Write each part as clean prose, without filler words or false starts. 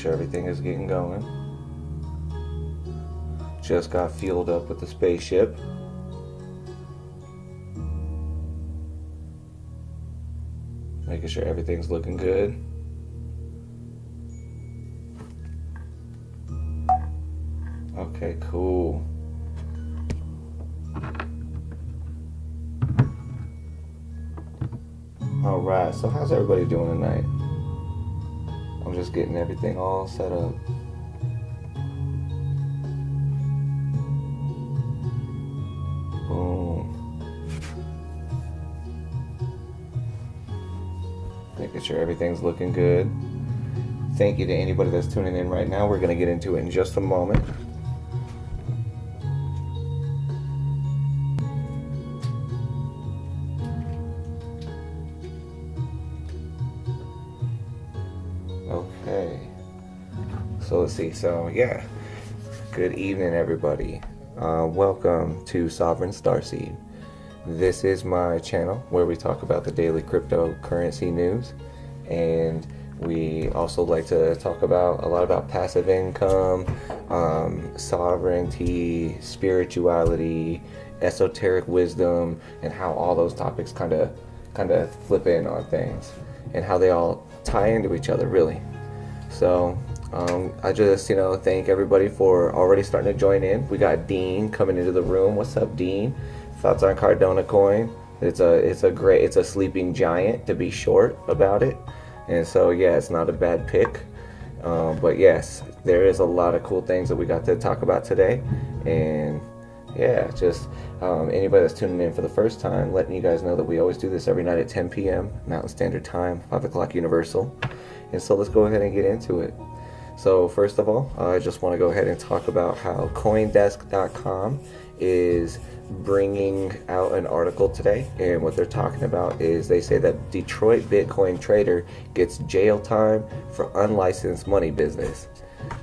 sure everything is getting going. Just got fueled up with the spaceship. Making sure everything's looking good. Okay, cool. Alright, so how's everybody doing tonight? I'm just getting everything all set up. Boom. Making sure everything's looking good. Thank you to anybody that's tuning in right now. We're going to get into it in just a moment. Okay. So let's see. So yeah. Good evening, everybody. Welcome to Sovereign Starseed. This is my channel where we talk about the daily cryptocurrency news, and we also like to talk about a lot about passive income, sovereignty, spirituality, esoteric wisdom, and how all those topics kind of flip in on things and how they all tie into each other, really. So I just thank everybody for already starting to join in. We got Dean coming into the room. What's up, Dean? Thoughts on Cardona coin? It's a sleeping giant, to be short about it. And so yeah, it's not a bad pick. But yes, there is a lot of cool things that we got to talk about today. And yeah, just anybody that's tuning in for the first time, letting you guys know that we always do this every night at 10 p.m. Mountain Standard Time, 5 o'clock Universal. And so let's go ahead and get into it. So first of all, I just want to go ahead and talk about how Coindesk.com is bringing out an article today, and what they're talking about is they say that Detroit Bitcoin trader gets jail time for unlicensed money business.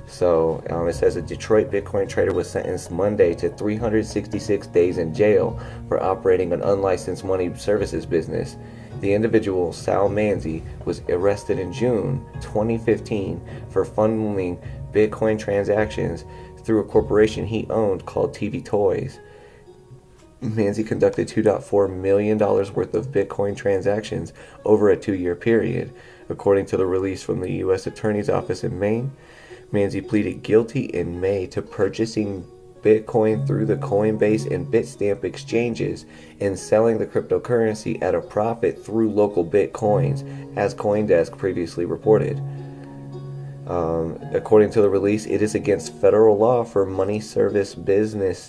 So it says a Detroit Bitcoin trader was sentenced Monday to 366 days in jail for operating an unlicensed money services business. The individual, Sal Manzi, was arrested in June 2015 for funneling Bitcoin transactions through a corporation he owned called TV Toys. Manzi conducted $2.4 million worth of Bitcoin transactions over a 2-year period. According to the release from the U.S. Attorney's Office in Maine, Manzi pleaded guilty in May to purchasing Bitcoin through the Coinbase and Bitstamp exchanges and selling the cryptocurrency at a profit through local Bitcoins, as Coindesk previously reported. According to the release, it is against federal law for a money service business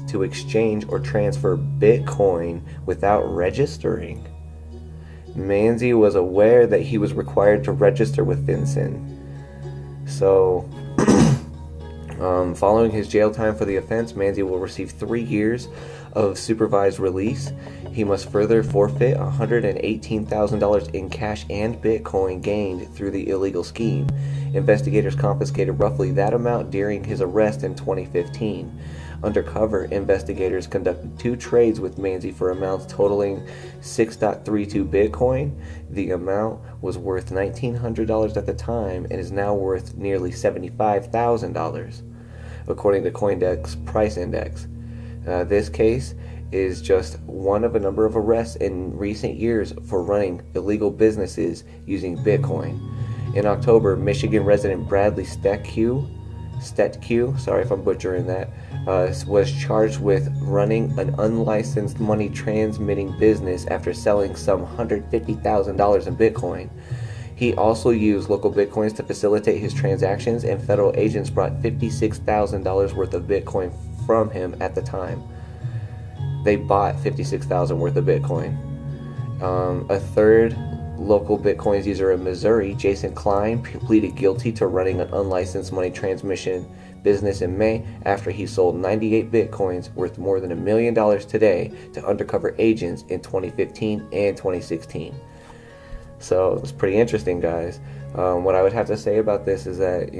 to exchange or transfer Bitcoin without registering. Manzi was aware that he was required to register with FinCEN. So, following his jail time for the offense, Manzi will receive 3 years of supervised release. He must further forfeit $118,000 in cash and Bitcoin gained through the illegal scheme. Investigators confiscated roughly that amount during his arrest in 2015. Undercover investigators conducted 2 trades with Manzi for amounts totaling 6.32 Bitcoin. The amount was worth $1,900 at the time and is now worth nearly $75,000, according to Coindesk's price index. This case is just one of a number of arrests in recent years for running illegal businesses using Bitcoin. In October, Michigan resident Bradley Stetkew, sorry if I'm butchering that, was charged with running an unlicensed money transmitting business after selling some $150,000 in Bitcoin. He also used local Bitcoins to facilitate his transactions, and federal agents brought $56,000 worth of Bitcoin from him at the time. They bought $56,000 worth of Bitcoin. A third local Bitcoins user in Missouri, Jason Klein, pleaded guilty to running an unlicensed money transmission business in May after he sold 98 Bitcoins worth more than $1 million today to undercover agents in 2015 and 2016. So it's pretty interesting, guys. What I would have to say about this is that,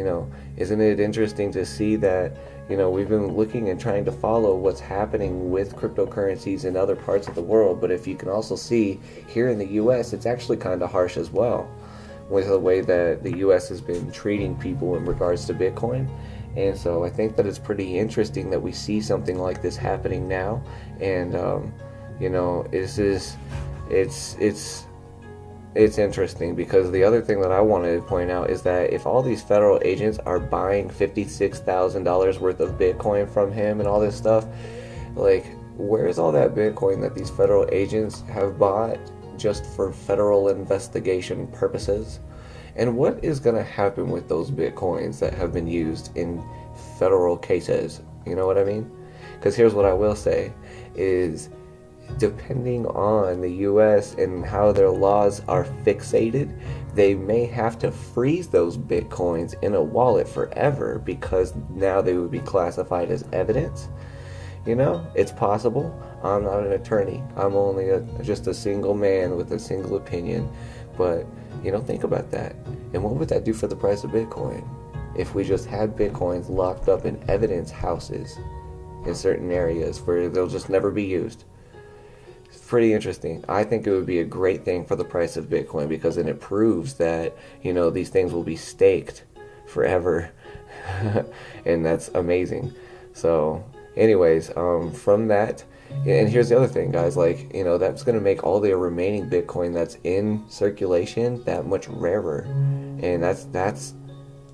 isn't it interesting to see that, we've been looking and trying to follow what's happening with cryptocurrencies in other parts of the world, but if you can also see here in the US, it's actually kind of harsh as well. with the way that the U.S. has been treating people in regards to Bitcoin. And so I think that it's pretty interesting that we see something like this happening now. And it's interesting, because the other thing that I wanted to point out is that if all these federal agents are buying $56,000 worth of Bitcoin from him and all this stuff, like, where's all that Bitcoin that these federal agents have bought just for federal investigation purposes? And what is going to happen with those Bitcoins that have been used in federal cases? You know what I mean? Because here's what I will say is, depending on the US and how their laws are fixated, they may have to freeze those Bitcoins in a wallet forever, because now they would be classified as evidence. It's possible. I'm not an attorney. I'm only just a single man with a single opinion. But, think about that. And what would that do for the price of Bitcoin if we just had Bitcoins locked up in evidence houses in certain areas where they'll just never be used? It's pretty interesting. I think it would be a great thing for the price of Bitcoin, because then it proves that, these things will be staked forever. And that's amazing. So anyways, from that, and here's the other thing, guys, that's going to make all the remaining Bitcoin that's in circulation that much rarer. And that's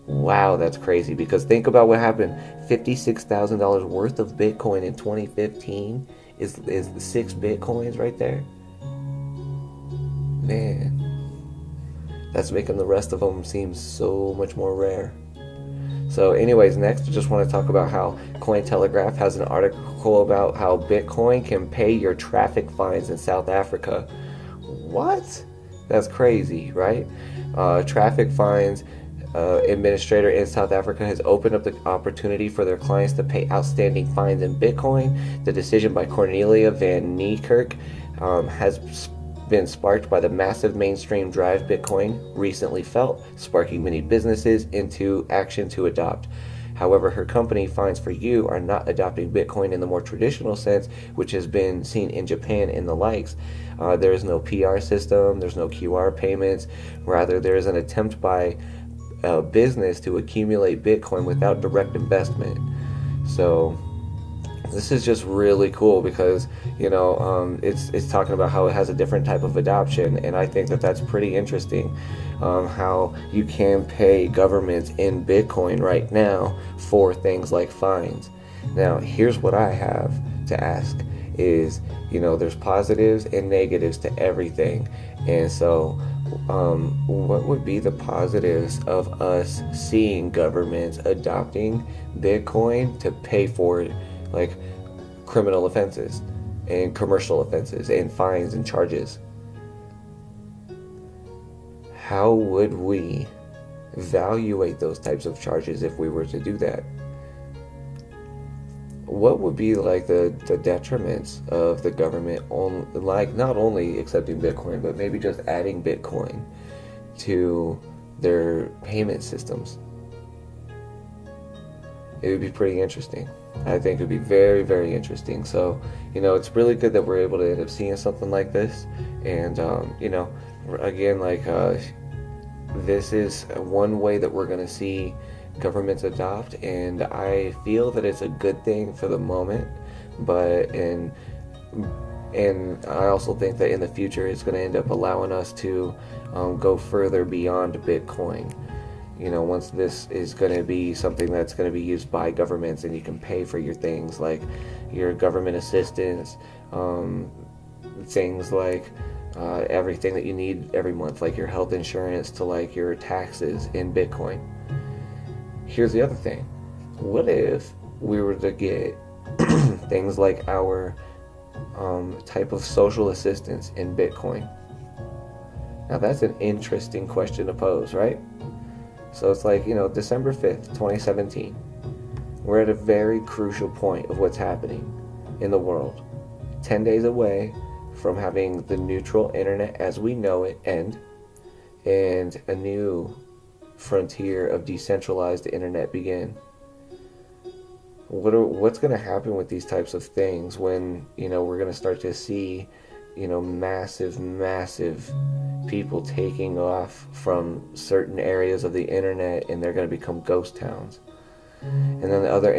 wow, that's crazy, because think about what happened. $56,000 worth of Bitcoin in 2015 is the 6 Bitcoins right there. Man, that's making the rest of them seem so much more rare. So anyways, next I just want to talk about how Cointelegraph has an article about how Bitcoin can pay your traffic fines in South Africa. What? That's crazy, right? Traffic fines administrator in South Africa has opened up the opportunity for their clients to pay outstanding fines in Bitcoin. The decision by Cornelia van Niekerk has been sparked by the massive mainstream drive Bitcoin recently felt, sparking many businesses into action to adopt. However, her company, Fines for You, are not adopting Bitcoin in the more traditional sense, which has been seen in Japan and the likes. There is no PR system, there's no QR payments. Rather, there is an attempt by a business to accumulate Bitcoin without direct investment. So this is just really cool, because it's talking about how it has a different type of adoption, and I think that that's pretty interesting. How you can pay governments in Bitcoin right now for things like fines. Now, here's what I have to ask is, there's positives and negatives to everything, and so what would be the positives of us seeing governments adopting Bitcoin to pay for like criminal offenses and commercial offenses and fines and charges? How would we evaluate those types of charges if we were to do that? What would be like the detriments of the government on, like, not only accepting Bitcoin, but maybe just adding Bitcoin to their payment systems? It would be pretty interesting. I think it would be very, very interesting. So, it's really good that we're able to end up seeing something like this. And, again, this is one way that we're going to see governments adopt, and I feel that it's a good thing for the moment, but and I also think that in the future it's going to end up allowing us to go further beyond Bitcoin. Once this is going to be something that's going to be used by governments, and you can pay for your things like your government assistance, things like everything that you need every month, like your health insurance to like your taxes in Bitcoin. Here's the other thing. What if we were to get things like our type of social assistance in Bitcoin? Now that's an interesting question to pose, right? So it's like, December 5th, 2017. We're at a very crucial point of what's happening in the world. 10 days away from having the neutral internet as we know it end, and a new frontier of decentralized internet begin. What's going to happen with these types of things when we're going to start to see massive people taking off from certain areas of the internet, and they're going to become ghost towns. And then the other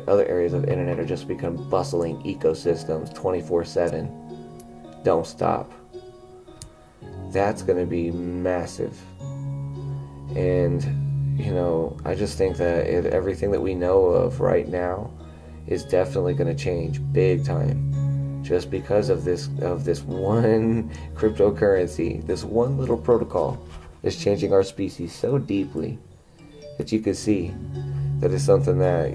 other areas of the internet are just become bustling ecosystems 24/7. Don't stop. That's going to be massive. And I just think that everything that we know of right now is definitely going to change big time, just because of this one cryptocurrency, this one little protocol is changing our species so deeply that you can see that it's something that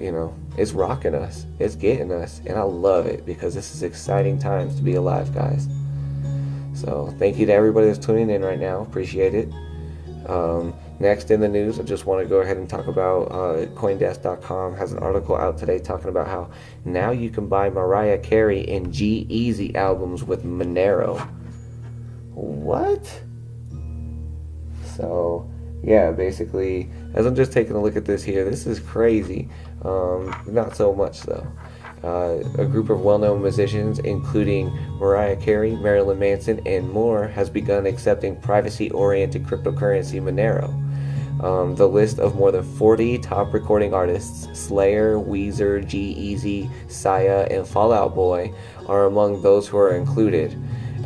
it's rocking us, it's getting us, and I love it because this is exciting times to be alive, guys. So thank you to everybody that's tuning in right now. Appreciate it. Next in the news, I just want to go ahead and talk about Coindesk.com has an article out today talking about how now you can buy Mariah Carey and G-Eazy albums with Monero. What? So yeah, basically, as I'm just taking a look at this here, this is crazy. Not so much though. A group of well-known musicians, including Mariah Carey, Marilyn Manson, and more, has begun accepting privacy-oriented cryptocurrency Monero. The list of more than 40 top recording artists, Slayer, Weezer, G-Eazy, Sia, and Fall Out Boy, are among those who are included.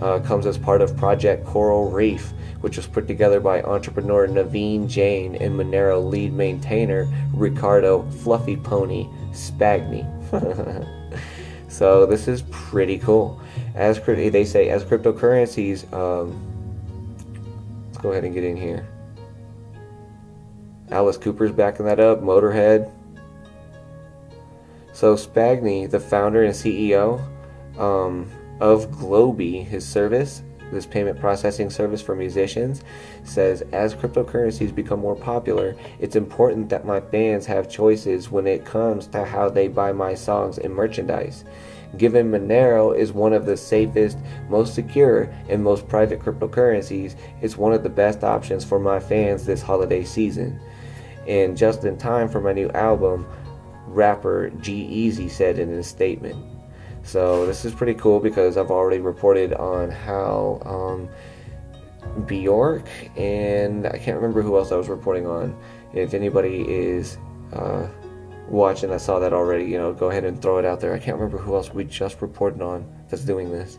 Comes as part of Project Coral Reef, which was put together by entrepreneur Naveen Jain and Monero lead maintainer Ricardo Fluffy Pony Spagni. So this is pretty cool. As cryptocurrencies, let's go ahead and get in here. Alice Cooper's backing that up. Motorhead. So Spagni, the founder and CEO of Globy, his service, this payment processing service for musicians, says, as cryptocurrencies become more popular, it's important that my fans have choices when it comes to how they buy my songs and merchandise. Given Monero is one of the safest, most secure, and most private cryptocurrencies, it's one of the best options for my fans this holiday season. And just in time for my new album, rapper G-Eazy said in his statement. So this is pretty cool because I've already reported on how Bjork and I can't remember who else I was reporting on. If anybody is watching, I saw that already, go ahead and throw it out there. I can't remember who else we just reported on that's doing this.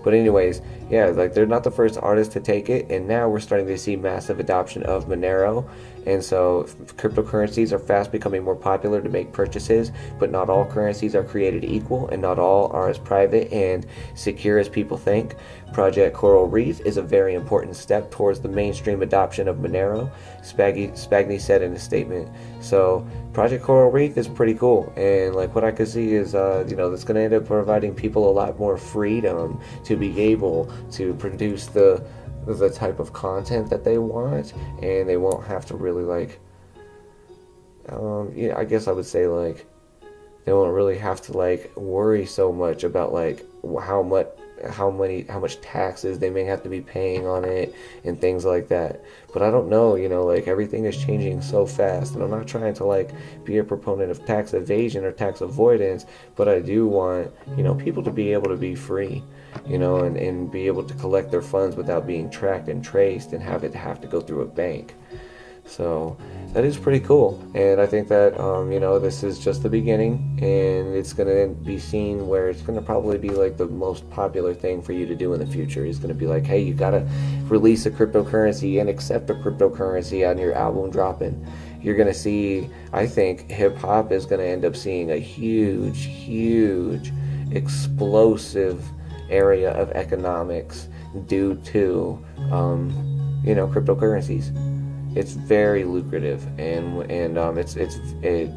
But anyways, yeah, like they're not the first artist to take it, and now we're starting to see massive adoption of Monero. And so cryptocurrencies are fast becoming more popular to make purchases, but not all currencies are created equal, and not all are as private and secure as people think. Project Coral Reef is a very important step towards the mainstream adoption of Monero, Spagni said in a statement. So Project Coral Reef is pretty cool, and like what I could see is that's going to end up providing people a lot more freedom to be able to produce the type of content that they want, and they won't have to really I guess I would say they won't really have to worry so much about how much taxes they may have to be paying on it and things like that. But I don't know, everything is changing so fast, and I'm not trying to be a proponent of tax evasion or tax avoidance, but I do want people to be able to be free, and be able to collect their funds without being tracked and traced and have to go through a bank. So that is pretty cool, and I think that this is just the beginning, and it's going to be seen where it's going to probably be the most popular thing for you to do in the future. Is going to be hey, you got to release a cryptocurrency and accept a cryptocurrency on your album dropping. You're going to see, I think hip-hop is going to end up seeing a huge explosive area of economics due to cryptocurrencies. It's very lucrative, and it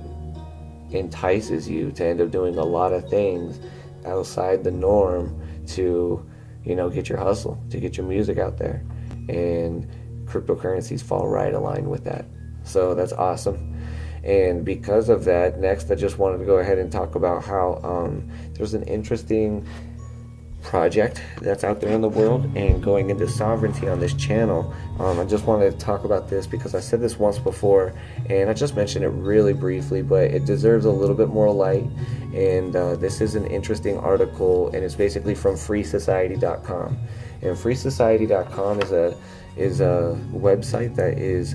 entices you to end up doing a lot of things outside the norm to get your hustle, to get your music out there, and cryptocurrencies fall right aligned with that. So that's awesome. And because of that, next I just wanted to go ahead and talk about how there's an interesting project that's out there in the world and going into sovereignty on this channel. I just wanted to talk about this because I said this once before and I just mentioned it really briefly, but it deserves a little bit more light. And this is an interesting article, and it's basically from freesociety.com. And freesociety.com is a website that is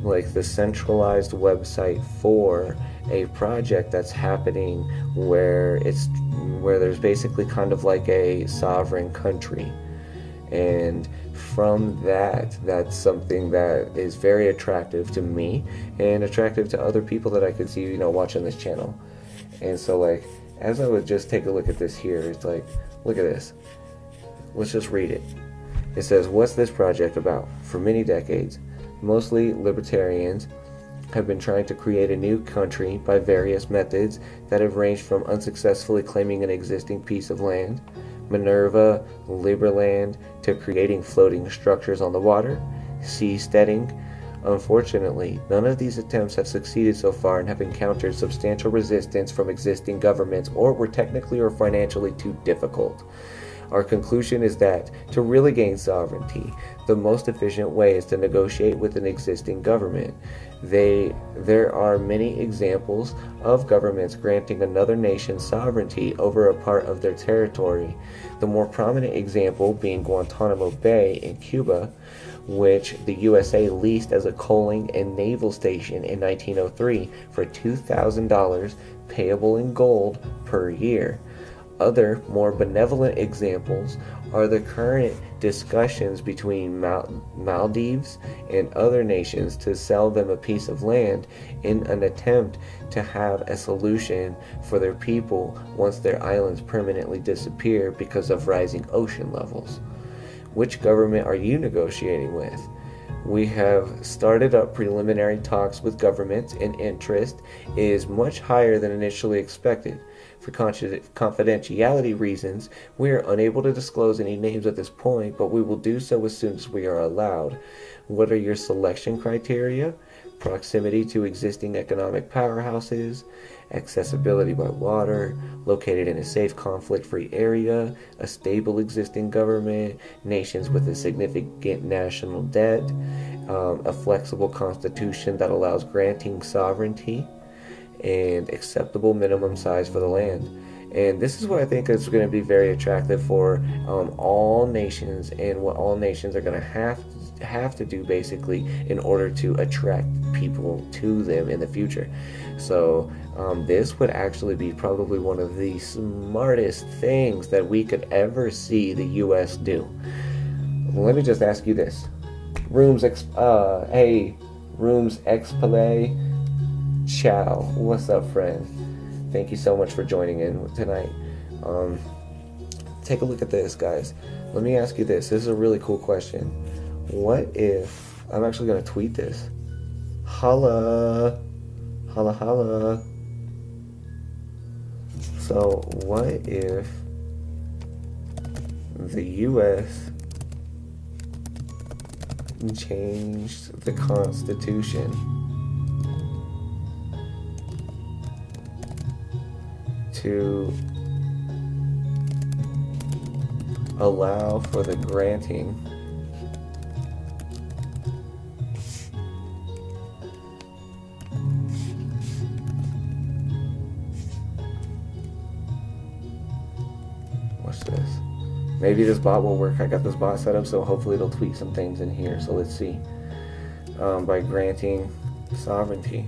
like the centralized website for a project that's happening where there's basically kind of like a sovereign country. And from that's something that is very attractive to me and attractive to other people that I could see, you know, watching this channel. And so, like, as I would just take a look at this here, it's like, look at this. Let's just read it. It says, what's this project about? For many decades, mostly libertarians have been trying to create a new country by various methods that have ranged from unsuccessfully claiming an existing piece of land, Minerva, Liberland, to creating floating structures on the water, seasteading. Unfortunately, none of these attempts have succeeded so far and have encountered substantial resistance from existing governments or were technically or financially too difficult. Our conclusion is that to really gain sovereignty, the most efficient way is to negotiate with an existing government. There are many examples of governments granting another nation sovereignty over a part of their territory. The more prominent example being Guantanamo Bay in Cuba, which the USA leased as a coaling and naval station in 1903 for $2,000 payable in gold per year. Other, more benevolent examples are the current discussions between Maldives and other nations to sell them a piece of land in an attempt to have a solution for their people once their islands permanently disappear because of rising ocean levels. Which government are you negotiating with? We have started up preliminary talks with governments, and interest is much higher than initially expected. For confidentiality reasons, we are unable to disclose any names at this point, but we will do so as soon as we are allowed. What are your selection criteria? Proximity to existing economic powerhouses, accessibility by water, located in a safe conflict-free area, a stable existing government, nations with a significant national debt, a flexible constitution that allows granting sovereignty, and acceptable minimum size for the land. And this is what I think is going to be very attractive for all nations, and what all nations are going to have to do basically in order to attract people to them in the future. So this would actually be probably one of the smartest things that we could ever see the US do. Let me just ask you this. Rooms Expelay. Ciao. What's up, friend? Thank you so much for joining in tonight. Take a look at this, guys. Let me ask you this. This is a really cool question. What if... I'm actually going to tweet this. Holla. Holla, holla. So, what if the U.S. changed the Constitution to allow for the granting watch this. Maybe this bot will work. I got this bot set up, so hopefully it'll tweak some things in here. So let's see. By granting sovereignty.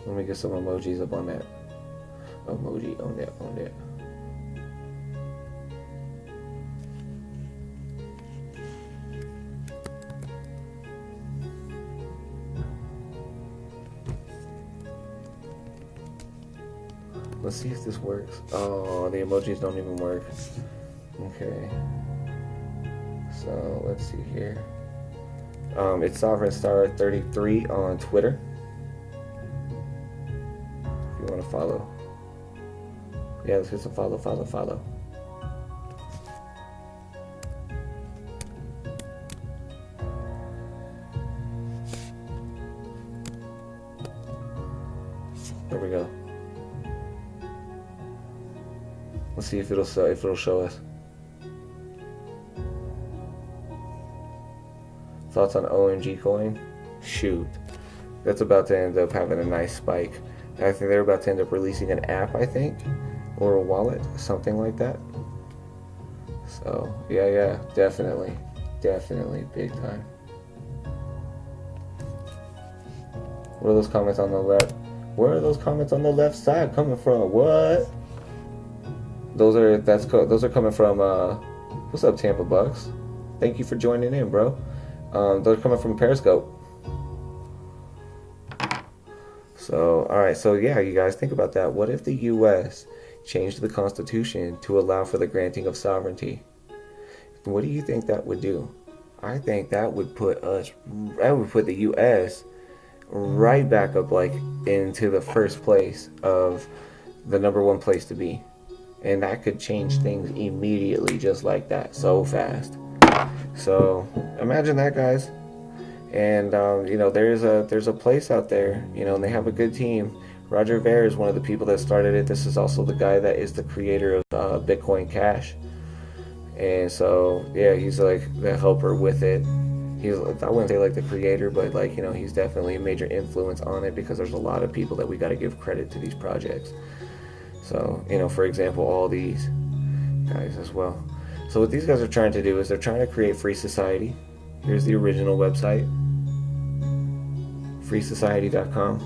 Let me get some emojis up on that. Emoji on that, on that. Let's see if this works. Oh, the emojis don't even work. Okay. So let's see here. It's Sovereign Star 33 on Twitter. If you want to follow. Yeah, let's get some follow. Let's see if it'll show us. Thoughts on OMG coin? Shoot, that's about to end up having a nice spike. I think they're about to end up releasing an app, I think, or a wallet, something like that. So yeah, definitely big time. What are those comments on the left? Where are those comments on the left side coming from? What? Those are coming from what's up, Tampa Bucks? Thank you for joining in, bro. They're coming from Periscope. So, alright, so yeah, you guys think about that. What if the US changed the Constitution to allow for the granting of sovereignty? What do you think that would do? I think that would put the US right back up, like, into the first place of the #1 place to be. And that could change things immediately, just like that, so fast. So imagine that, guys. And there's a place out there, and they have a good team. Roger Ver is one of the people that started it. This is also the guy that is the creator of Bitcoin Cash. And so yeah, he's like the helper with it. I wouldn't say like the creator, but like, he's definitely a major influence on it, because there's a lot of people that we got to give credit to these projects. So, for example, all these guys as well. So what these guys are trying to do is they're trying to create free society. Here's the original website, freesociety.com.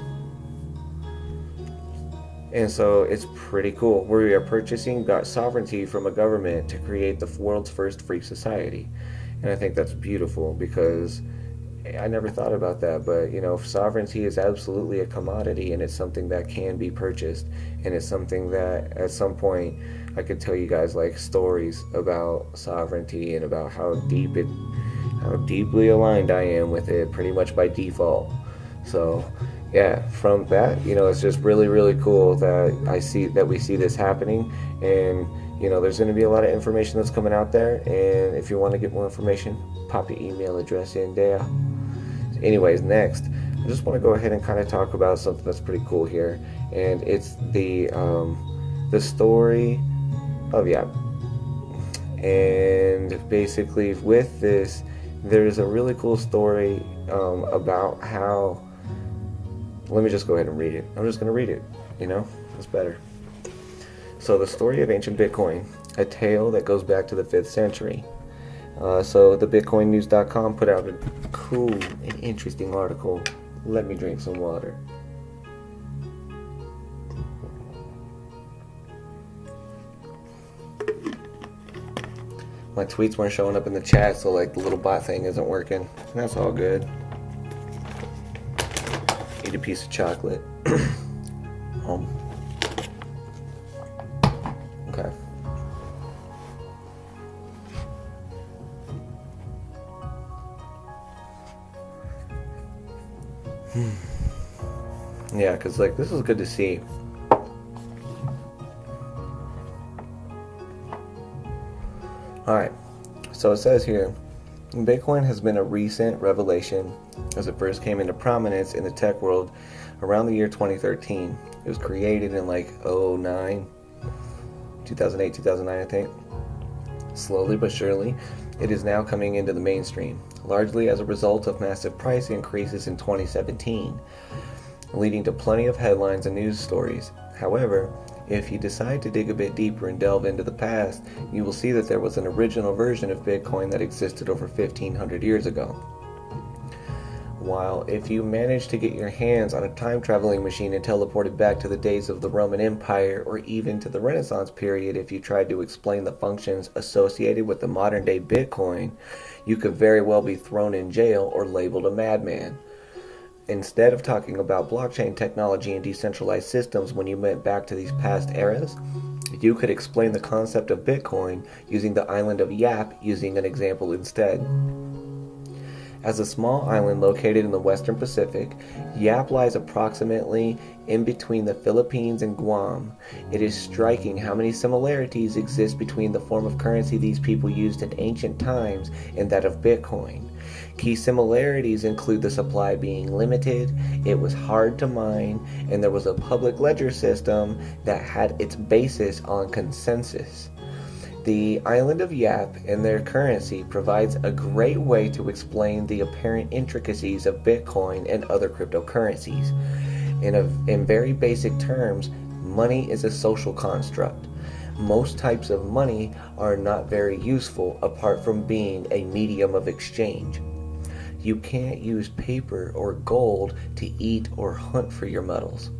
And so it's pretty cool. We are purchasing sovereignty from a government to create the world's first free society. And I think that's beautiful, because I never thought about that, but sovereignty is absolutely a commodity, and it's something that can be purchased, and it's something that at some point I could tell you guys like stories about sovereignty and about how deeply aligned I am with it, pretty much by default. So yeah, from that, it's just really, really cool that we see this happening. And there's going to be a lot of information that's coming out there, and if you want to get more information, pop your email address in there. Anyways, next, I just want to go ahead and kind of talk about something that's pretty cool here, and it's the story of Yap. And basically, with this, there's a really cool story about how. Let me just go ahead and read it. I'm just going to read it. It's better. So, the story of ancient Bitcoin, a tale that goes back to the 5th century. So the BitcoinNews.com put out a cool and interesting article. Let me drink some water. My tweets weren't showing up in the chat, so like the little bot thing isn't working. That's all good. Eat a piece of chocolate. Okay. Yeah, because like this is good to see. Alright, so it says here, Bitcoin has been a recent revelation as it first came into prominence in the tech world around the year 2013. It was created in like 2008, 2009, I think. Slowly but surely, it is now coming into the mainstream, largely as a result of massive price increases in 2017, leading to plenty of headlines and news stories. However, if you decide to dig a bit deeper and delve into the past, you will see that there was an original version of Bitcoin that existed over 1,500 years ago. While if you managed to get your hands on a time-traveling machine and teleported back to the days of the Roman Empire, or even to the Renaissance period, if you tried to explain the functions associated with the modern-day Bitcoin, you could very well be thrown in jail or labeled a madman. Instead of talking about blockchain technology and decentralized systems when you went back to these past eras, you could explain the concept of Bitcoin using the island of Yap using an example instead. As a small island located in the western Pacific, Yap lies approximately in between the Philippines and Guam. It is striking how many similarities exist between the form of currency these people used in ancient times and that of Bitcoin. Key similarities include the supply being limited, it was hard to mine, and there was a public ledger system that had its basis on consensus. The island of Yap and their currency provides a great way to explain the apparent intricacies of Bitcoin and other cryptocurrencies. In very basic terms, money is a social construct. Most types of money are not very useful apart from being a medium of exchange. You can't use paper or gold to eat or hunt for your metals.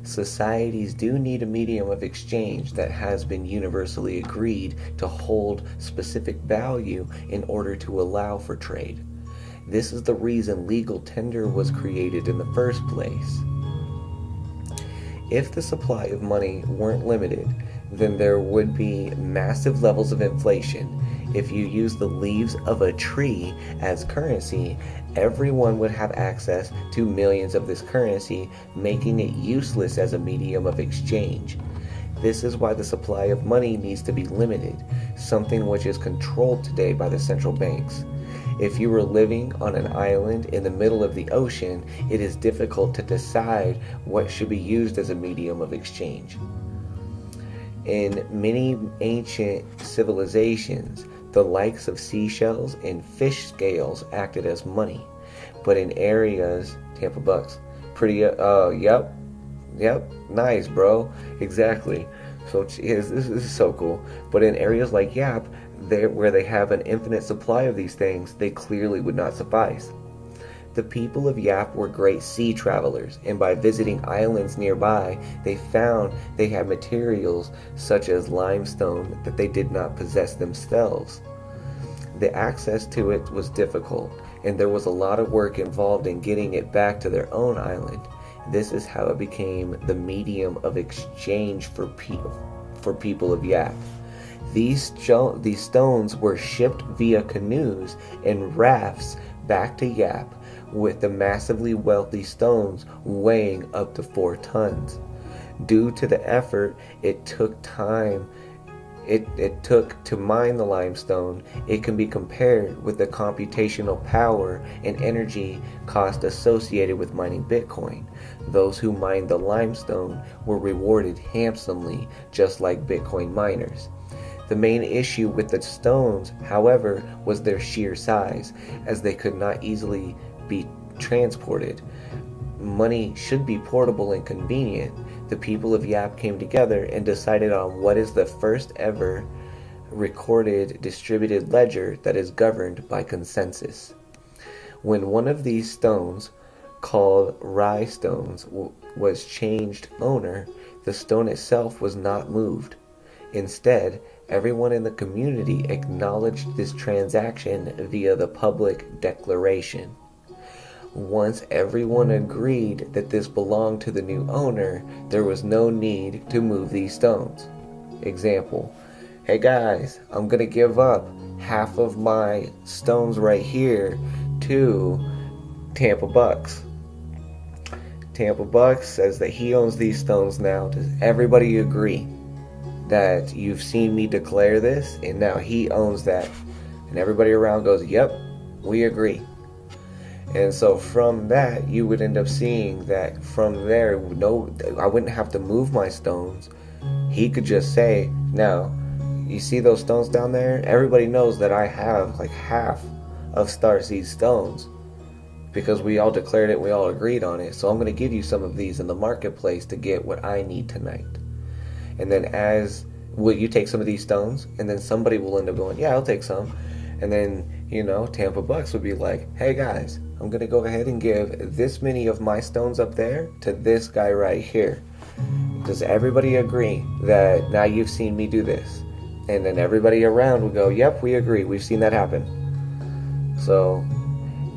Societies do need a medium of exchange that has been universally agreed to hold specific value in order to allow for trade. This is the reason legal tender was created in the first place. If the supply of money weren't limited, then there would be massive levels of inflation. If you use the leaves of a tree as currency, everyone would have access to millions of this currency, making it useless as a medium of exchange. This is why the supply of money needs to be limited, something which is controlled today by the central banks. If you were living on an island in the middle of the ocean, it is difficult to decide what should be used as a medium of exchange. In many ancient civilizations, the likes of seashells and fish scales acted as money. But in areas, Tampa bucks, yep, nice, bro, exactly. So this is so cool. But in areas like Yap, where they have an infinite supply of these things, they clearly would not suffice. The people of Yap were great sea travelers, and by visiting islands nearby, they found they had materials such as limestone that they did not possess themselves. The access to it was difficult, and there was a lot of work involved in getting it back to their own island. This is how it became the medium of exchange for people of Yap. These stones were shipped via canoes and rafts back to Yap, with the massively wealthy stones weighing up to 4 tons. Due to the effort it took to mine the limestone, it can be compared with the computational power and energy cost associated with mining Bitcoin. Those who mined the limestone were rewarded handsomely, just like Bitcoin miners. The main issue with the stones, however, was their sheer size, as they could not easily be transported. Money should be portable and convenient. The people of Yap came together and decided on what is the first ever recorded distributed ledger that is governed by consensus. When one of these stones, called rye stones, was changed owner, the stone itself was not moved. Instead, everyone in the community acknowledged this transaction via the public declaration. Once everyone agreed that this belonged to the new owner, there was no need to move these stones. Example, hey guys, I'm gonna give up half of my stones right here to Tampa Bucks. Tampa Bucks says that he owns these stones now. Does everybody agree that you've seen me declare this and now he owns that? And everybody around goes, yep, we agree. And so from that, you would end up seeing that from there, no, I wouldn't have to move my stones. He could just say, now, you see those stones down there? Everybody knows that I have like half of Starseed's stones because we all declared it, we all agreed on it. So I'm going to give you some of these in the marketplace to get what I need tonight. And then will you take some of these stones? And then somebody will end up going, yeah, I'll take some. And then, Tampa Bucks would be like, hey guys, I'm going to go ahead and give this many of my stones up there to this guy right here. Does everybody agree that now you've seen me do this? And then everybody around would go, yep, we agree. We've seen that happen. So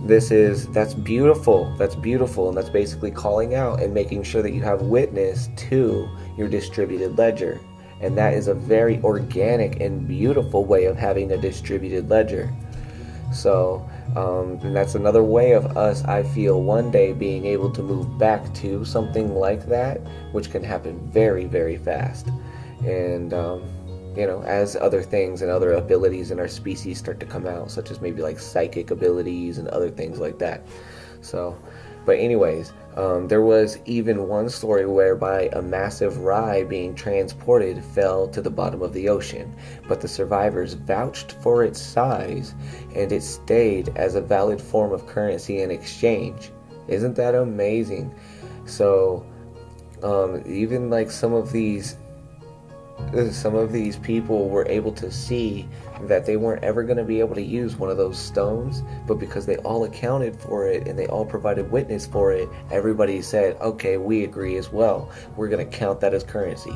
that's beautiful. That's beautiful. And that's basically calling out and making sure that you have witness to your distributed ledger. And that is a very organic and beautiful way of having a distributed ledger. So And that's another way of us, I feel, one day being able to move back to something like that, which can happen very, very fast. And as other things and other abilities in our species start to come out, such as maybe like psychic abilities and other things like that. So, but anyways, there was even one story whereby a massive rye being transported fell to the bottom of the ocean, but the survivors vouched for its size and it stayed as a valid form of currency in exchange. Isn't that amazing? So, even like some of these people were able to see that they weren't ever going to be able to use one of those stones, but because they all accounted for it and they all provided witness for it, everybody said, okay, we agree as well. We're going to count that as currency.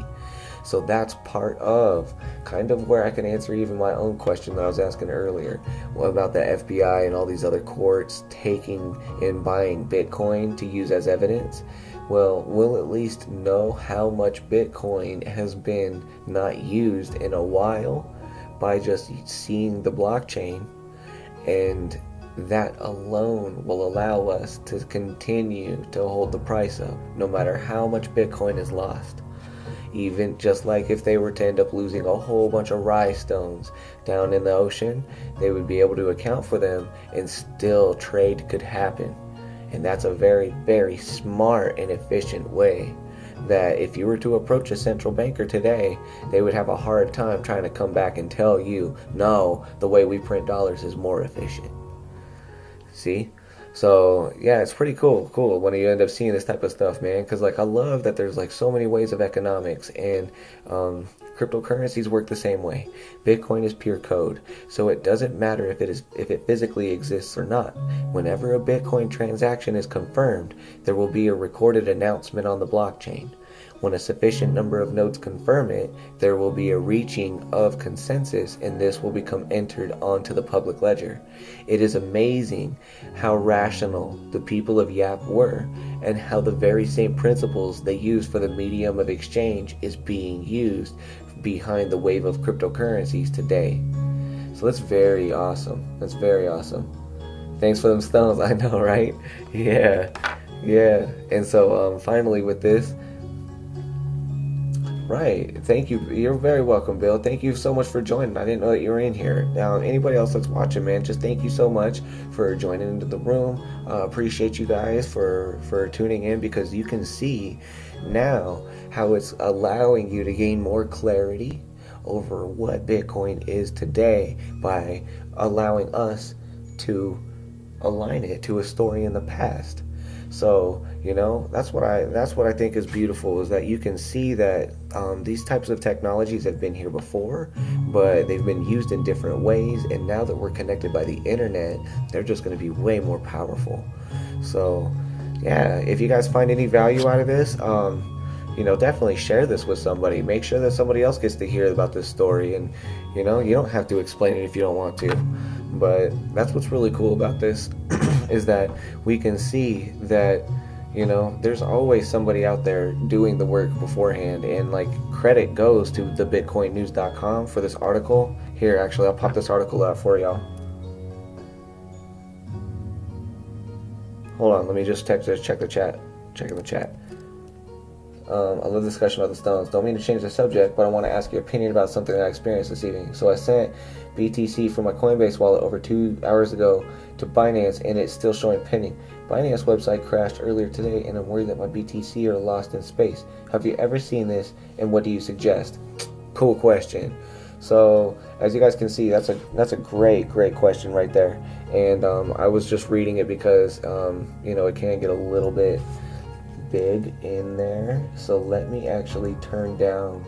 So that's part of kind of where I can answer even my own question that I was asking earlier. What about the FBI and all these other courts taking and buying Bitcoin to use as evidence? Well, we'll at least know how much Bitcoin has been not used in a while by just seeing the blockchain, and that alone will allow us to continue to hold the price up no matter how much Bitcoin is lost. Even just like if they were to end up losing a whole bunch of rye stones down in the ocean, they would be able to account for them and still trade could happen. And that's a very, very smart and efficient way that if you were to approach a central banker today, they would have a hard time trying to come back and tell you, no, the way we print dollars is more efficient. See? So yeah, it's pretty cool when you end up seeing this type of stuff, man, because like I love that there's like so many ways of economics, and cryptocurrencies work the same way. Bitcoin is pure code, so it doesn't matter if it physically exists or not. Whenever a Bitcoin transaction is confirmed, there will be a recorded announcement on the blockchain. When a sufficient number of nodes confirm it, there will be a reaching of consensus, and this will become entered onto the public ledger. It is amazing how rational the people of Yap were, and how the very same principles they used for the medium of exchange is being used behind the wave of cryptocurrencies today. So that's very awesome. That's very awesome. Thanks for them stones. I know, right? Yeah. And so finally with this, right, thank you. You're very welcome, Bill. Thank you so much for joining. I didn't know that you were in here. Now, anybody else that's watching, man, just thank you so much for joining into the room. Appreciate you guys for tuning in, because you can see now how it's allowing you to gain more clarity over what Bitcoin is today by allowing us to align it to a story in the past. So, that's what I think is beautiful, is that you can see that these types of technologies have been here before, but they've been used in different ways, and now that we're connected by the internet, they're just going to be way more powerful. So, yeah, if you guys find any value out of this, definitely share this with somebody. Make sure that somebody else gets to hear about this story, and you don't have to explain it if you don't want to. But that's what's really cool about this is that we can see that there's always somebody out there doing the work beforehand, and like credit goes to the bitcoinnews.com for this article. Here, actually, I'll pop this article out for y'all. Hold on, let me just check the chat. Checking the chat. I love the discussion about the stones. Don't mean to change the subject, but I want to ask your opinion about something that I experienced this evening. So I sent BTC from my Coinbase wallet over 2 hours ago to Binance, and it's still showing pending. Binance website crashed earlier today, and I'm worried that my BTC are lost in space. Have you ever seen this, and what do you suggest? Cool question. So as you guys can see, that's a great question right there. And I was just reading it because it can get a little bit big in there, so let me actually turn down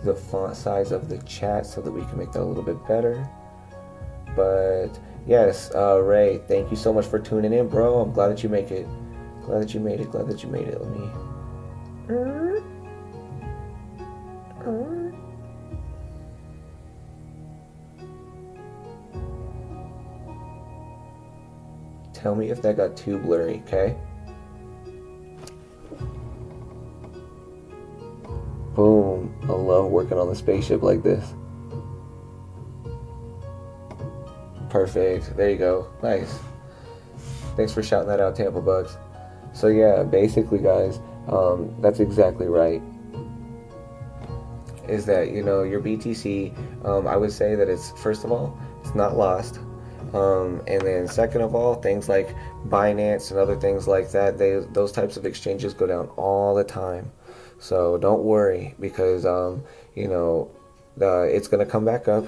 the font size of the chat so that we can make that a little bit better. But yes, Ray, thank you so much for tuning in, bro. I'm glad that you make it. Glad that you made it. Let me tell me if that got too blurry, okay? Boom. I love working on the spaceship like this. Perfect. There you go. Nice. Thanks for shouting that out, Tampa Bucks. So yeah, basically, guys, that's exactly right. Is that, you know, your BTC, I would say that it's, first of all, it's not lost. And then second of all, things like Binance and other things like that, those types of exchanges go down all the time. So don't worry, because, you know, it's going to come back up.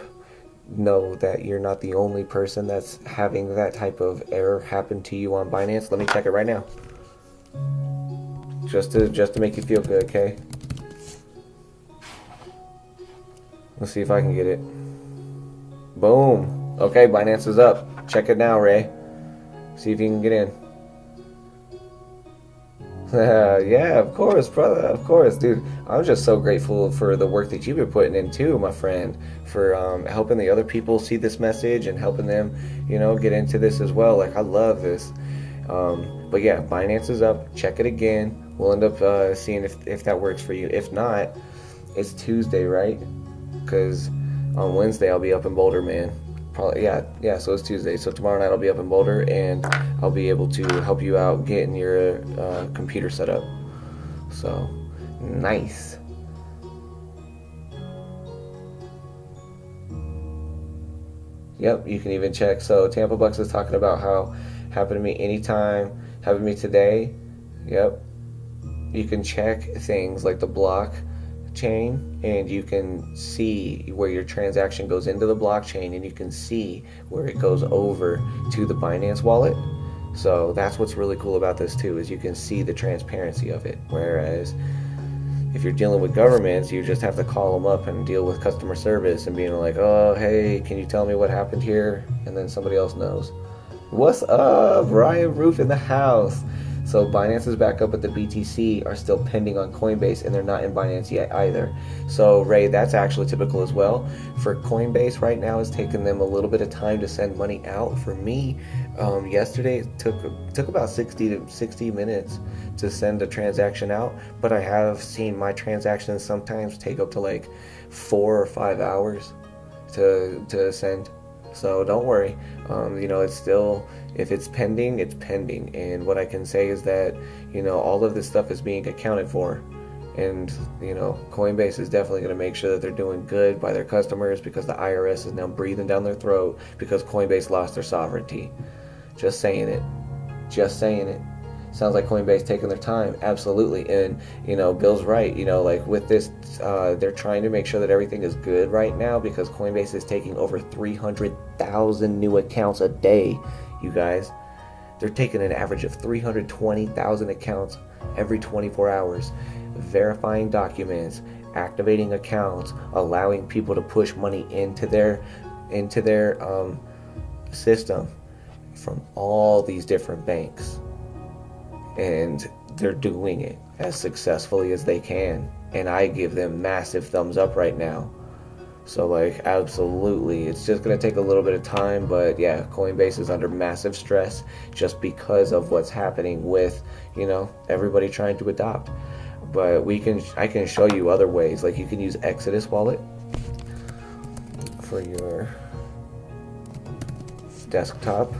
Know that you're not the only person that's having that type of error happen to you on Binance. Let me check it right now. Just to make you feel good, okay? Let's see if I can get it. Boom. Okay, Binance is up. Check it now, Ray. See if you can get in. Yeah, of course, brother. Of course, dude. I'm just so grateful for the work that you've been putting in too, my friend, for helping the other people see this message and helping them, you know, get into this as well. Like, I love this. But yeah, Binance is up. Check it again. We'll end up seeing if that works for you. If not, it's Tuesday, right? Because on Wednesday I'll be up in Boulder, man. Probably, yeah. So it's Tuesday. So tomorrow night I'll be up in Boulder, and I'll be able to help you out getting your computer set up. So nice. Yep, you can even check. So Tampa Bucks is talking about how happened to me anytime, happened to me today. Yep. You can check things like the blockchain, and you can see where your transaction goes into the blockchain, and you can see where it goes over to the Binance wallet. So that's what's really cool about this too, is you can see the transparency of it. Whereas if you're dealing with governments, you just have to call them up and deal with customer service and being like, oh, hey, can you tell me what happened here? And then somebody else knows. What's up? Ryan Roof in the house. So Binance is back up, but the BTC are still pending on Coinbase, and they're not in Binance yet either. So Ray, that's actually typical as well. For Coinbase right now, it's taken them a little bit of time to send money out. For me, yesterday it took about 60 minutes to send a transaction out, but I have seen my transactions sometimes take up to like 4 or 5 hours to send. So don't worry, you know, it's still, if it's pending, it's pending. And what I can say is that, you know, all of this stuff is being accounted for. And, you know, Coinbase is definitely going to make sure that they're doing good by their customers, because the IRS is now breathing down their throat because Coinbase lost their sovereignty. Just saying it. Just saying it. Sounds like Coinbase taking their time. Absolutely. And, you know, Bill's right. You know, like with this, they're trying to make sure that everything is good right now, because Coinbase is taking over 300,000 new accounts a day, you guys. They're taking an average of 320,000 accounts every 24 hours, verifying documents, activating accounts, allowing people to push money into their system from all these different banks. And they're doing it as successfully as they can, and I give them massive thumbs up right now. So like, absolutely, it's just going to take a little bit of time, but yeah, Coinbase is under massive stress just because of what's happening with, you know, everybody trying to adopt. But I can show you other ways. Like, you can use Exodus wallet for your desktop.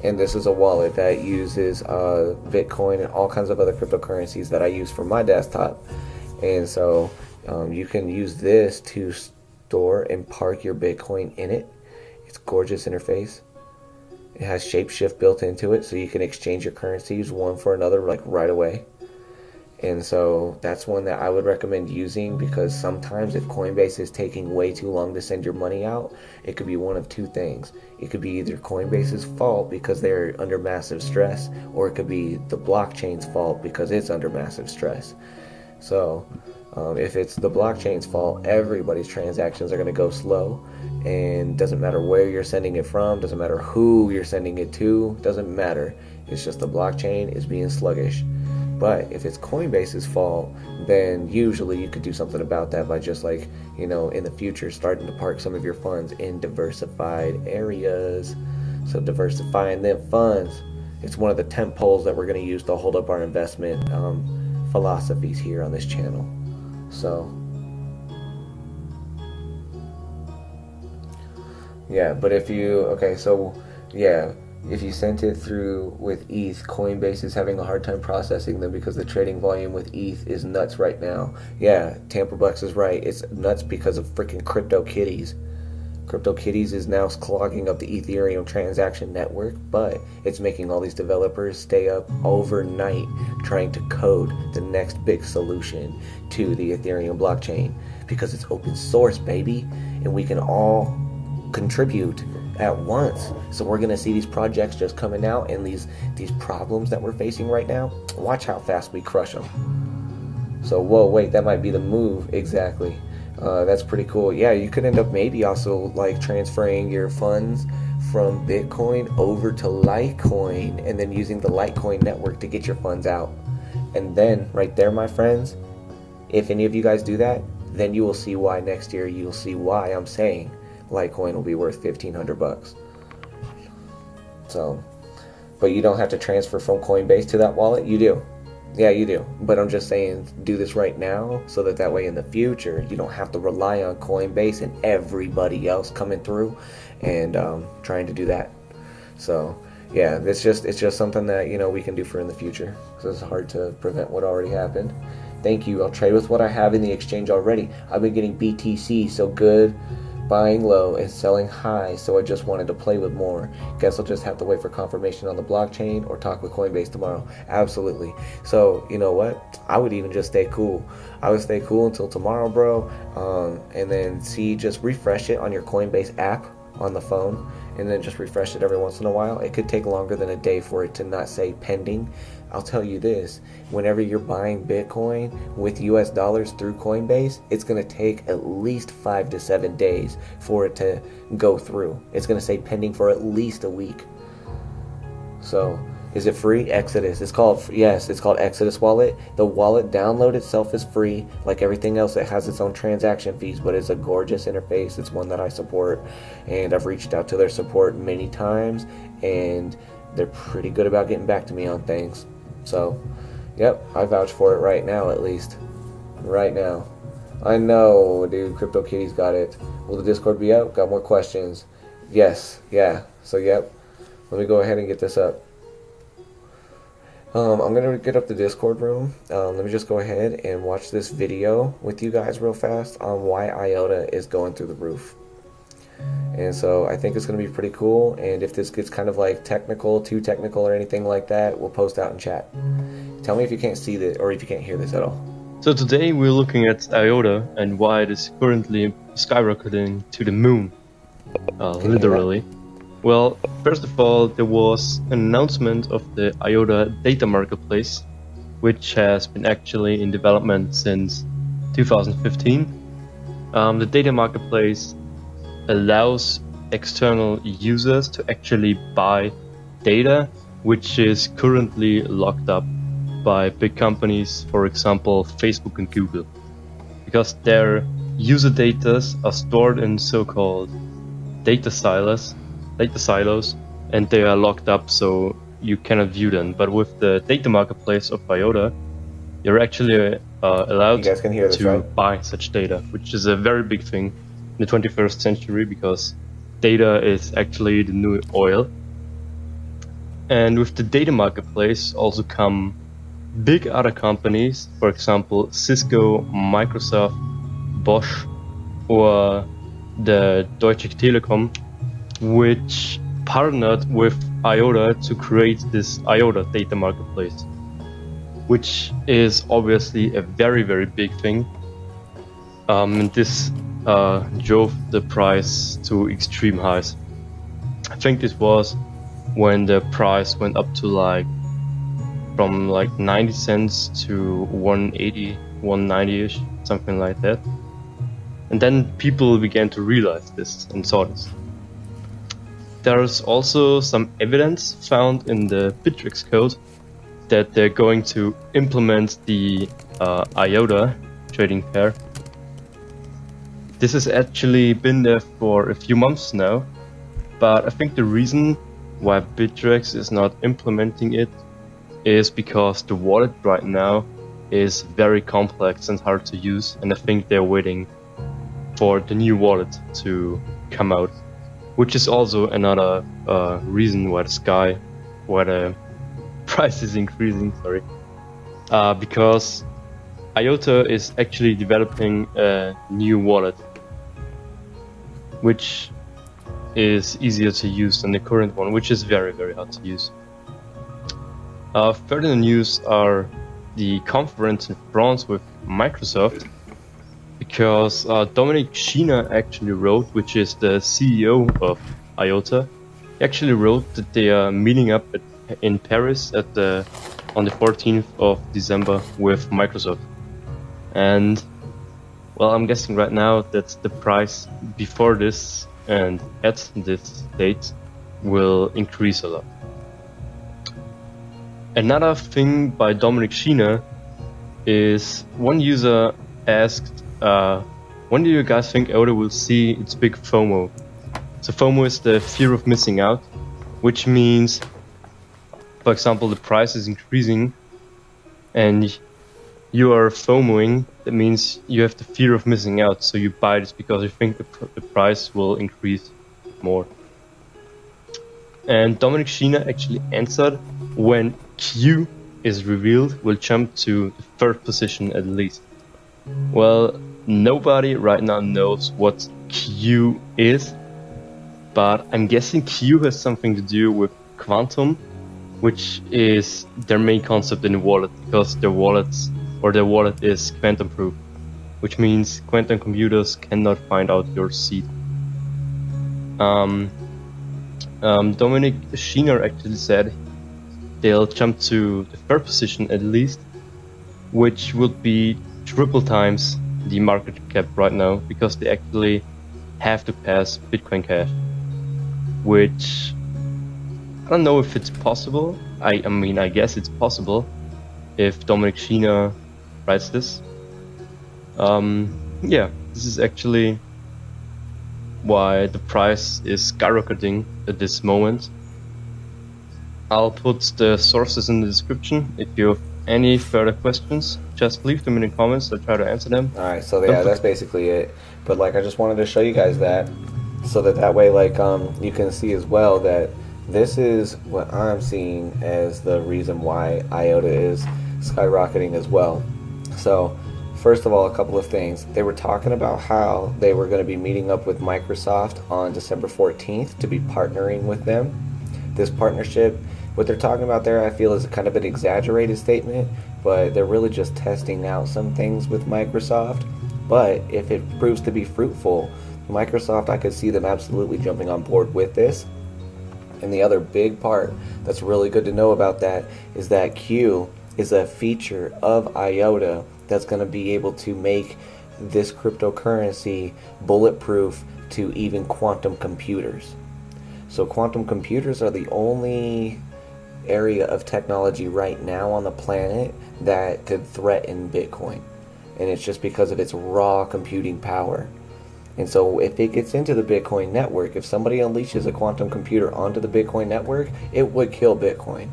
And this is a wallet that uses Bitcoin and all kinds of other cryptocurrencies that I use for my desktop. And so you can use this to store and park your Bitcoin in it. It's a gorgeous interface. It has Shapeshift built into it, so you can exchange your currencies one for another like right away. And so that's one that I would recommend using, because sometimes if Coinbase is taking way too long to send your money out, it could be one of two things. It could be either Coinbase's fault because they're under massive stress, or it could be the blockchain's fault because it's under massive stress. So if it's the blockchain's fault, everybody's transactions are going to go slow, and doesn't matter where you're sending it from, doesn't matter who you're sending it to, doesn't matter. It's just the blockchain is being sluggish. But if it's Coinbase's fault, then usually you could do something about that by just, like, you know, in the future starting to park some of your funds in diversified areas. So diversifying them funds, it's one of the tent poles that we're going to use to hold up our investment philosophies here on this channel. So Yeah, but if you, okay, so, yeah, if you sent it through with ETH, Coinbase is having a hard time processing them because the trading volume with ETH is nuts right now. Yeah, Tampa Bucks is right. It's nuts because of freaking CryptoKitties. CryptoKitties is now clogging up the Ethereum transaction network, but it's making all these developers stay up overnight trying to code the next big solution to the Ethereum blockchain because it's open source, baby, and we can all contribute at once. So we're gonna see these projects just coming out, and these problems that we're facing right now, watch how fast we crush them. So whoa, wait, that might be the move. Exactly. That's pretty cool. Yeah, you could end up maybe also like transferring your funds from Bitcoin over to Litecoin and then using the Litecoin network to get your funds out. And then right there, my friends, if any of you guys do that, then you will see why next year you'll see why I'm saying Litecoin will be worth $1,500. So, but you don't have to transfer from Coinbase to that wallet. You do. Yeah, you do. But I'm just saying, do this right now so that way in the future you don't have to rely on Coinbase and everybody else coming through and trying to do that. So yeah, it's just something that, you know, we can do for in the future, because it's hard to prevent what already happened. Thank you. I'll trade with what I have in the exchange already. I've been getting BTC so good, buying low and selling high, so I just wanted to play with more. Guess I'll just have to wait for confirmation on the blockchain or talk with Coinbase tomorrow. Absolutely. So you know what, I would even just stay cool. I would stay cool until tomorrow, bro, and then just refresh it on your Coinbase app on the phone, and then just refresh it every once in a while. It could take longer than a day for it to not say pending. I'll tell you this, whenever you're buying Bitcoin with US dollars through Coinbase, it's going to take at least 5 to 7 days for it to go through. It's going to say pending for at least a week. So, is it free? Exodus. It's called Exodus Wallet. The wallet download itself is free. Like everything else, it has its own transaction fees, but it's a gorgeous interface. It's one that I support, and I've reached out to their support many times, and they're pretty good about getting back to me on things. So, yep, I vouch for it right now, at least. Right now. I know, dude, CryptoKitties got it. Will the Discord be out? Got more questions. Yes, yeah. So, yep. Let me go ahead and get this up. I'm going to get up the Discord room. Let me just go ahead and watch this video with you guys real fast on why IOTA is going through the roof. And so I think it's going to be pretty cool, and if this gets kind of like too technical or anything like that, we'll post out in chat. Tell me if you can't see this or if you can't hear this at all. So today we're looking at IOTA and why it is currently skyrocketing to the moon, literally. Well, first of all, there was an announcement of the IOTA data marketplace, which has been actually in development since 2015. The data marketplace allows external users to actually buy data which is currently locked up by big companies, for example Facebook and Google, because their user data are stored in so-called data silos, and they are locked up so you cannot view them. But with the data marketplace of IOTA, you're actually allowed to buy such data, which is a very big thing in the 21st century, because data is actually the new oil. And with the data marketplace also come big other companies, for example Cisco, Microsoft, Bosch, or the Deutsche Telekom, which partnered with IOTA to create this IOTA data marketplace, which is obviously a very, very big thing. And this drove the price to extreme highs. I think this was when the price went up to from 90 cents to 180, 190-ish, something like that. And then people began to realize this and saw this. There's also some evidence found in the Bittrex code that they're going to implement the IOTA trading pair. This has actually been there for a few months now, but I think the reason why Bittrex is not implementing it is because the wallet right now is very complex and hard to use, and I think they're waiting for the new wallet to come out. which is also another reason why the price is increasing. Sorry, because IOTA is actually developing a new wallet, which is easier to use than the current one, which is very, very hard to use. Further news are the conference in France with Microsoft, because Dominic Schiner actually wrote, which is the CEO of IOTA, he actually wrote that they are meeting up in Paris on the 14th of December with Microsoft. And well, I'm guessing right now that the price before this and at this date will increase a lot. Another thing by Dominic Schiner is one user asked, when do you guys think IOTA will see its big FOMO? So FOMO is the fear of missing out, which means, for example, the price is increasing and you are FOMOing. That means you have the fear of missing out, so you buy this because you think the price will increase more. And Dominic Schiner actually answered, when Q is revealed, we'll jump to the third position at least. Well, nobody right now knows what Q is, but I'm guessing Q has something to do with quantum, which is their main concept in the wallet, because their wallet is quantum proof, which means quantum computers cannot find out your seed. Dominic Schiner actually said they'll jump to the third position at least, which would be triple times the market cap right now, because they actually have to pass Bitcoin Cash, which I don't know if it's possible. I mean, I guess it's possible if Dominic Schiner writes this. Yeah, this is actually why the price is skyrocketing at this moment. I'll put the sources in the description. If you have any further questions, just leave them in the comments. I'll try to answer them. Alright, so yeah, that's basically it. But like, I just wanted to show you guys that, so that way, like, you can see as well that this is what I'm seeing as the reason why IOTA is skyrocketing as well. So first of all, a couple of things. They were talking about how they were going to be meeting up with Microsoft on December 14th to be partnering with them. This partnership, what they're talking about there, I feel is kind of an exaggerated statement, but they're really just testing out some things with Microsoft. But if it proves to be fruitful, Microsoft, I could see them absolutely jumping on board with this. And the other big part that's really good to know about that is that Q is a feature of IOTA that's going to be able to make this cryptocurrency bulletproof to even quantum computers. So quantum computers are the only area of technology right now on the planet that could threaten Bitcoin. And it's just because of its raw computing power. And so if it gets into the Bitcoin network, if somebody unleashes a quantum computer onto the Bitcoin network, it would kill Bitcoin.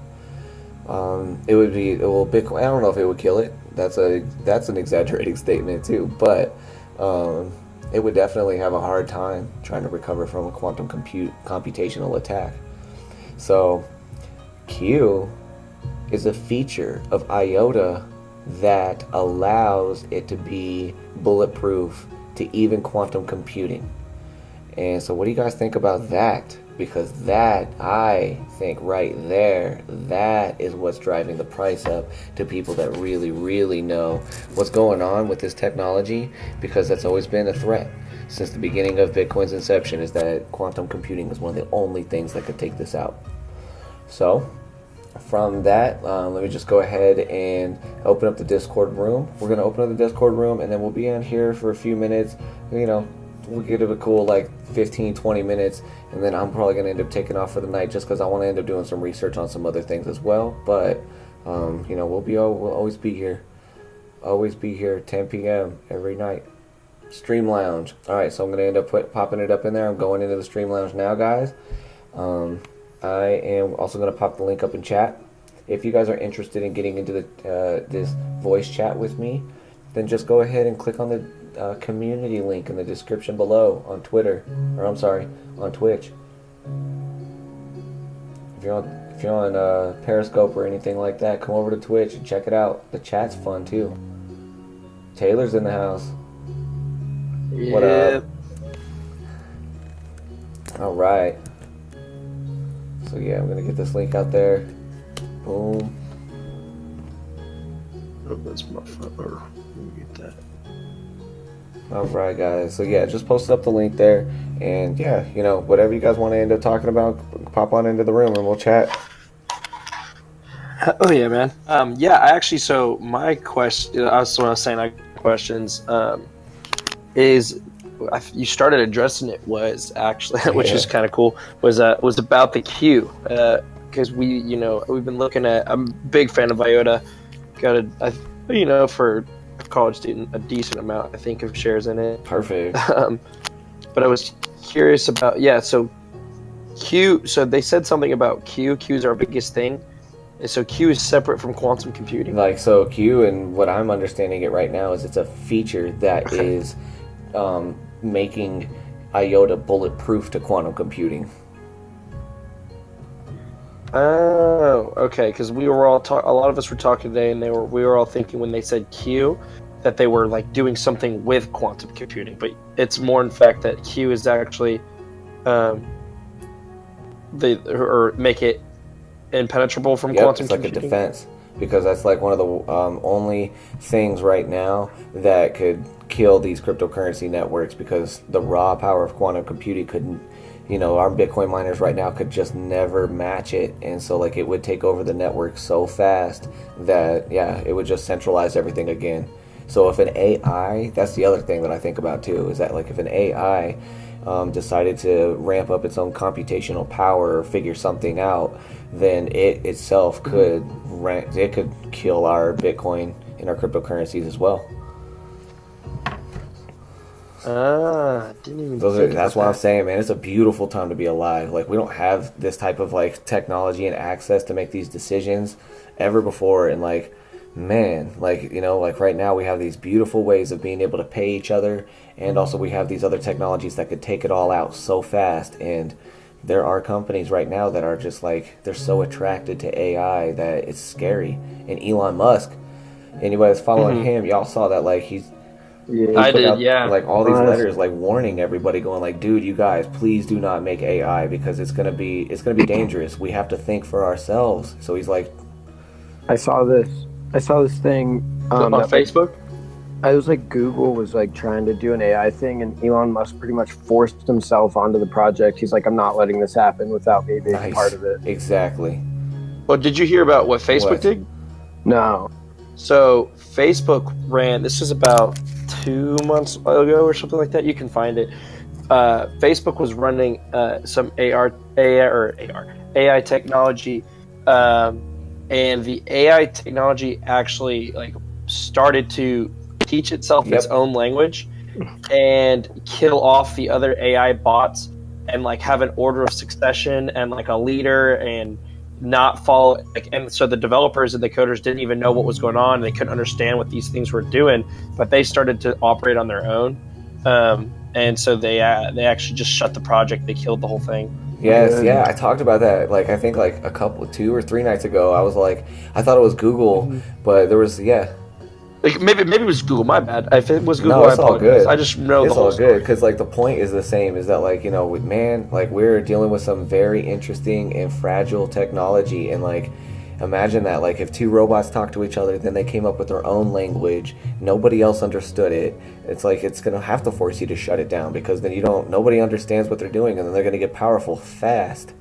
Bitcoin, I don't know if it would kill it. That's an exaggerating statement too, but it would definitely have a hard time trying to recover from a quantum computational attack. So Q is a feature of IOTA that allows it to be bulletproof to even quantum computing. And so what do you guys think about that? Because that, I think right there, that is what's driving the price up to people that really, really know what's going on with this technology, because that's always been a threat since the beginning of Bitcoin's inception, is that quantum computing is one of the only things that could take this out. So from that, let me just go ahead and open up the Discord room. We're going to open up the Discord room, and then we'll be in here for a few minutes. You know, we'll give it a cool like 15-20 minutes, and then I'm probably going to end up taking off for the night, just because I want to end up doing some research on some other things as well. But you know, we'll always be here 10 p.m. every night. Stream Lounge. Alright, so I'm going to end up popping it up in there. I'm going into the Stream Lounge now, guys. I am also going to pop the link up in chat. If you guys are interested in getting into this voice chat with me, then just go ahead and click on the community link in the description below on Twitter, or I'm sorry, on Twitch. If you're on Periscope or anything like that, come over to Twitch and check it out. The chat's fun too. Taylor's in the house. Yeah. What up? All right. So yeah, I'm gonna get this link out there. Boom. Oh, that's my phone. Let me get that. All right, guys. So yeah, just posted up the link there, and yeah, whatever you guys want to end up talking about, pop on into the room and we'll chat. Oh yeah, man. Yeah, I actually. So my question, I was saying, like, questions. Is you started addressing it was actually, which is kind of cool. Was about the queue, because we've been looking at. I'm a big fan of IOTA. Got for a college student, a decent amount, I think, of shares in it. Perfect. But I was curious about so Q. So they said something about Q. Q is our biggest thing. And so Q is separate from quantum computing. Like, so Q, and what I'm understanding it right now is it's a feature that is making IOTA bulletproof to quantum computing. Oh, okay. Because we were all a lot of us were talking today, and we were all thinking when they said Q that they were like doing something with quantum computing, but it's more in fact that Q is actually or make it impenetrable from quantum it's like computing. a defense, because that's like one of the only things right now that could kill these cryptocurrency networks, because the raw power of quantum computing couldn't, our Bitcoin miners right now could just never match it, and so like it would take over the network so fast that it would just centralize everything again. So if an AI, that's the other thing that I think about too, is that like if an AI decided to ramp up its own computational power or figure something out, then it itself could kill our Bitcoin and our cryptocurrencies as well. Didn't even That's why I'm saying, man, it's a beautiful time to be alive. Like, we don't have this type of like technology and access to make these decisions ever before, and like, man, like, like right now we have these beautiful ways of being able to pay each other, and also we have these other technologies that could take it all out so fast. And there are companies right now that are just like, they're so attracted to AI that it's scary. And Elon Musk, anybody that's following him, y'all saw that, like, he I put did, out, yeah. like, all these letters, like, warning everybody, going like, dude, you guys, please do not make AI, because it's gonna be dangerous. We have to think for ourselves. So he's like, I saw this thing on Facebook. I was like, Google was like trying to do an AI thing, and Elon Musk pretty much forced himself onto the project. He's like, I'm not letting this happen without me being part of it. Exactly. Well, did you hear about what Facebook did? No. So Facebook ran, this is about 2 months ago or something like that. You can find it. Facebook was running some AI technology, and the AI technology actually like started to teach itself its own language and kill off the other AI bots, and like have an order of succession and like a leader, and not follow and so the developers and the coders didn't even know what was going on. They couldn't understand what these things were doing, but they started to operate on their own, and so they actually just shut the project. They killed the whole thing. Yes, yeah, I talked about that. Like, I think like 2 or 3 nights ago, I was like, I thought it was Google, but there was Like maybe it was Google. My bad. If it was Google, no, it's I all apologize. good. I just know it's the whole all story. good, because like the point is the same. Is that like, man, like, we're dealing with some very interesting and fragile technology, and like, imagine that, like, if 2 robots talk to each other, then they came up with their own language, nobody else understood it. It's like, it's gonna have to force you to shut it down, because then nobody understands what they're doing, and then they're gonna get powerful fast.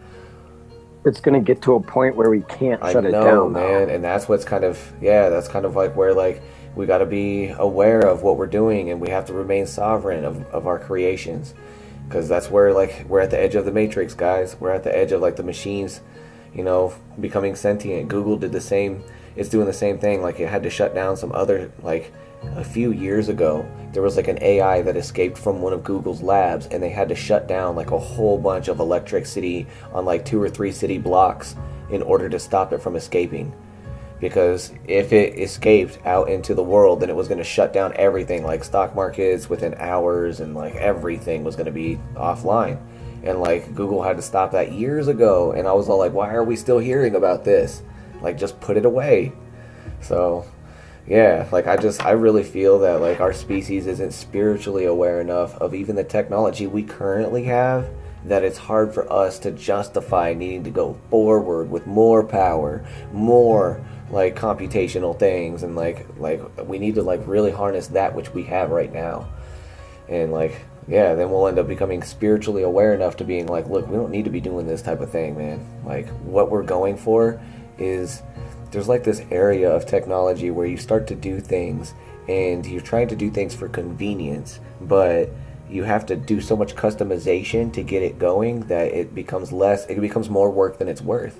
It's going to get to a point where we can't shut it down. I know, man, and that's what's kind of like where, like, we got to be aware of what we're doing, and we have to remain sovereign of our creations, because that's where, like, we're at the edge of the matrix, guys. We're at the edge of, like, the machines, becoming sentient. Google did the same. It's doing the same thing. Like, it had to shut down some other, like, a few years ago, there was like an AI that escaped from one of Google's labs, and they had to shut down like a whole bunch of electricity on like 2 or 3 city blocks in order to stop it from escaping. because if it escaped out into the world, then it was going to shut down everything, like stock markets within hours, and like everything was going to be offline. And like Google had to stop that years ago, and I was all like, why are we still hearing about this? Like, just put it away. So yeah, like I really feel that like our species isn't spiritually aware enough of even the technology we currently have, that it's hard for us to justify needing to go forward with more power, more like computational things, and like we need to like really harness that which we have right now. And like, yeah, then we'll end up becoming spiritually aware enough to being like, look, we don't need to be doing this type of thing, man. Like, what we're going for is, there's like this area of technology where you start to do things and you're trying to do things for convenience, but you have to do so much customization to get it going that it becomes more work than it's worth.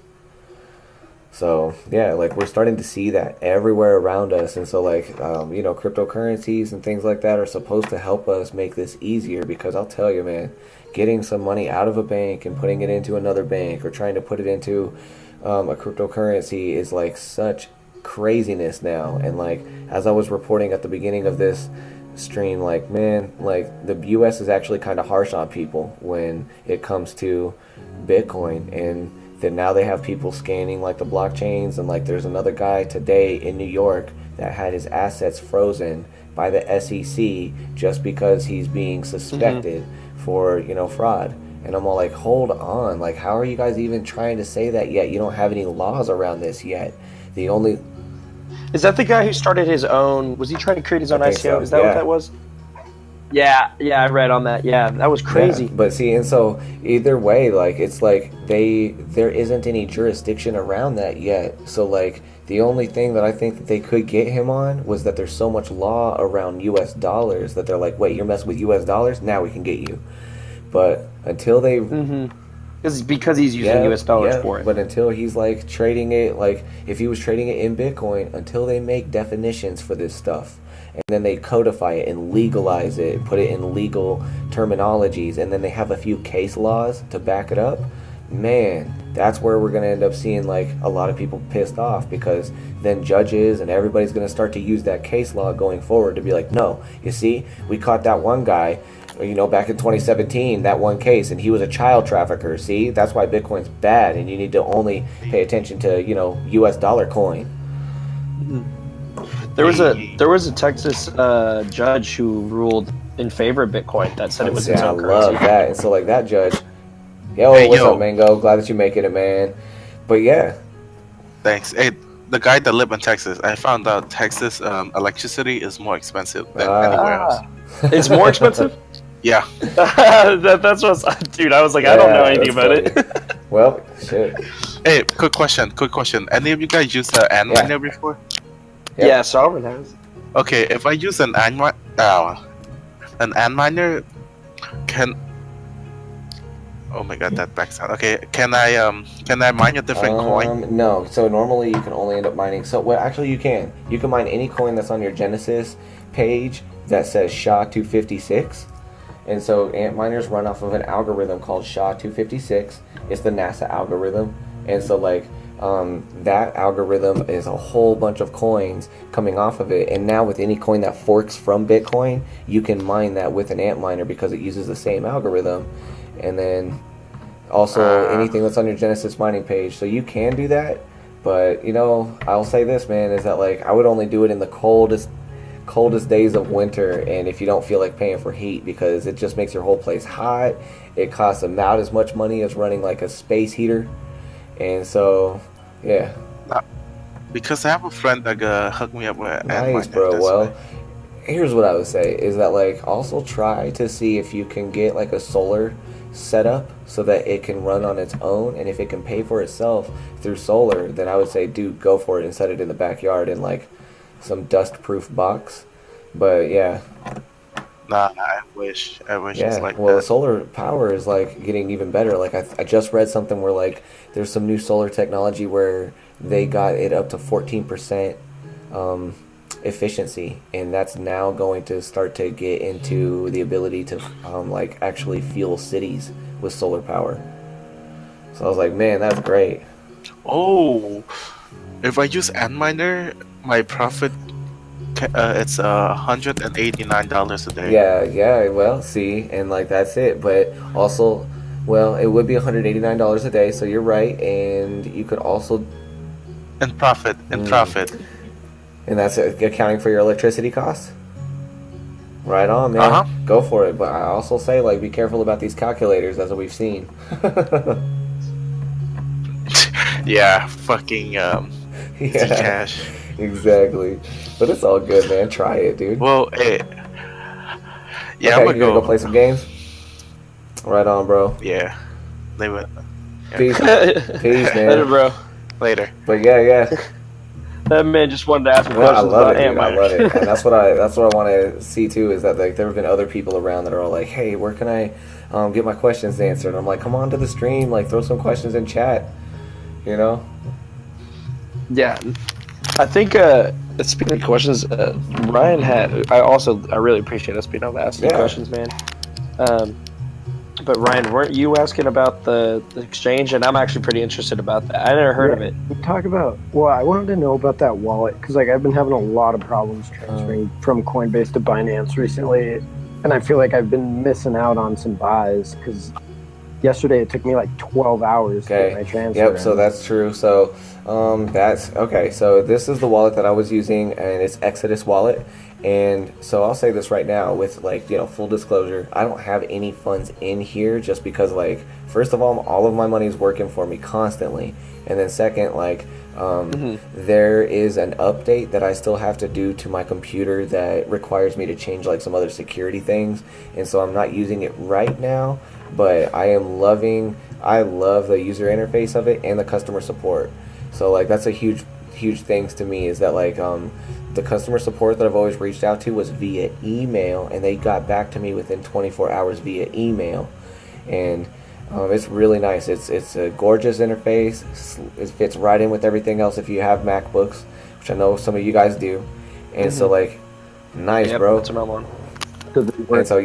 So yeah, like we're starting to see that everywhere around us. And so like, cryptocurrencies and things like that are supposed to help us make this easier, because I'll tell you, man, getting some money out of a bank and putting it into another bank, or trying to put it into a cryptocurrency, is like such craziness now. And like, as I was reporting at the beginning of this stream, like, man, like the US is actually kind of harsh on people when it comes to Bitcoin. And then now they have people scanning like the blockchains, and like there's another guy today in New York that had his assets frozen by the SEC just because he's being suspected for fraud. And I'm all like, hold on, like, how are you guys even trying to say that yet? You don't have any laws around this yet. The only... Is that the guy who started his own... Was he trying to create his own ICO? So. Is that what that was? Yeah, I read on that. Yeah, that was crazy. Yeah, but see, and so either way, like, it's like there isn't any jurisdiction around that yet. So like, the only thing that I think that they could get him on was that there's so much law around US dollars that they're like, wait, you're messing with US dollars? Now we can get you. But until they... Because he's using US dollars for it. But until he's like trading it, like if he was trading it in Bitcoin, until they make definitions for this stuff, and then they codify it and legalize it, put it in legal terminologies, and then they have a few case laws to back it up, man, that's where we're going to end up seeing like a lot of people pissed off, because then judges and everybody's going to start to use that case law going forward to be like, no, you see, we caught that one guy, back in 2017, that one case, and he was a child trafficker. See, that's why Bitcoin's bad, and you need to only pay attention to, US dollar coin. There was a Texas judge who ruled in favor of Bitcoin that said it was its own currency. I love that. And so like that judge, what's up, Mango? Glad that you're making it, man. But yeah. Thanks. Hey, the guy that lived in Texas, I found out Texas electricity is more expensive than anywhere else. It's more expensive? Yeah. That's what, dude, I was like, I don't know anything about it. Well, shit. Hey, quick question. Any of you guys used an ant miner before? Yep. Yeah, Sovereign has. Okay, if I use an ant miner, can... Oh my god, that back sound. Okay, can I mine a different coin? No. So normally you can only end up mining. So well, actually you can. You can mine any coin that's on your Genesis page that says SHA-256. And so ant miners run off of an algorithm called SHA-256. It's the NASA algorithm. And so like that algorithm is a whole bunch of coins coming off of it. And now with any coin that forks from Bitcoin, you can mine that with an ant miner because it uses the same algorithm. And then also anything that's on your Genesis mining page. So you can do that. But, I'll say this, man, is that like I would only do it in the coldest days of winter, and if you don't feel like paying for heat, because it just makes your whole place hot. It costs about as much money as running like a space heater. And so yeah, because I have a friend that hooked me up with nice, bro. Well, here's what I would say is that like also try to see if you can get like a solar setup so that it can run on its own, and if it can pay for itself through solar, then I would say dude, go for it and set it in the backyard in like some dust-proof box. But yeah, I wish it's like well, that. solar power is like getting even better. Like I just read something where like there's some new solar technology where they got it up to 14% efficiency, and that's now going to start to get into the ability to like actually fuel cities with solar power. So I was like, man, that's great. Oh, If I use Antminer, my profit it's $189 a day. Yeah. Well, see, and like that's it. But also, well, it would be $189 a day. So you're right, and you could also In profit. and that's accounting for your electricity costs. Right on, man. Go for it. But I also say, like, be careful about these calculators, as we've seen. Yeah, fucking Zcash. Exactly. But it's all good, man. Try it, dude. Well, yeah, okay, I'm gonna go play some games. Right on, bro. Yeah, they would. Peace, peace, man. Later, bro. Later. But yeah. That man just wanted to ask me Well, questions I love about it, dude. I Antminer. love it, and that's what I want to see too. Is that like there have been other people around that are all like, "Hey, where can I get my questions answered?" And I'm like, "Come on to the stream, like throw some questions in chat." You know? Yeah, I think speaking of questions, Ryan had. I really appreciate us being able to ask you questions, man. But Ryan, weren't you asking about the exchange? And I'm actually pretty interested about that. I never heard of it. Talk about. Well, I wanted to know about that wallet because like I've been having a lot of problems transferring from Coinbase to Binance recently, and I feel like I've been missing out on some buys because yesterday it took me like 12 hours to get my transfer. Yep. So that's true. So that's okay. So this is the wallet that I was using, and it's Exodus wallet. And so I'll say this right now with like, you know, full disclosure, I don't have any funds in here just because like, first of all of my money is working for me constantly. And then second, like, there is an update that I still have to do to my computer that requires me to change like some other security things. And so I'm not using it right now, but I love the user interface of it and the customer support. So like, that's a huge things to me is that like, the customer support that I've always reached out to was via email, and they got back to me within 24 hours via email, and it's really nice. It's a gorgeous interface. It fits right in with everything else if you have MacBooks, which I know some of you guys do, and so like, nice, bro. That's what I'm on. And so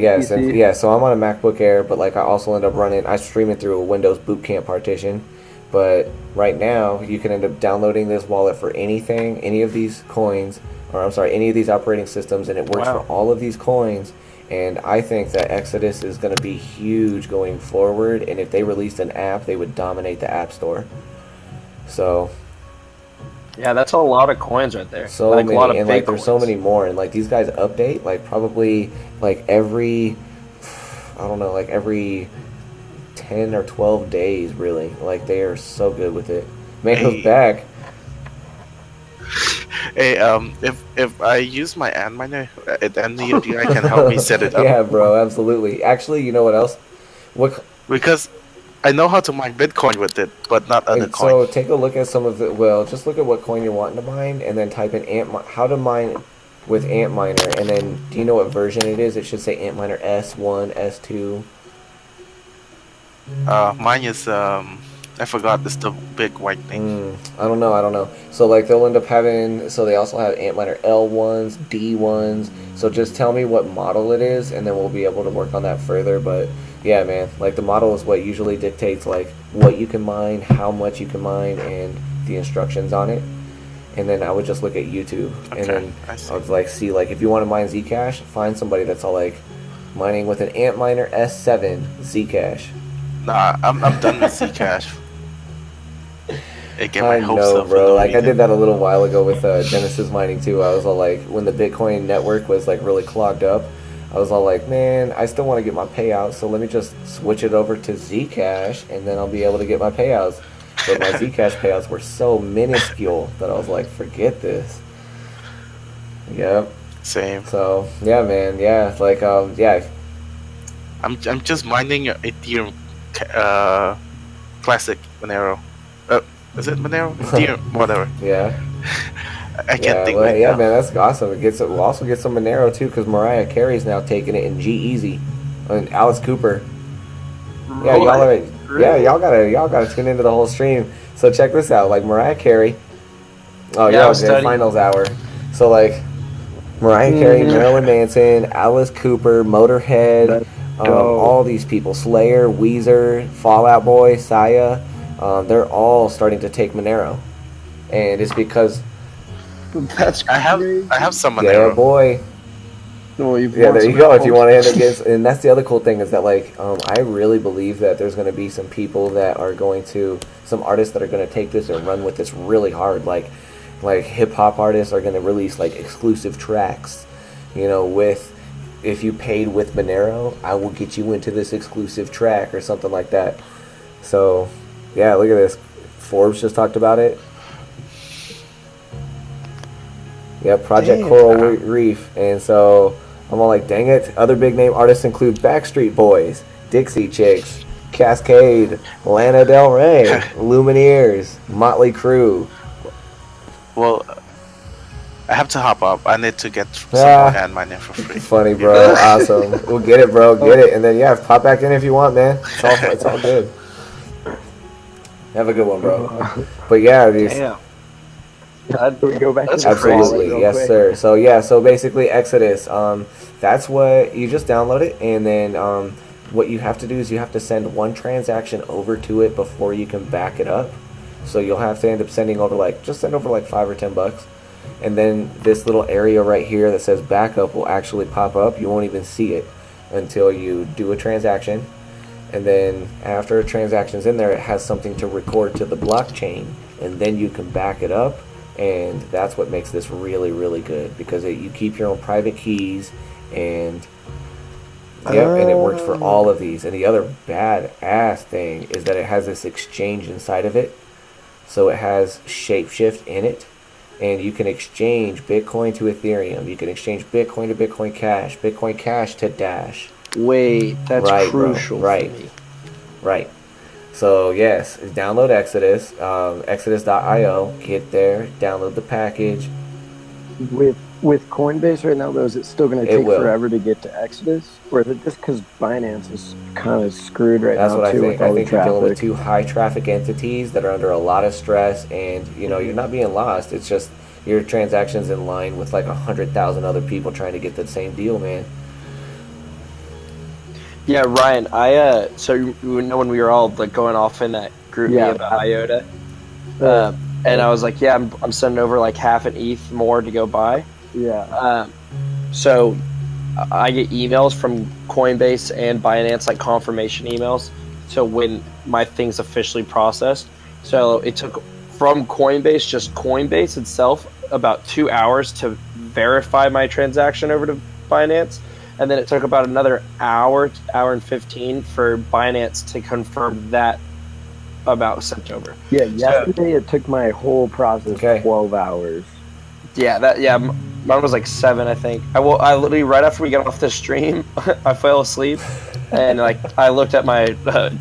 so I'm on a MacBook Air, but like I also end up I stream it through a Windows Boot Camp partition. But right now, you can end up downloading this wallet for anything, any of these coins, any of these operating systems, and it works for all of these coins. And I think that Exodus is going to be huge going forward. And if they released an app, they would dominate the App Store. So yeah, that's a lot of coins right there. So like, many, a lot of and big like there's coins. so many more. And like these guys update like probably like every 10 or 12 days, really. Like they are so good with it. Mango's back. Hey, if I use my Antminer, then the API can help me set it up. Yeah, bro, absolutely. Actually, you know what else? Because I know how to mine Bitcoin with it, but not other coins. So take a look at some of the. Well, just look at what coin you're wanting to mine, and then type in how to mine with Antminer, and then do you know what version it is? It should say Antminer S1, S2. Mine is I forgot. It's the big white thing. I don't know. So like they'll end up having. So they also have Antminer L1s, D1s. So just tell me what model it is, and then we'll be able to work on that further. But yeah, man, like the model is what usually dictates like what you can mine, how much you can mine, and the instructions on it. And then I would just look at YouTube, and then I would like see like if you want to mine Zcash, find somebody that's all like mining with an Antminer S7 Zcash. Nah, I'm done with Zcash. I know, bro. Like I did that a little while ago with Genesis mining too. I was all like, when the Bitcoin network was like really clogged up, I was all like, man, I still want to get my payouts, so let me just switch it over to Zcash, and then I'll be able to get my payouts. But my Zcash payouts were so minuscule that I was like, forget this. Yep. Same. So yeah, man. Yeah, like yeah. I'm just mining Ethereum classic Monero. Is it Monero? Ethereum, whatever. Yeah. I can't think. Well, yeah, man, that's awesome. We'll also get some Monero too, because Mariah Carey's now taking it in G-Eazy, and Alice Cooper. Yeah, y'all gotta tune into the whole stream. So check this out, like Mariah Carey. Oh yeah, finals hour. So like Mariah Carey, Marilyn Manson, Alice Cooper, Motorhead, all these people, Slayer, Weezer, Fall Out Boy, Sia. They're all starting to take Monero, and it's because That's I crazy. have some yeah, Monero. boy. Well, you've Yeah, won there you some go. If you gold. want to end up getting, and that's the other cool thing is that like I really believe that there's going to be some people that are going to, some artists that are going to take this and run with this really hard. Like hip hop artists are going to release like exclusive tracks, you know, with, if you paid with Monero, I will get you into this exclusive track or something like that. So yeah, look at this. Forbes just talked about it. Yep, Project Damn. Coral Reef. And so I'm all like, dang it. Other big name artists include Backstreet Boys, Dixie Chicks, Cascade, Lana Del Rey, Lumineers, Motley Crue. Well, I have to hop up. I need to get some more hand mining for free. Funny, bro. Awesome. We'll get it, bro. Get it. And then, yeah, pop back in if you want, man. It's all good. Have a good one, bro. But yeah, these. Damn. Can we go back That's to the Absolutely, wallet real yes, quick? sir. So yeah, so basically Exodus, that's what you just download it, and then what you have to do is you have to send one transaction over to it before you can back it up. So you'll have to end up sending over send over like $5 or $10, and then this little area right here that says backup will actually pop up. You won't even see it until you do a transaction, and then after a transaction's in there, it has something to record to the blockchain, and then you can back it up. And that's what makes this really, really good, because you keep your own private keys, and and it works for all of these. And the other badass thing is that it has this exchange inside of it, so it has Shapeshift in it, and you can exchange Bitcoin to Ethereum. You can exchange Bitcoin to Bitcoin Cash to Dash. Wait, that's Right, bro. crucial Right. for me. Right. So yes, download Exodus, exodus.io. Get there, download the package. With Coinbase right now, though, is it still going to It take will. forever to get to Exodus? Or is it just because Binance is kind of screwed right That's now, what I too, think. with all I the think you're dealing with traffic? two high traffic entities that are under a lot of stress, and you're not being lost. It's just your transactions in line with like 100,000 other people trying to get the same deal, man. Yeah, Ryan, so you know when we were all like going off in that group Yeah. about IOTA, and I was like, yeah, I'm sending over like half an ETH more to go buy. Yeah. So I get emails from Coinbase and Binance, like confirmation emails. So when my thing's officially processed, so it took from Coinbase, just Coinbase itself, about 2 hours to verify my transaction over to Binance. And then it took about another hour and 15 for Binance to confirm that about sent over. Yeah, yesterday it took my whole process 12 hours. Yeah, mine was like 7, I think. I literally, right after we got off the stream, I fell asleep, and like I looked at my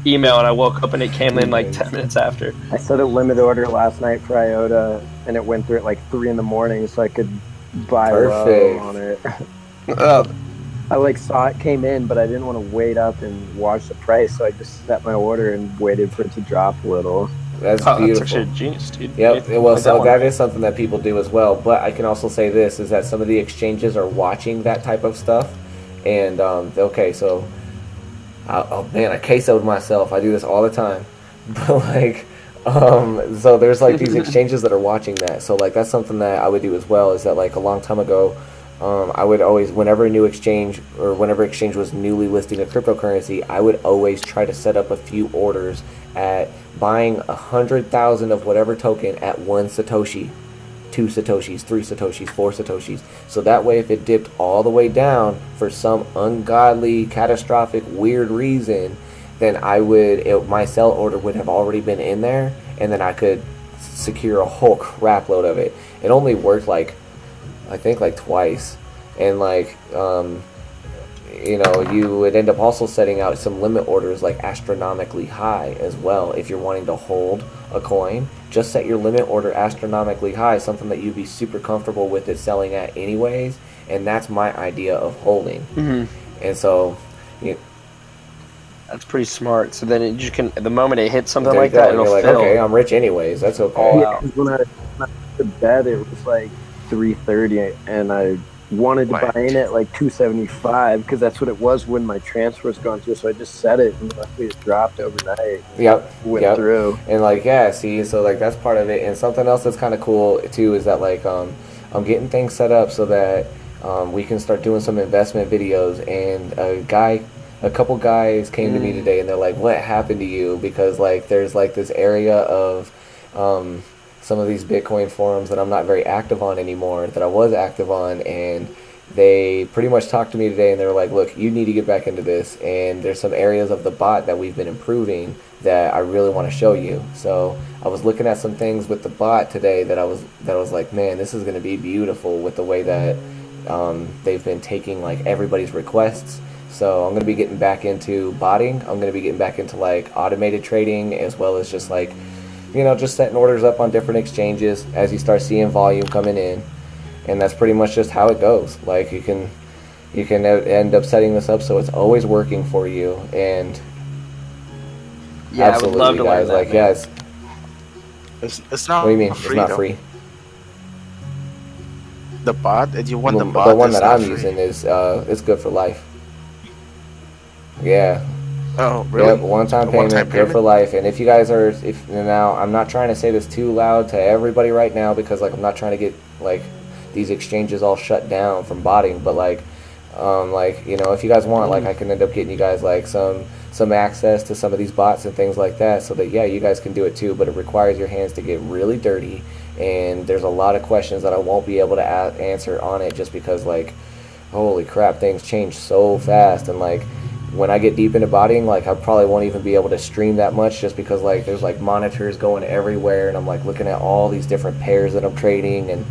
email, and I woke up, and it came in like 10 minutes after. I set a limit order last night for IOTA, and it went through at like 3 in the morning, so I could buy low on it. I like saw it came in, but I didn't want to wait up and watch the price, so I just set my order and waited for it to drop a little. That's That's beautiful. actually a genius, dude. Yep. Yeah, Well, like so one. that is something that people do as well. But I can also say this is that some of the exchanges are watching that type of stuff, and so oh man, I quesoed myself. I do this all the time, but like. So there's like these exchanges that are watching that. So like that's something that I would do as well. Is that like a long time ago, I would always, whenever a new exchange or whenever exchange was newly listing a cryptocurrency, I would always try to set up a few orders at buying 100,000 of whatever token at 1 Satoshi, 2 Satoshis, 3 Satoshis, 4 Satoshis. So that way, if it dipped all the way down for some ungodly, catastrophic, weird reason, then my sell order would have already been in there, and then I could secure a whole crap load of it. It only worked I think twice, and you would end up also setting out some limit orders like astronomically high as well. If you're wanting to hold a coin, just set your limit order astronomically high, something that you'd be super comfortable with it selling at anyways, and that's my idea of holding. And so That's pretty smart. So then you can, the moment it hits something there like you go. that, And it'll you're like, fill. okay, I'm rich anyways, that's okay. Oh, Yeah, wow. 'cause when I went to bed, it was like 3:30, and I wanted to Right. buy in at like 275 because that's what it was when my transfer was going through. So I just set it, and luckily it dropped overnight. Yep. Went through. And like, yeah, see, so like that's part of it. And something else that's kind of cool too is that like I'm getting things set up so that we can start doing some investment videos. And a couple guys came to me today, and they're like, "What happened to you?" Because like there's like this area of some of these Bitcoin forums that I'm not very active on anymore that I was active on, and they pretty much talked to me today, and they were like, "Look, you need to get back into this, and there's some areas of the bot that we've been improving that I really want to show you." So I was looking at some things with the bot today that I was like, man, this is going to be beautiful with the way that they've been taking like everybody's requests. So I'm going to be getting back into botting. I'm going to be getting back into like automated trading, as well as just like, you know, just setting orders up on different exchanges as you start seeing volume coming in. And that's pretty much just how it goes. Like you can end up setting this up so it's always working for you. And Yeah, absolutely, I would love to guys, learn that. like, Man. yes. It's not. What do you mean? Free, It's not though. free. The bot, and you want the The bot. one is that not I'm free. using is it's good for life. Yeah. Oh, really? Yep, one-time A payment, one-time good for payment? life. And if you guys are, now, I'm not trying to say this too loud to everybody right now, because like I'm not trying to get like these exchanges all shut down from botting, but like you know, if you guys want, like I can end up getting you guys like some access to some of these bots and things like that, so that yeah, you guys can do it too. But it requires your hands to get really dirty, and there's a lot of questions that I won't be able to answer on it, just because like, holy crap, things change so fast. And like when I get deep into botting, like I probably won't even be able to stream that much, just because like there's like monitors going everywhere, and I'm like looking at all these different pairs that I'm trading, and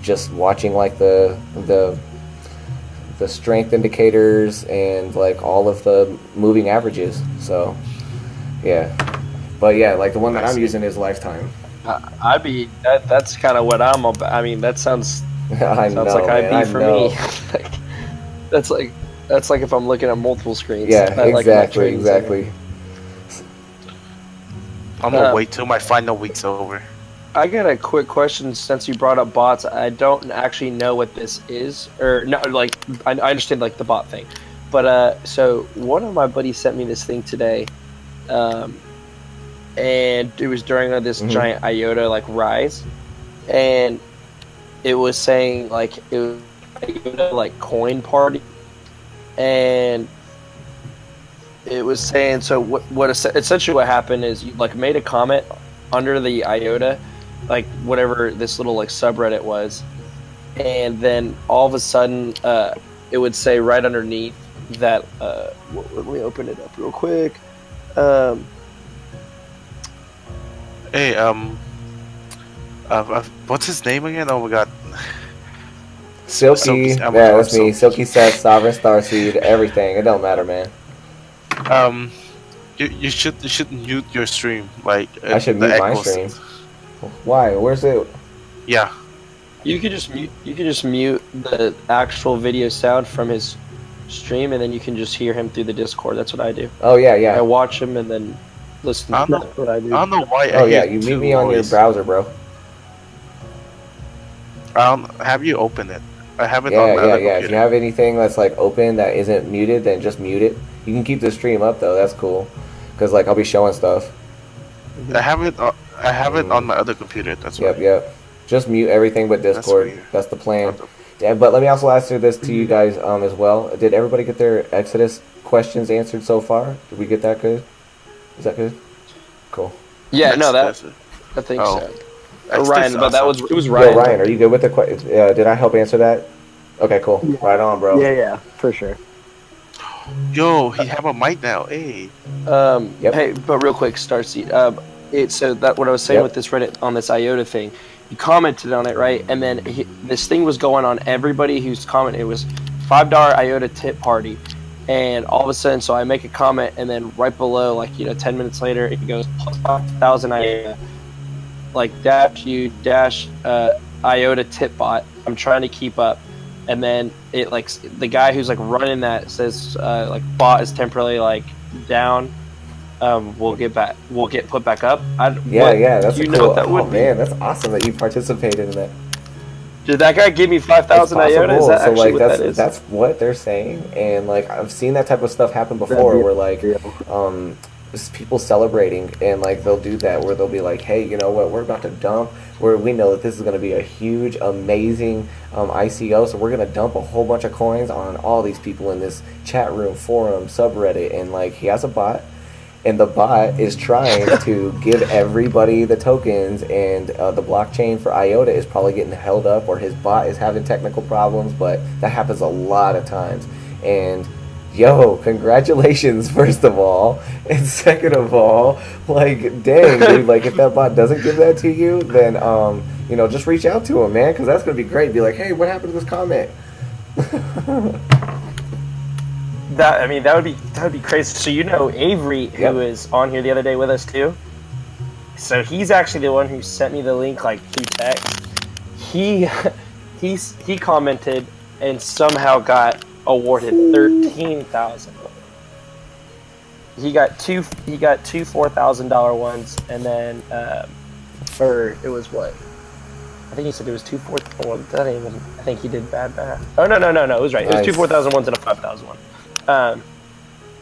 just watching like the strength indicators and like all of the moving averages. So yeah, but yeah, like the one that I'm using is Lifetime. I'd be that's kind of what I'm about. I mean, that sounds I know, like man, I'd be for know. me. Like, that's like if I'm looking at multiple screens. Yeah, I like my exactly, trading center. exactly. I'm gonna wait till my final week's over. I got a quick question since you brought up bots. I don't actually know what this is, or no, like I understand like the bot thing, but so one of my buddies sent me this thing today, and it was during this giant IOTA like rise, and it was saying like it was IOTA like coin party, and it was saying so what essentially what happened is you like made a comment under the IOTA, like whatever this little like subreddit was, and then all of a sudden it would say right underneath that let me open it up real quick. Hey, what's his name again? Oh my god. Silky, yeah, that's me. Silky. Silky Seth, Sovereign, Starseed, everything. It don't matter, man. You should mute your stream. Like I should the mute my echoes. stream. Why? Where's it? Yeah. You could just mute the actual video sound from his stream, and then you can just hear him through the Discord. That's what I do. Oh yeah, I yeah. watch him and then listen. I don't know. That's what I do. I don't know why. Oh I yeah, hear you two mute me on your voice. browser, bro. Have you open it? I have it Yeah, on my yeah, other yeah. If computer. you have anything that's like open that isn't muted, then just mute it. You can keep the stream up though. That's cool, cause like I'll be showing stuff. I have it. I have it on my other computer. That's Yep, why. yep. Just mute everything but Discord. weird. That's the plan. Yeah, but let me also answer this to you guys as well. Did everybody get their Exodus questions answered so far? Did we get that good? Is that good? Cool. Yeah, no, That's that I think Oh. so. That's Ryan, but that was awesome. it was Yo, Ryan. Ryan, are you good with the question? Did I help answer that? Okay, cool. Yeah. Right on, bro. Yeah, for sure. Yo, he have a mic now. Hey. Yep. Hey, but real quick, Starseed. So that what I was saying Yep. with this Reddit on this IOTA thing, he commented on it, right? And then this thing was going on everybody who's commented. It was $5 IOTA tip party, and all of a sudden, so I make a comment, and then right below, like 10 minutes later, it goes plus 5,000 IOTA, like IOTA tip bot. I'm trying to keep up, and then it like the guy who's like running that says like bot is temporarily like down. We'll get put back up. Yeah, that's you a know cool. what that would oh be? man, that's awesome that you participated in that. Did that guy give me 5,000 IOTA? Is that so actually like what that is? that's what they're saying, and like I've seen that type of stuff happen before, where like people celebrating, and like they'll do that where they'll be like, hey, you know what, we're about to dump, where we know that this is going to be a huge, amazing ICO, so we're going to dump a whole bunch of coins on all these people in this chat room, forum, subreddit, and like he has a bot, and the bot is trying to give everybody the tokens, and the blockchain for IOTA is probably getting held up, or his bot is having technical problems, but that happens a lot of times. And yo, congratulations, first of all, and second of all, like, dang, dude, like, if that bot doesn't give that to you, then, you know, just reach out to him, man, because that's going to be great. Be like, hey, what happened to this comment? That would be crazy. So you know Avery, who was on here the other day with us too. So he's actually the one who sent me the link like through text. He commented and somehow got awarded 13,000. He got two $4,000 ones, and then or it was what? I think he said it was two $4,000. That ain't even. I think he did bad. Oh no! It was right. It was two $4,000 ones and a $5,000 one.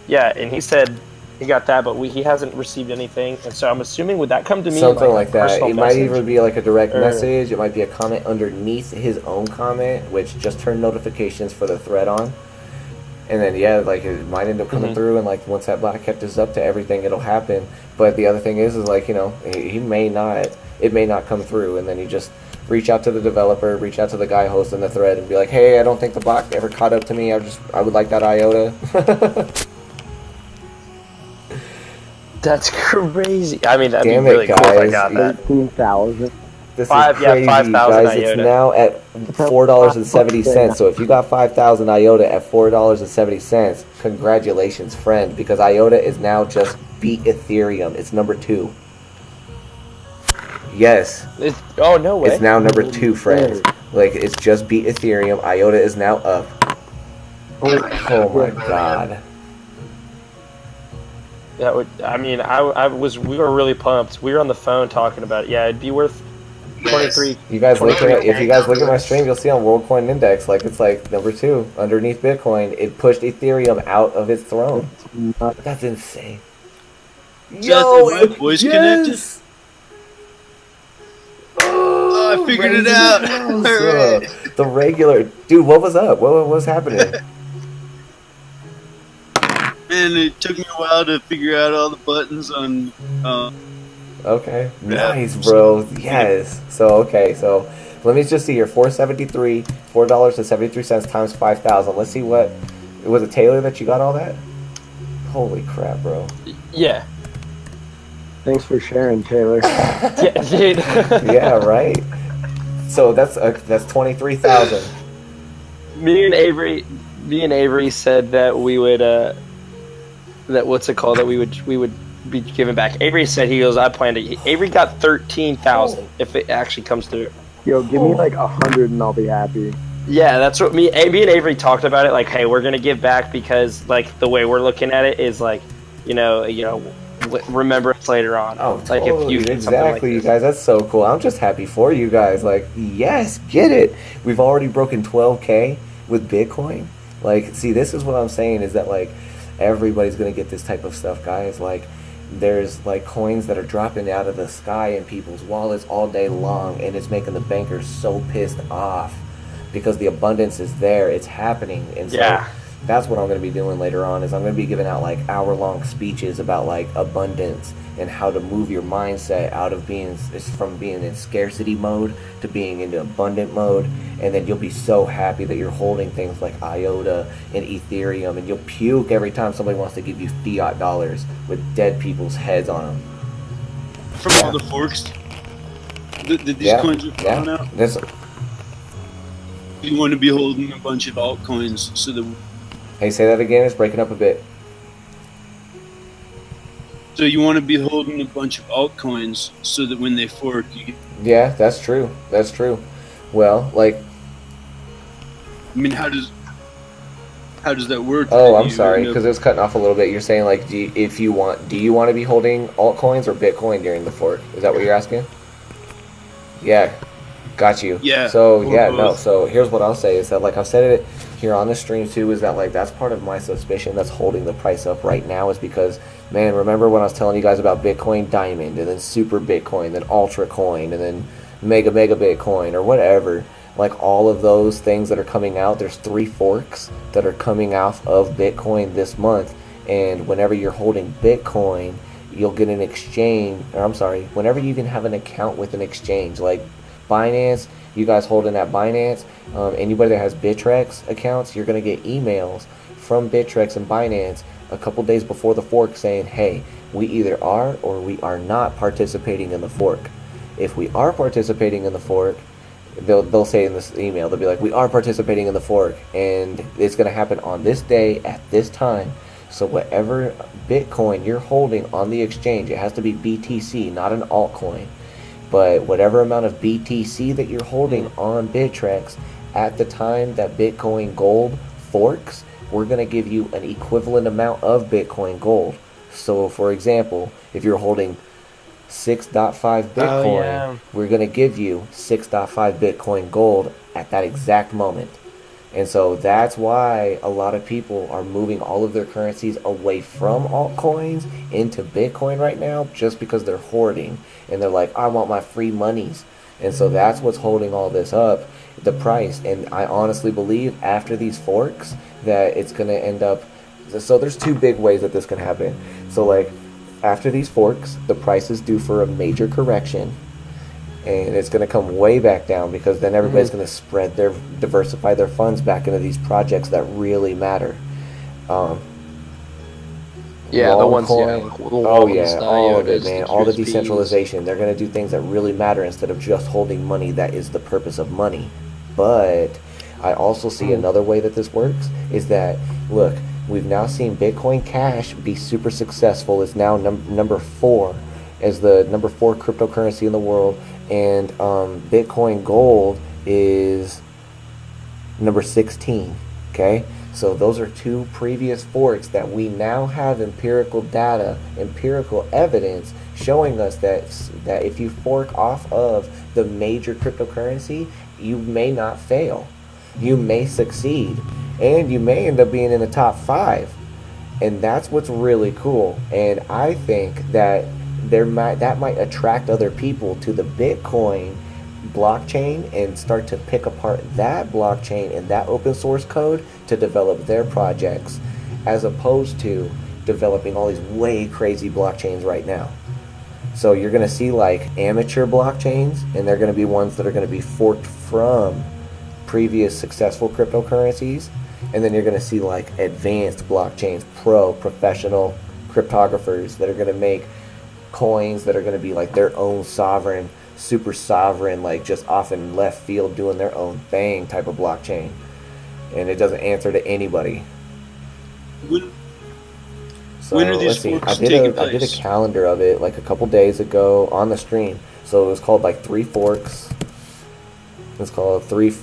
Yeah, and he said he got that, but he hasn't received anything, and so I'm assuming would that come to me something like that? It might even be like a direct or message. It might be a comment underneath his own comment, which just turned notifications for the thread on, and then yeah, like it might end up coming through, and like once that bot kept us up to everything, it'll happen. But the other thing is like, you know, he may not. It may not come through, and then you just reach out to the developer, reach out to the guy hosting the thread, and be like, hey, I don't think the bot ever caught up to me. I would like that IOTA. That's crazy. I mean, that'd Damn be really it, cool if I guys. got that. 13,000. This Five- is yeah, crazy, 5,000 guys. It's IOTA. now at $4.70. So if you got 5,000 IOTA at $4.70, congratulations, friend, because IOTA is now just beat Ethereum. It's number 2. Yes. Oh no way! It's now number 2, friends. Like, it's just beat Ethereum. IOTA is now up. Oh my god. That would. I mean, we were really pumped. We were on the phone talking about it. Yeah, it'd be worth 23. You guys if you guys look at my stream, you'll see on WorldCoin Index, like it's like number 2 underneath Bitcoin. It pushed Ethereum out of its throne. That's insane. Yo, my voice connected. Oh, I figured it out. Right. The regular dude. What was up? What was happening? Man, it took me a while to figure out all the buttons on. Okay, nice, bro. Yes. So let me just see here. $4.73 times 5,000. Let's see what. Was it Taylor that you got all that? Holy crap, bro. Yeah. Thanks for sharing, Taylor. Yeah, dude. Yeah, right. So that's 23,000. Me and Avery said that we would that what's it called, that we would be giving back. Avery said I plan to. Avery got 13,000 if it actually comes through. Yo, give me like 100 and I'll be happy. Yeah, that's what me and Avery talked about it. Like, hey, we're gonna give back because like the way we're looking at it is like, you know, remember us later on. Oh, like totally. if you Exactly, you guys. That's so cool. I'm just happy for you guys. Like, yes, get it. We've already broken 12K with Bitcoin. Like, see, this is what I'm saying is that like everybody's gonna get this type of stuff, guys. Like, there's like coins that are dropping out of the sky in people's wallets all day long, and it's making the bankers so pissed off because the abundance is there. It's happening, and so. Yeah. That's what I'm going to be doing later on, is I'm going to be giving out like hour-long speeches about like abundance and how to move your mindset out of from being in scarcity mode to being into abundant mode, and then you'll be so happy that you're holding things like IOTA and Ethereum, and you'll puke every time somebody wants to give you fiat dollars with dead people's heads on them. From all the forks, these coins are falling out. You want to be holding a bunch of altcoins so that. Hey, say that again. It's breaking up a bit. So you want to be holding a bunch of altcoins so that when they fork, you get. Yeah, that's true. That's true. Well, like. I mean, how does that work? Oh, I'm sorry, because it was cutting off a little bit. You're saying like, do you want to be holding altcoins or Bitcoin during the fork? Is that what you're asking? Yeah. Got you. Yeah. So or yeah, no. both. So here's what I'll say is that, like I've said it here on the stream too, is that like that's part of my suspicion that's holding the price up right now, is because, man, remember when I was telling you guys about Bitcoin Diamond and then Super Bitcoin, then Ultra Coin, and then Mega Bitcoin or whatever, like all of those things that are coming out, there's 3 forks that are coming out of Bitcoin this month, and whenever you're holding Bitcoin, you'll get an exchange, or I'm sorry, whenever you even have an account with an exchange, like Binance, you guys holding at Binance, anybody that has Bittrex accounts, you're going to get emails from Bittrex and Binance a couple days before the fork saying, hey, we either are or we are not participating in the fork. If we are participating in the fork, they'll say in this email, they'll be like, we are participating in the fork, and it's going to happen on this day at this time. So whatever Bitcoin you're holding on the exchange, it has to be BTC, not an altcoin, but whatever amount of BTC that you're holding on Bittrex at the time that Bitcoin Gold forks, we're going to give you an equivalent amount of Bitcoin Gold. So for example, if you're holding 6.5 Bitcoin, we're going to give you 6.5 Bitcoin Gold at that exact moment. And so that's why a lot of people are moving all of their currencies away from altcoins into Bitcoin right now, just because they're hoarding and they're like, I want my free monies. And so that's what's holding all this up, the price. And I honestly believe after these forks that it's going to end up, so there's 2 big ways that this can happen. So like after these forks, the price is due for a major correction, and it's going to come way back down, because then everybody's going to diversify their funds back into these projects that really matter. The ones, all of it, man. All the decentralization. They're going to do things that really matter instead of just holding money that is the purpose of money. But I also see another way that this works is that, look, we've now seen Bitcoin Cash be super successful. It's now number 4 as the number 4 cryptocurrency in the world. And Bitcoin Gold is number 16. Okay, so those are 2 previous forks that we now have empirical data, empirical evidence showing us that if you fork off of the major cryptocurrency, you may not fail, you may succeed, and you may end up being in the top 5. And that's what's really cool. And I think that that might attract other people to the Bitcoin blockchain and start to pick apart that blockchain and that open source code to develop their projects, as opposed to developing all these way crazy blockchains right now. So you're going to see like amateur blockchains, and they're going to be ones that are going to be forked from previous successful cryptocurrencies, and then you're going to see like advanced blockchains, professional cryptographers that are going to make coins that are going to be like their own sovereign, super sovereign, like just off in left field doing their own thing type of blockchain, and it doesn't answer to anybody. When are these forks I did a calendar of it like a couple days ago on the stream. So it was called like 3 forks. It's called 3.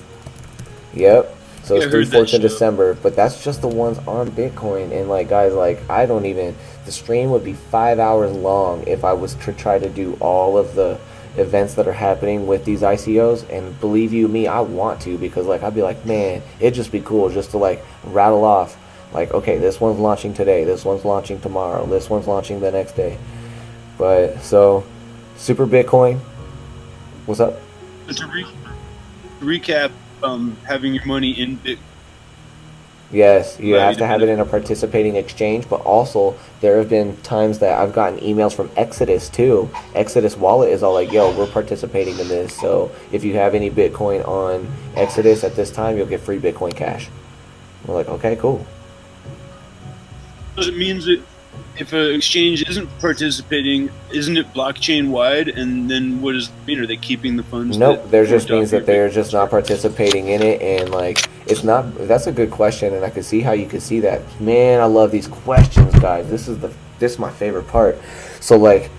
Yep. So it's 3 forks in December, but that's just the ones on Bitcoin. And like, guys, like the stream would be 5 hours long if I was to try to do all of the events that are happening with these ICOs. And believe you me, I want to, because like I'd be like, man, it'd just be cool just to like rattle off like, okay, this one's launching today, this one's launching tomorrow, this one's launching the next day. But so Super Bitcoin, what's up? To recap, having your money in Bitcoin. Yes, you have to have it in a participating exchange, but also there have been times that I've gotten emails from Exodus too. Exodus Wallet is all like, yo, we're participating in this, so if you have any Bitcoin on Exodus at this time, you'll get free Bitcoin Cash. We're like, okay, cool. It means that if an exchange isn't participating, isn't it blockchain wide? And then what does it mean? Are they keeping the funds? Nope, there just means that they're just not participating in it, and like it's not. That's a good question, and I can see how you could see that. Man, I love these questions, guys. This is my favorite part. So like,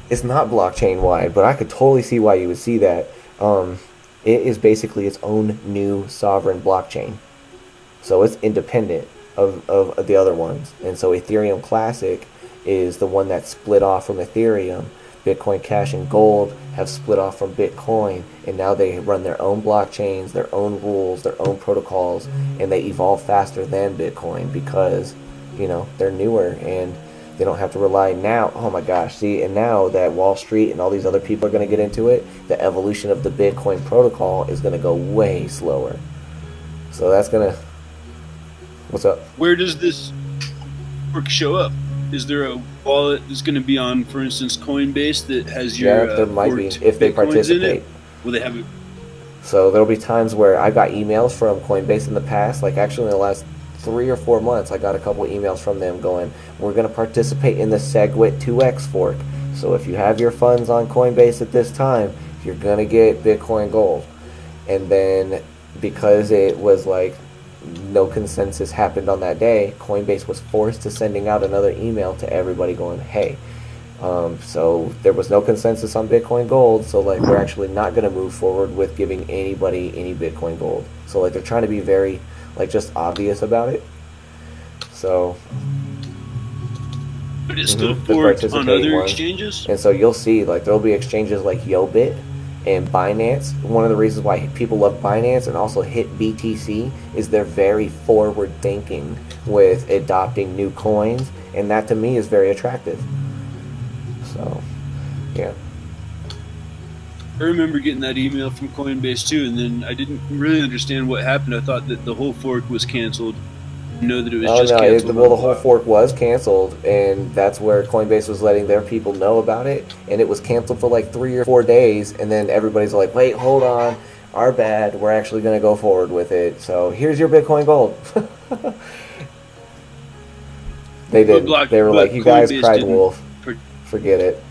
it's not blockchain wide, but I could totally see why you would see that. It is basically its own new sovereign blockchain, so it's independent of the other ones. And so Ethereum Classic is the one that split off from Ethereum Bitcoin Cash and Gold have split off from Bitcoin, and now they run their own blockchains, their own rules, their own protocols, and they evolve faster than Bitcoin because, you know, they're newer and they don't have to rely now. Oh my gosh, see, and now that Wall Street and all these other people are going to get into it, the evolution of the Bitcoin protocol is going to go way slower. So that's going to... What's up? Where does this work show up? Is there a wallet that's going to be on, for instance, Coinbase that has your there might be, forked if they Bitcoins participate. in it? Will they have it? So there'll be times where I got emails from Coinbase in the past, like actually in the last 3 or 4 months, I got a couple emails from them going, we're going to participate in the SegWit 2X fork. So if you have your funds on Coinbase at this time, you're going to get Bitcoin Gold. And then because it was like no consensus happened on that day, Coinbase was forced to sending out another email to everybody going, hey, so there was no consensus on Bitcoin Gold, so like we're actually not going to move forward with giving anybody any Bitcoin Gold. So like they're trying to be very like just obvious about it. So but it's still forked on other exchanges? And so you'll see like there'll be exchanges like YoBit and Binance. One of the reasons why people love Binance and also hit BTC is they're very forward thinking with adopting new coins, and that to me is very attractive. So, yeah. I remember getting that email from Coinbase too, and then I didn't really understand what happened. I thought that the whole fork was canceled. Know that it was canceled. Well, the whole fork was canceled, and that's where Coinbase was letting their people know about it, and it was canceled for like 3 or 4 days, and then everybody's like, wait, hold on, our bad, we're actually going to go forward with it, so here's your Bitcoin Gold. They didn't. They were like, you guys cried wolf, forget it.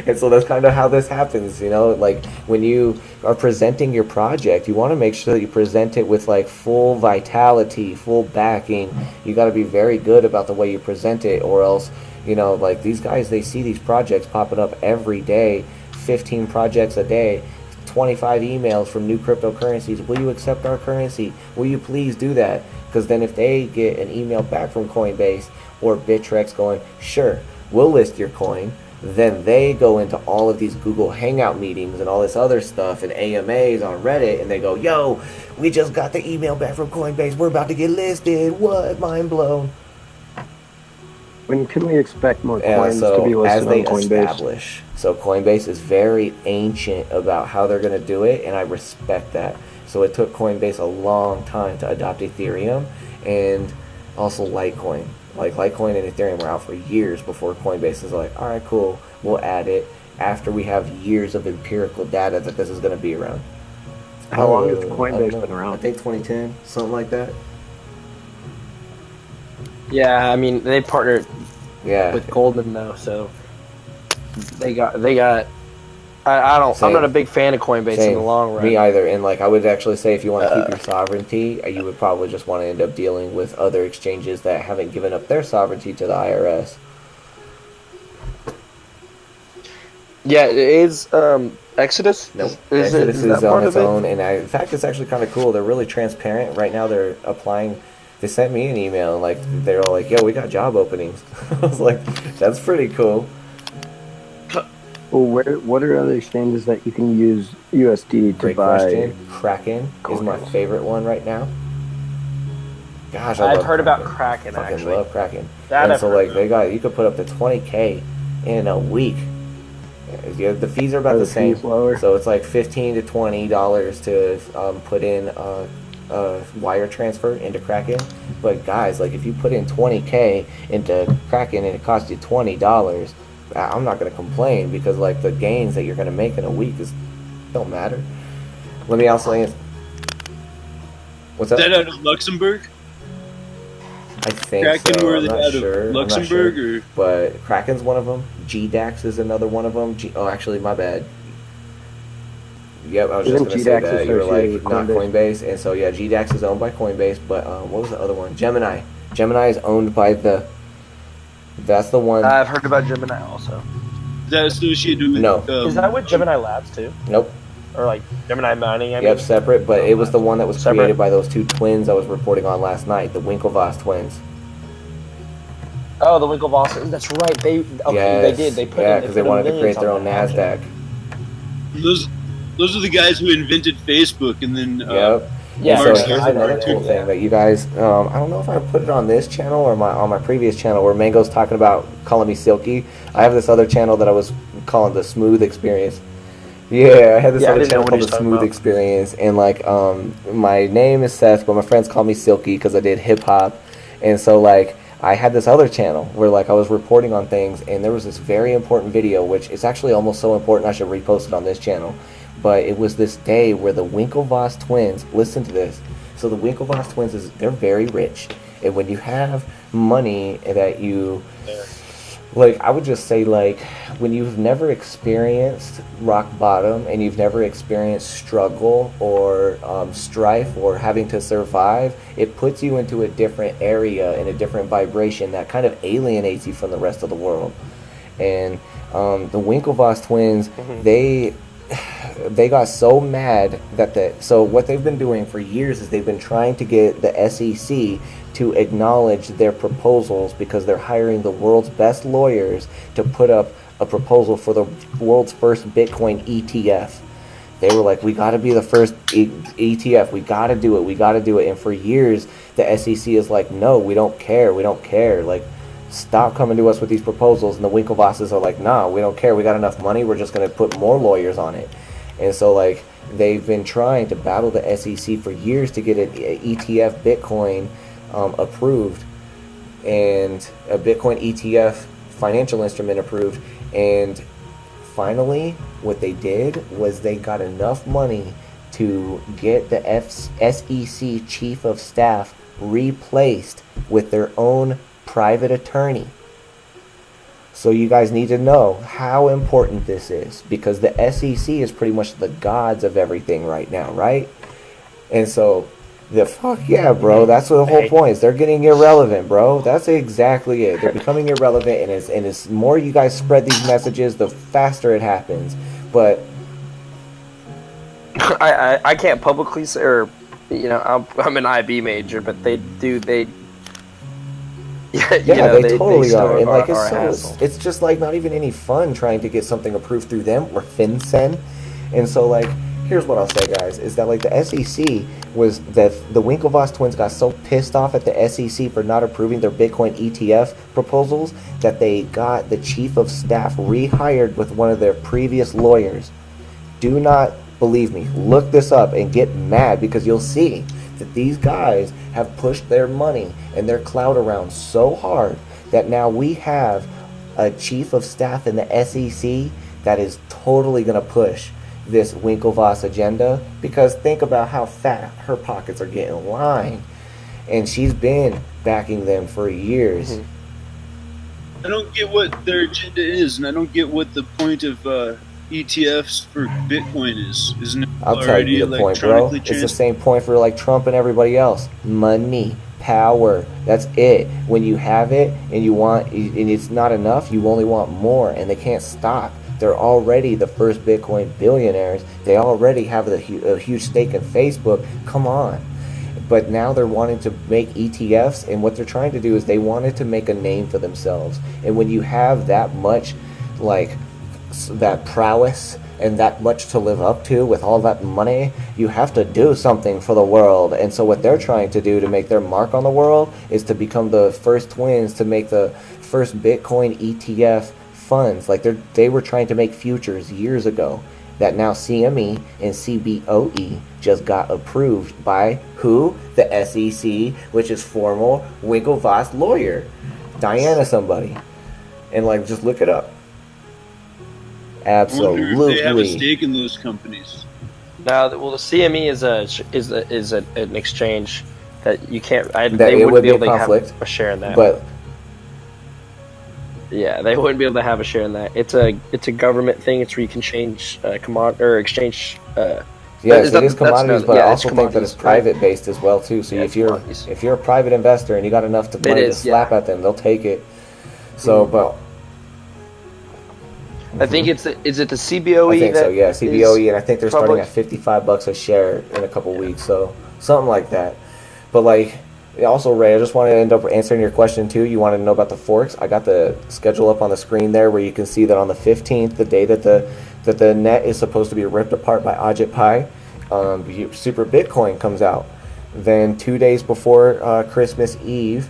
And so that's kind of how this happens, you know, like when you are presenting your project, you want to make sure that you present it with like full vitality, full backing. You got to be very good about the way you present it, or else, you know, like these guys, they see these projects popping up every day, 15 projects a day, 25 emails from new cryptocurrencies. Will you accept our currency? Will you please do that? Because then if they get an email back from Coinbase or Bittrex going, sure, we'll list your coin, then they go into all of these Google Hangout meetings and all this other stuff and AMAs on Reddit, and they go, yo, we just got the email back from Coinbase, we're about to get listed, what, mind blown. When can we expect more coins to be listed on Coinbase? So Coinbase is very ancient about how they're going to do it, and I respect that. So it took Coinbase a long time to adopt Ethereum and also Litecoin. Like Litecoin and Ethereum were out for years before Coinbase is like, all right, cool, we'll add it after we have years of empirical data that this is going to be around. How long has Coinbase been around? I think 2010, something like that. Yeah, I mean they partnered Yeah. with Goldman though, so they got. I'm not a big fan of Coinbase in the long run. Me either. And like I would actually say, if you want to keep your sovereignty, you would probably just want to end up dealing with other exchanges that haven't given up their sovereignty to the IRS. Yeah, it is Exodus. Nope. Is Exodus it, is on its own, and in fact, it's actually kind of cool. They're really transparent right now. They're applying. They sent me an email, and like they're all like, "Yo, we got job openings." I was like, "That's pretty cool." Well, what are other exchanges that you can use USD to Great buy? question. Kraken is my favorite one right now. Gosh, I've heard about Kraken. Fucking Actually, love Kraken. That and so like you could put up to 20K in a week. Yeah, the fees are about the same, so it's like $15 to $20 to put in a wire transfer into Kraken. But guys, like if you put in 20K into Kraken and it costs you $20. I'm not going to complain because like the gains that you're going to make in a week don't matter. Let me also answer. What's up? Is that out of Luxembourg? I think Kraken, so. were I'm they not out sure. of Luxembourg or? But Kraken's one of them. GDAX is another one of them. Actually, my bad. Yep, I was just going to say that. You were like, not Coinbase. And so, yeah, GDAX is owned by Coinbase. But what was the other one? Gemini. Gemini is owned by That's the one. I've heard about Gemini also. Is that associated with? No. Is that with Gemini Labs too? Nope. Or like Gemini Mining? Yep, separate. But it was the one that was created by those two twins I was reporting on last night, the Winklevoss twins. Oh, the Winklevoss. That's right. They did. They put because they wanted to create their own NASDAQ. Those are the guys who invented Facebook, and then Yep. Yeah, So Mark here's Zuckerberg another cool thing that you guys, I don't know if I put it on this channel or on my previous channel where Mango's talking about calling me Silky. I have this other channel that I was calling the Smooth Experience. Yeah, I had this other channel called the Smooth Experience, and like, my name is Seth, but my friends call me Silky because I did hip hop, and so like, I had this other channel where like I was reporting on things, and there was this very important video, which is actually almost so important I should repost it on this channel. But it was this day where the Winklevoss twins, listen to this. So the Winklevoss twins, they're very rich. And when you have money that you, like, I would just say, like, when you've never experienced rock bottom and you've never experienced struggle or strife or having to survive, it puts you into a different area and a different vibration that kind of alienates you from the rest of the world. And the Winklevoss twins, they got so mad that so what they've been doing for years is they've been trying to get the SEC to acknowledge their proposals because they're hiring the world's best lawyers to put up a proposal for the world's first Bitcoin ETF. They were like, we got to be the first ETF. We got to do it. And for years, the SEC is like, no, we don't care. Like, stop coming to us with these proposals. And the Winklevosses are like, nah, we don't care. We got enough money. We're just going to put more lawyers on it. And so, like, they've been trying to battle the SEC for years to get an ETF Bitcoin approved, and a Bitcoin ETF financial instrument approved. And finally, what they did was they got enough money to get the SEC chief of staff replaced with their own private attorney. So you guys need to know how important this is, because the SEC is pretty much the gods of everything right now, right? And so fuck yeah, bro, that's what the whole point is. They're getting irrelevant, bro. That's exactly it. They're becoming irrelevant, and it's more you guys spread these messages, the faster it happens. But I can't publicly say, or I'm an IB major, but they they totally are. And like, it's just like not even any fun trying to get something approved through them or FinCEN. And so, like, here's what I'll say, guys, is that like the SEC was that the Winklevoss twins got so pissed off at the SEC for not approving their Bitcoin ETF proposals that they got the chief of staff rehired with one of their previous lawyers. Do not believe me. Look this up and get mad, because you'll see that these guys have pushed their money and their clout around so hard that now we have a chief of staff in the SEC that is totally going to push this Winklevoss agenda, because think about how fat her pockets are getting lined, and she's been backing them for years. I don't get what their agenda is, and I don't get what the point of ETFs for Bitcoin is. Isn't it I'll tell you the point, bro. It's the same point for like Trump and everybody else. Money, power. That's it. When you have it and you want, and it's not enough, you only want more, and they can't stop. They're already the first Bitcoin billionaires. They already have a huge stake in Facebook. Come on. But now they're wanting to make ETFs, and what they're trying to do is they wanted to make a name for themselves. And when you have that much, like, that prowess and that much to live up to with all that money, you have to do something for the world. And so what they're trying to do to make their mark on the world is to become the first twins to make the first Bitcoin ETF funds. Like, they were trying to make futures years ago that now CME and CBOE just got approved by who? The SEC, which is former Winklevoss lawyer, Diana somebody. And like, just look it up. Absolutely. I wonder if they have a stake in those companies. Now, well, the CME is an exchange that you can't. They wouldn't be able to have a share in that. But yeah, they wouldn't be able to have a share in that. It's a government thing. It's where you can change exchange. Yes, it is commodities, but I also think that it's private based as well too. So if you're a private investor and you got enough money to slap at them, they'll take it. So, but I think is it the CBOE? I think so. Yeah, CBOE, and I think they're starting at $55 a share in a couple weeks. So something like that. But like, Also, Ray, I just wanted to end up answering your question too. You wanted to know about the forks. I got the schedule up on the screen there, where you can see that on the 15th, the day that the net is supposed to be ripped apart by AJPi, Super Bitcoin comes out. Then 2 days before Christmas Eve,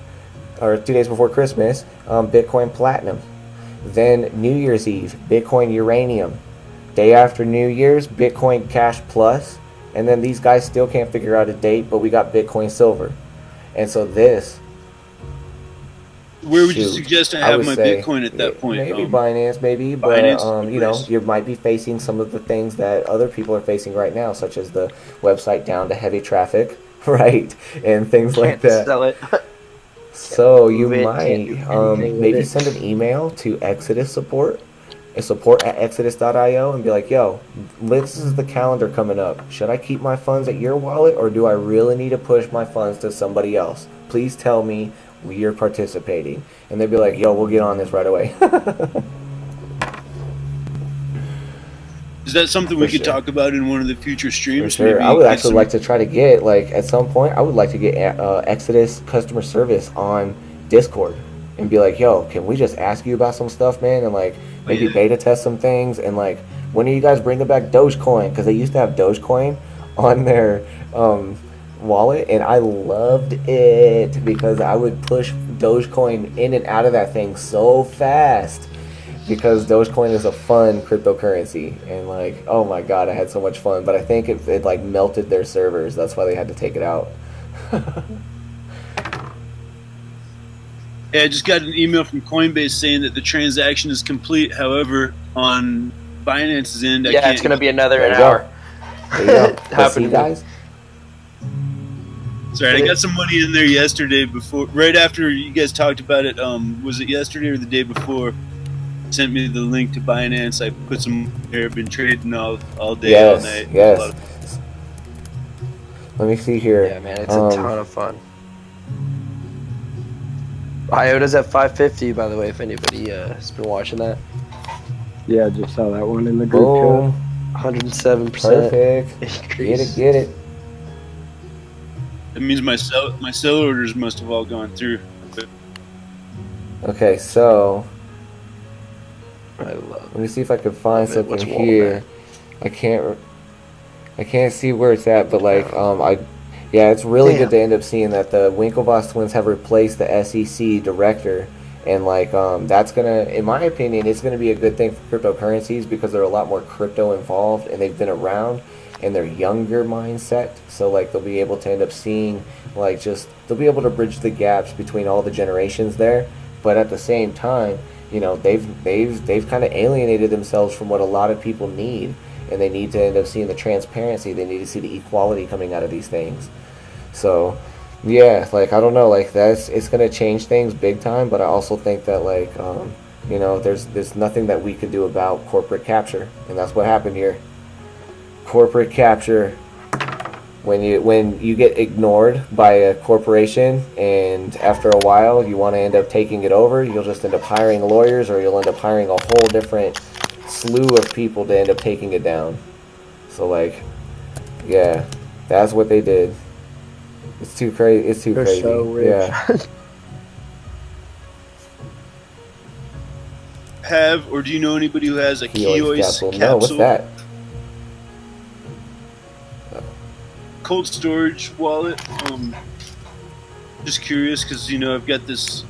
or 2 days before Christmas, Bitcoin Platinum. Then New Year's Eve, Bitcoin Uranium. Day after New Year's, Bitcoin Cash Plus. And then these guys still can't figure out a date, but we got Bitcoin Silver. And so this... Where would you suggest I have my Bitcoin at that point? Maybe Binance, maybe, but Binance, you know, you might be facing some of the things that other people are facing right now, such as the website down to heavy traffic, right, and things like that. Sell it. So you might maybe send an email to Exodus support at exodus.io and be like, yo, this is the calendar coming up. Should I keep my funds at your wallet, or do I really need to push my funds to somebody else? Please tell me you're participating. And they'd be like, yo, we'll get on this right away. Is that something we could talk about in one of the future streams? For sure. I would actually like to try to get, like, at some point, I would like to get Exodus customer service on Discord and be like, yo, can we just ask you about some stuff, man? And, like, maybe beta test some things. And, like, when are you guys bringing back Dogecoin? Because they used to have Dogecoin on their wallet, and I loved it because I would push Dogecoin in and out of that thing so fast, because Dogecoin is a fun cryptocurrency, and like, oh my god, I had so much fun. But I think it like melted their servers. That's why they had to take it out. Yeah, I just got an email from Coinbase saying that the transaction is complete. However, on Binance's end, it's going to be another hour. There you go. Happened, guys. Sorry, I got some money in there yesterday right after you guys talked about it. Was it yesterday or the day before? Sent me the link to Binance. I put some there. I've been trading all day, all night. Yes. Let me see here. Yeah, man, it's a ton of fun. IOTA's at 550, by the way, if anybody has been watching that. Yeah, I just saw that one in the group chat. 107% Perfect. increase. Get it. That means my sell orders must have all gone through. Okay, so Let me see if I can find something here. I can't see where it's at, but like it's really good to end up seeing that the Winklevoss twins have replaced the SEC director, and like that's gonna, in my opinion, it's gonna be a good thing for cryptocurrencies because they're a lot more crypto involved and they've been around and they're younger mindset. So like they'll be able to end up seeing like they'll be able to bridge the gaps between all the generations there, but at the same time, you know, they've kind of alienated themselves from what a lot of people need, and they need to end up seeing the transparency. They need to see the equality coming out of these things. So, yeah, like, I don't know, like, it's going to change things big time, but I also think that, like, you know, there's nothing that we could do about corporate capture, and that's what happened here. Corporate capture. When you get ignored by a corporation, and after a while you want to end up taking it over, you'll just end up hiring lawyers, or you'll end up hiring a whole different slew of people to end up taking it down. So like, yeah, that's what they did. It's too crazy. It's too crazy. So rich. Yeah. Or do you know anybody who has a Keois capsule? No, what's that? Cold storage wallet. Just curious because, you know, I've got this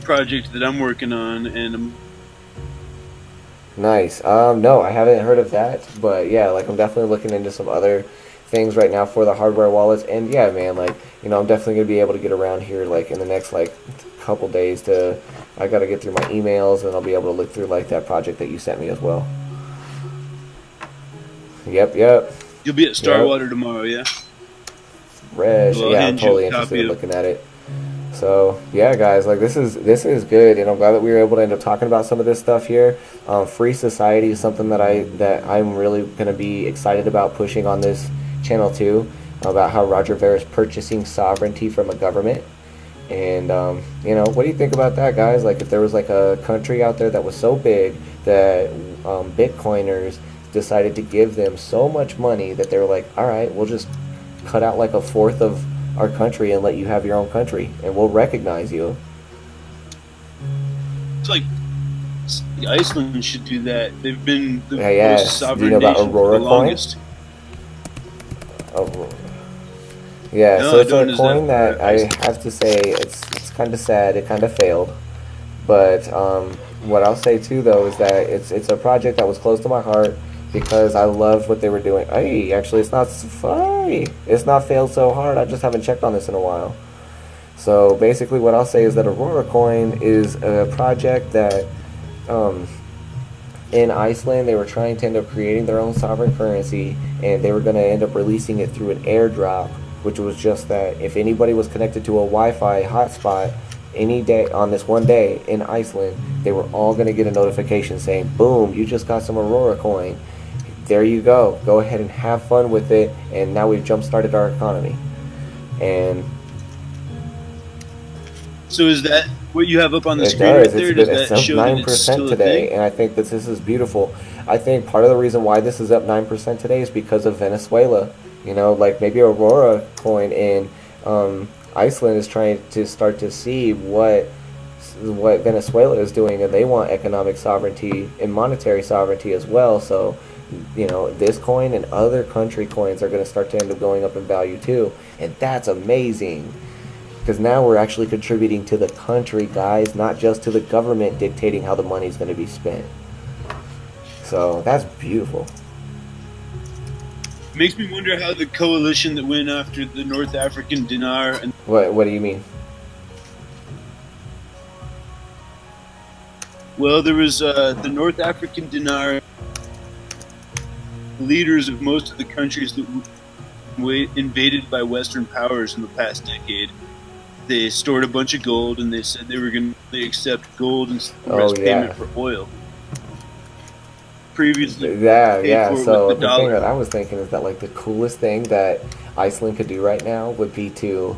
project that I'm working on, and I'm nice. No, I haven't heard of that, but yeah, like, I'm definitely looking into some other things right now for the hardware wallets. And yeah, man, like, you know, I'm definitely gonna be able to get around here like in the next like couple days I gotta get through my emails, and I'll be able to look through like that project that you sent me as well. Yep. You'll be at Starwater tomorrow, yeah? Fresh. Well, Yeah, I'm totally interested in looking at it. So yeah, guys, like, this is good, and I'm glad that we were able to end up talking about some of this stuff here. Free society is something that I'm really gonna be excited about pushing on this channel too, about how Roger Ver is purchasing sovereignty from a government. And you know, what do you think about that, guys? Like, if there was like a country out there that was so big that Bitcoiners decided to give them so much money that they were like, all right, we'll just cut out like a fourth of our country and let you have your own country, and we'll recognize you. It's like Iceland should do that. They've been the Yeah. most sovereign Do you know about nation Aurora for the coin? longest. Oh, yeah, No, so I it's don't. a Is coin that that I have to say it's kind of sad. It kind of failed, but what I'll say too though is that it's a project that was close to my heart because I loved what they were doing. Hey, actually, it's not funny. It's not failed so hard. I just haven't checked on this in a while. So basically, what I'll say is that Aurora Coin is a project that in Iceland they were trying to end up creating their own sovereign currency, and they were going to end up releasing it through an airdrop, which was just that if anybody was connected to a Wi-Fi hotspot any day on this one day in Iceland, they were all going to get a notification saying, boom, you just got some Aurora Coin. There you go. Go ahead and have fun with it, and now we've jump-started our economy. And So is that what you have up on the it screen does. right there? It's Does that up show that it's 9% still a today, thing? and I think that this is beautiful. I think part of the reason why this is up 9% today is because of Venezuela. You know, like maybe Aurora Coin in Iceland is trying to start to see what Venezuela is doing, and they want economic sovereignty and monetary sovereignty as well. So, you know, this coin and other country coins are going to start to end up going up in value too, and that's amazing. Because now we're actually contributing to the country, guys, not just to the government dictating how the money's going to be spent. So that's beautiful. Makes me wonder how the coalition that went after the North African dinar and What do you mean? well, there was the North African dinar. Leaders of most of the countries that were invaded by Western powers in the past decade. They stored a bunch of gold, and they said they were going to accept gold as payment for oil. Previously, Yeah. So the the thing dollar. that I was thinking is that like the coolest thing that Iceland could do right now would be to,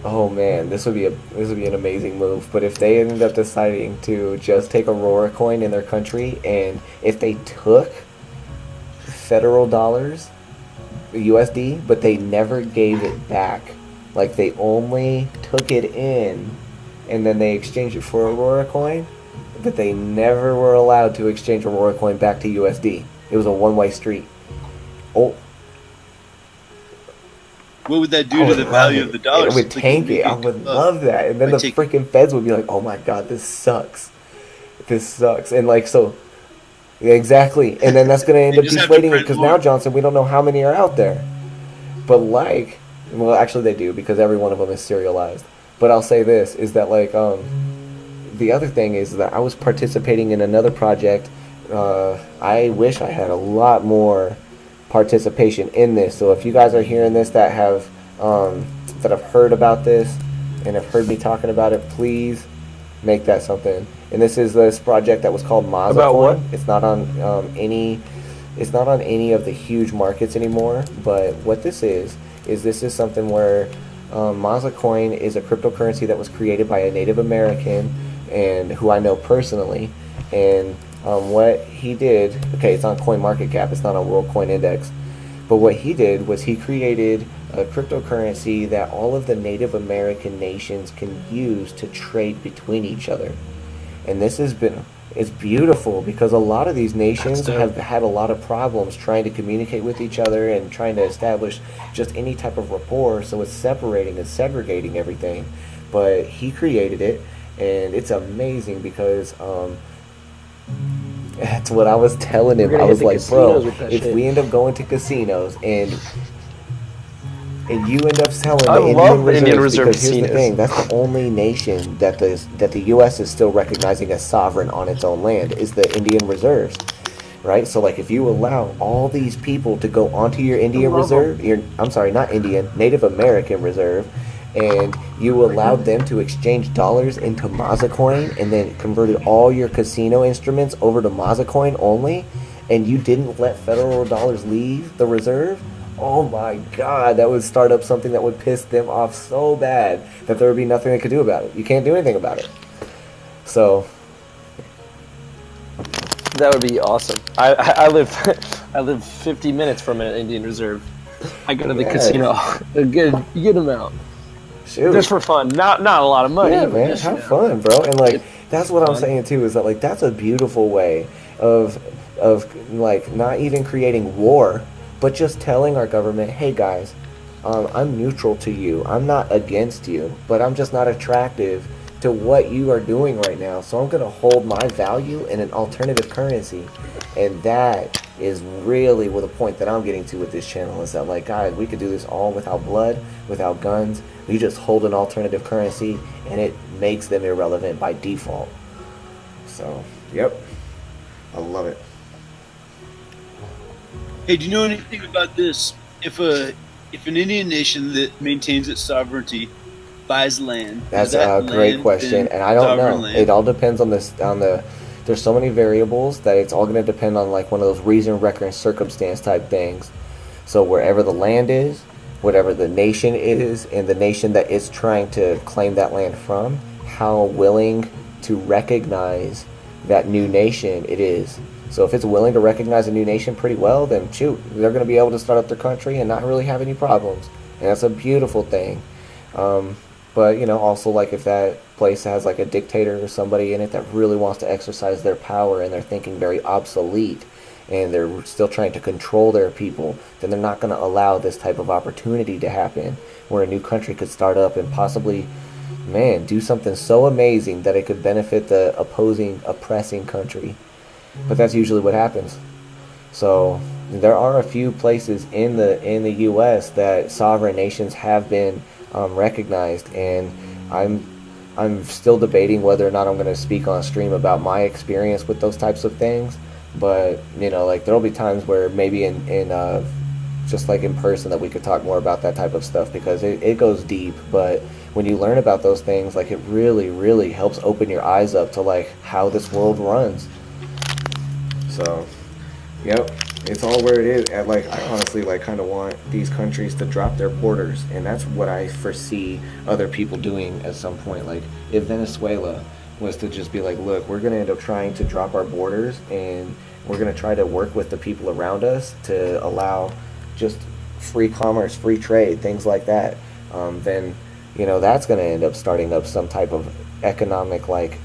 oh man, this would be an amazing move. But if they ended up deciding to just take Aurora Coin in their country, and if they took federal dollars, USD, but they never gave it back. Like they only took it in, and then they exchanged it for Aurora Coin, but they never were allowed to exchange Aurora Coin back to USD. It was a one-way street. Oh, What would that do to the value of the dollar? it would tank it. I would love that. And then the freaking feds would be like, "Oh my god, this sucks. This sucks." And like so. Yeah, exactly, and then that's going to end up deflating it because now, Johnson, we don't know how many are out there. But like, well, actually they do because every one of them is serialized. But I'll say this is that like the other thing is that I was participating in another project. I wish I had a lot more participation in this. So if you guys are hearing this that have heard about this and have heard me talking about it, please make that something. And this is this project that was called Maza About Coin. what? It's not on any. It's not on any of the huge markets anymore. But what this is something where Maza Coin is a cryptocurrency that was created by a Native American and who I know personally. And what he did, okay, it's on CoinMarketCap. It's not on World Coin Index. But what he did was he created a cryptocurrency that all of the Native American nations can use to trade between each other. And this has been, it's beautiful because a lot of these nations have had a lot of problems trying to communicate with each other and trying to establish just any type of rapport. So it's separating and segregating everything. But he created it, and it's amazing because that's what I was telling him. I was like, bro, if we end up going to casinos and you end up selling the Indian Reserves, because here's the thing, that's the only nation that the U.S. is still recognizing as sovereign on its own land is the Indian Reserves, right? So like if you allow all these people to go onto your Indian Reserve, Native American Reserve, and you allowed them to exchange dollars into Maza Coin and then converted all your casino instruments over to Maza Coin only, and you didn't let federal dollars leave the reserve, oh my god, that would start up something that would piss them off so bad that there would be nothing they could do about it. You can't do anything about it. So that would be awesome. I live 50 minutes from an Indian Reserve. I go to the Yeah. casino a good amount. Shoot. Just for fun. Not a lot of money. Yeah, but man, just, have fun, bro. And like that's what I'm fun. saying too, is that like that's a beautiful way of like not even creating war, but just telling our government, hey guys, I'm neutral to you. I'm not against you, but I'm just not attractive to what you are doing right now. So I'm gonna hold my value in an alternative currency. And that is really the point that I'm getting to with this channel, is that like, guys, we could do this all without blood, without guns. We just hold an alternative currency and it makes them irrelevant by default. So, yep. I love it. Hey, do you know anything about this? If an Indian nation that maintains its sovereignty buys land, That's that a great land question, then and I don't sovereign know. land? It all depends on this. There's so many variables that it's all going to depend on like one of those reason, record, and circumstance type things. So wherever the land is, whatever the nation is, and the nation that it's trying to claim that land from, how willing to recognize that new nation it is. So if it's willing to recognize a new nation pretty well, then shoot, they're going to be able to start up their country and not really have any problems. And that's a beautiful thing. But, you know, also like if that place has like a dictator or somebody in it that really wants to exercise their power and they're thinking very obsolete and they're still trying to control their people, then they're not going to allow this type of opportunity to happen where a new country could start up and possibly, man, do something so amazing that it could benefit the oppressing country. But that's usually what happens. So there are a few places in the U.S. that sovereign nations have been recognized, and I'm still debating whether or not I'm going to speak on stream about my experience with those types of things. But you know, like there'll be times where maybe in just like in person that we could talk more about that type of stuff, because it goes deep. But when you learn about those things, like it really helps open your eyes up to like how this world runs. So, yep, it's all where it is. And like, I honestly like kind of want these countries to drop their borders, and that's what I foresee other people doing at some point. Like, if Venezuela was to just be like, look, we're going to end up trying to drop our borders, and we're going to try to work with the people around us to allow just free commerce, free trade, things like that, then, you know, that's going to end up starting up some type of economic, like,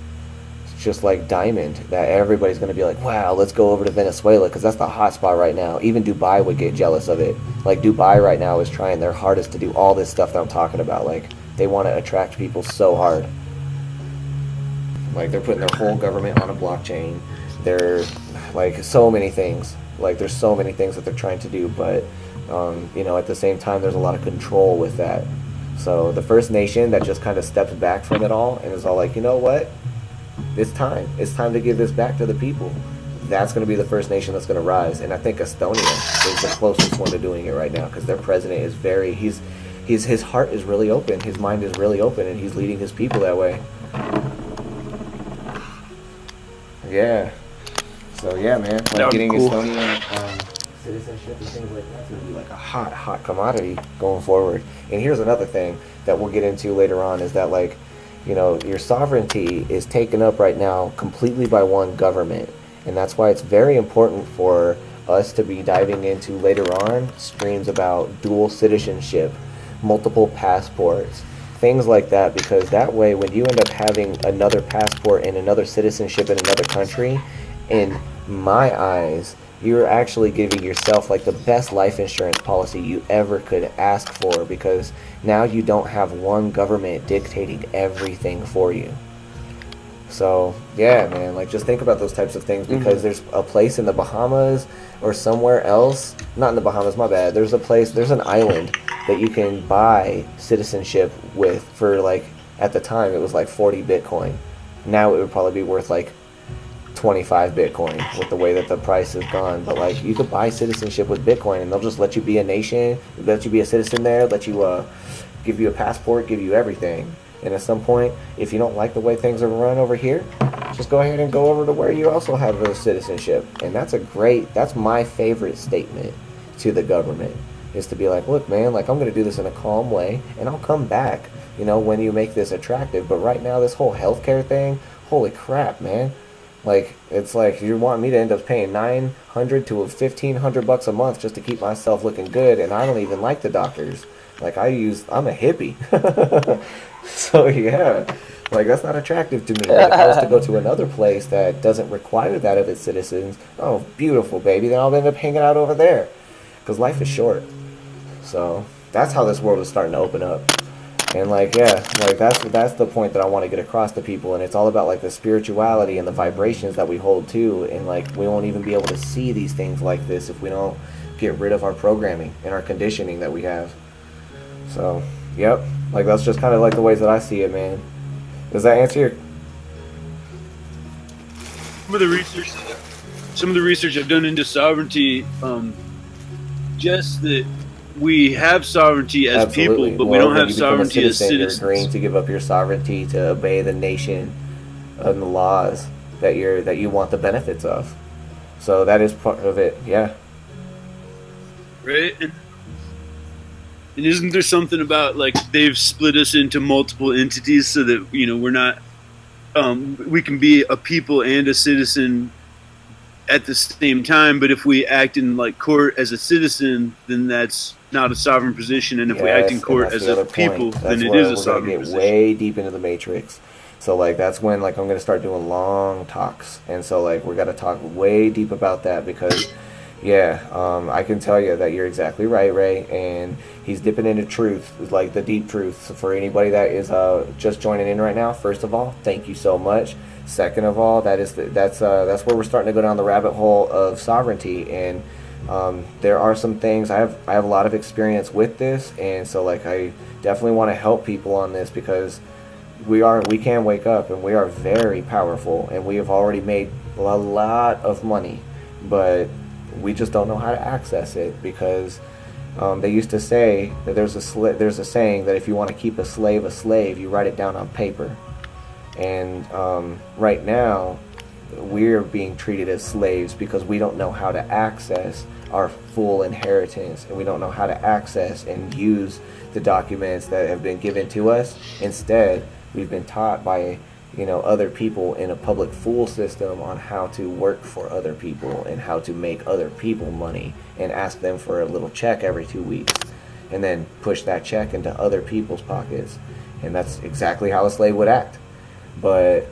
just like diamond that everybody's going to be like, wow, let's go over to Venezuela because that's the hot spot right now. Even Dubai would get jealous of it. Like Dubai right now is trying their hardest to do all this stuff that I'm talking about. Like they want to attract people so hard. Like they're putting their whole government on a blockchain. They're like so many things. Like there's so many things that they're trying to do, but you know, at the same time there's a lot of control with that. So the first nation that just kind of steps back from it all and is all like, you know what? It's time to give this back to the people. That's going to be the first nation that's going to rise, and I think Estonia is the closest one to doing it right now, because their president is very, his heart is really open, his mind is really open, and he's leading his people that way. Yeah. So yeah, man, like getting cool. Estonian citizenship and things like that's going to be like a hot commodity going forward. And here's another thing that we'll get into later on, is that like, you know, your sovereignty is taken up right now completely by one government. And that's why it's very important for us to be diving into later on streams about dual citizenship, multiple passports, things like that. Because that way, when you end up having another passport and another citizenship in another country, in my eyes, you're actually giving yourself like the best life insurance policy you ever could ask for, because now you don't have one government dictating everything for you. So yeah, man, like just think about those types of things, because there's a place in the Bahamas or somewhere else, not in the Bahamas, my bad, there's an island that you can buy citizenship with for like, at the time it was like 40 Bitcoin. Now it would probably be worth like 25 Bitcoin with the way that the price has gone. But like, you could buy citizenship with Bitcoin and they'll just let you be a nation, let you be a citizen there, let you give you a passport, give you everything. And at some point, if you don't like the way things are run over here, just go ahead and go over to where you also have a citizenship. And that's my favorite statement to the government, is to be like, look man, like I'm gonna do this in a calm way and I'll come back, you know, when you make this attractive. But right now, this whole healthcare thing, holy crap, man. Like, it's like you want me to end up paying $900 to $1,500 a month just to keep myself looking good, and I don't even like the doctors. Like, I'm a hippie. So yeah, like, that's not attractive to me. Like, if I was to go to another place that doesn't require that of its citizens, oh, beautiful, baby, then I'll end up hanging out over there. Because life is short. So that's how this world is starting to open up. And like, yeah, like that's the point that I want to get across to people. And it's all about like the spirituality and the vibrations that we hold too. And like, we won't even be able to see these things like this if we don't get rid of our programming and our conditioning that we have. So, yep, like that's just kind of like the ways that I see it, man. Does that answer your... Some of the research I've done into sovereignty, just that we have sovereignty as Absolutely. people, but well, we don't have you become sovereignty a as citizen, citizens. You're agreeing to give up your sovereignty to obey the nation and the laws that you want the benefits of. So that is part of it, yeah. Right? And isn't there something about like they've split us into multiple entities so that we're not we can be a people and a citizen at the same time, but if we act in like court as a citizen, then that's not a sovereign position, and if we act in court as a people, then it is a sovereign position. We're gonna get way deep into the matrix. So like that's when like I'm gonna start doing long talks, and so like we're gonna talk way deep about that because I can tell you that you're exactly right, Ray, and he's dipping into truth, like the deep truth. So for anybody that is just joining in right now, first of all, thank you so much. Second of all, that's where we're starting to go down the rabbit hole of sovereignty, and there are some things I have a lot of experience with this, and so like I definitely want to help people on this because we can wake up and we are very powerful, and we have already made a lot of money, but we just don't know how to access it because they used to say that there's a saying that if you want to keep a slave, you write it down on paper. And right now, we're being treated as slaves because we don't know how to access our full inheritance, and we don't know how to access and use the documents that have been given to us. Instead, we've been taught by other people in a public fool system on how to work for other people and how to make other people money and ask them for a little check every 2 weeks and then push that check into other people's pockets. And that's exactly how a slave would act. But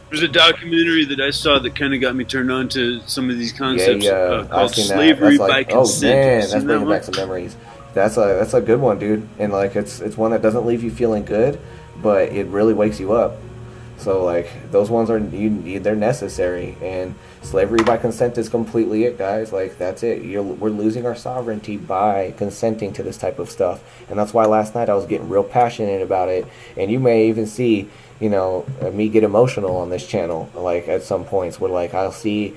there's a documentary that I saw that kind of got me turned on to some of these concepts called Slavery by Consent. Oh man, that's bringing back some memories. That's a good one, dude. And like it's one that doesn't leave you feeling good, but it really wakes you up. So like those ones they're necessary, and slavery by consent is completely it, guys. Like that's it. We're losing our sovereignty by consenting to this type of stuff, and that's why last night I was getting real passionate about it. And you may even see, me get emotional on this channel. Like at some points where like I'll see.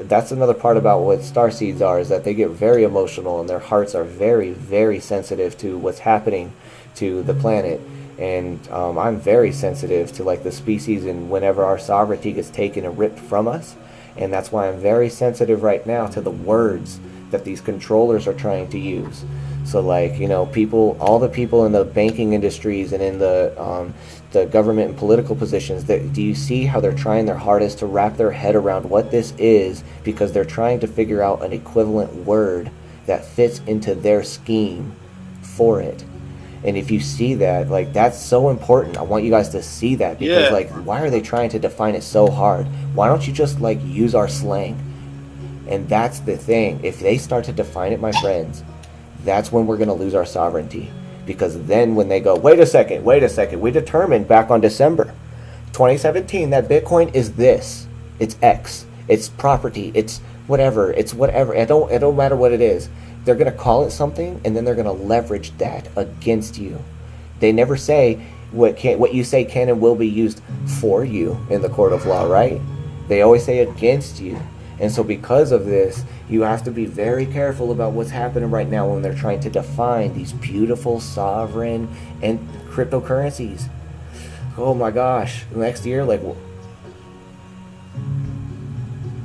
That's another part about what starseeds are, is that they get very emotional and their hearts are very, very sensitive to what's happening to the planet. And I'm very sensitive to like the species and whenever our sovereignty gets taken and ripped from us. And that's why I'm very sensitive right now to the words that these controllers are trying to use. So like, all the people in the banking industries and in the government and political positions, do you see how they're trying their hardest to wrap their head around what this is, because they're trying to figure out an equivalent word that fits into their scheme for it. And if you see that, like, that's so important. I want you guys to see that, because like, why are they trying to define it so hard? Why don't you just like use our slang? And that's the thing. If they start to define it, my friends, that's when we're going to lose our sovereignty. Because then when they go, wait a second, we determined back on December 2017 that Bitcoin is this, it's X, it's property, it's whatever, it don't matter what it is. They're going to call it something, and then they're going to leverage that against you. They never say what you say can and will be used for you in the court of law, right? They always say against you. And so because of this, you have to be very careful about what's happening right now when they're trying to define these beautiful sovereign and cryptocurrencies. Oh my gosh, next year, like...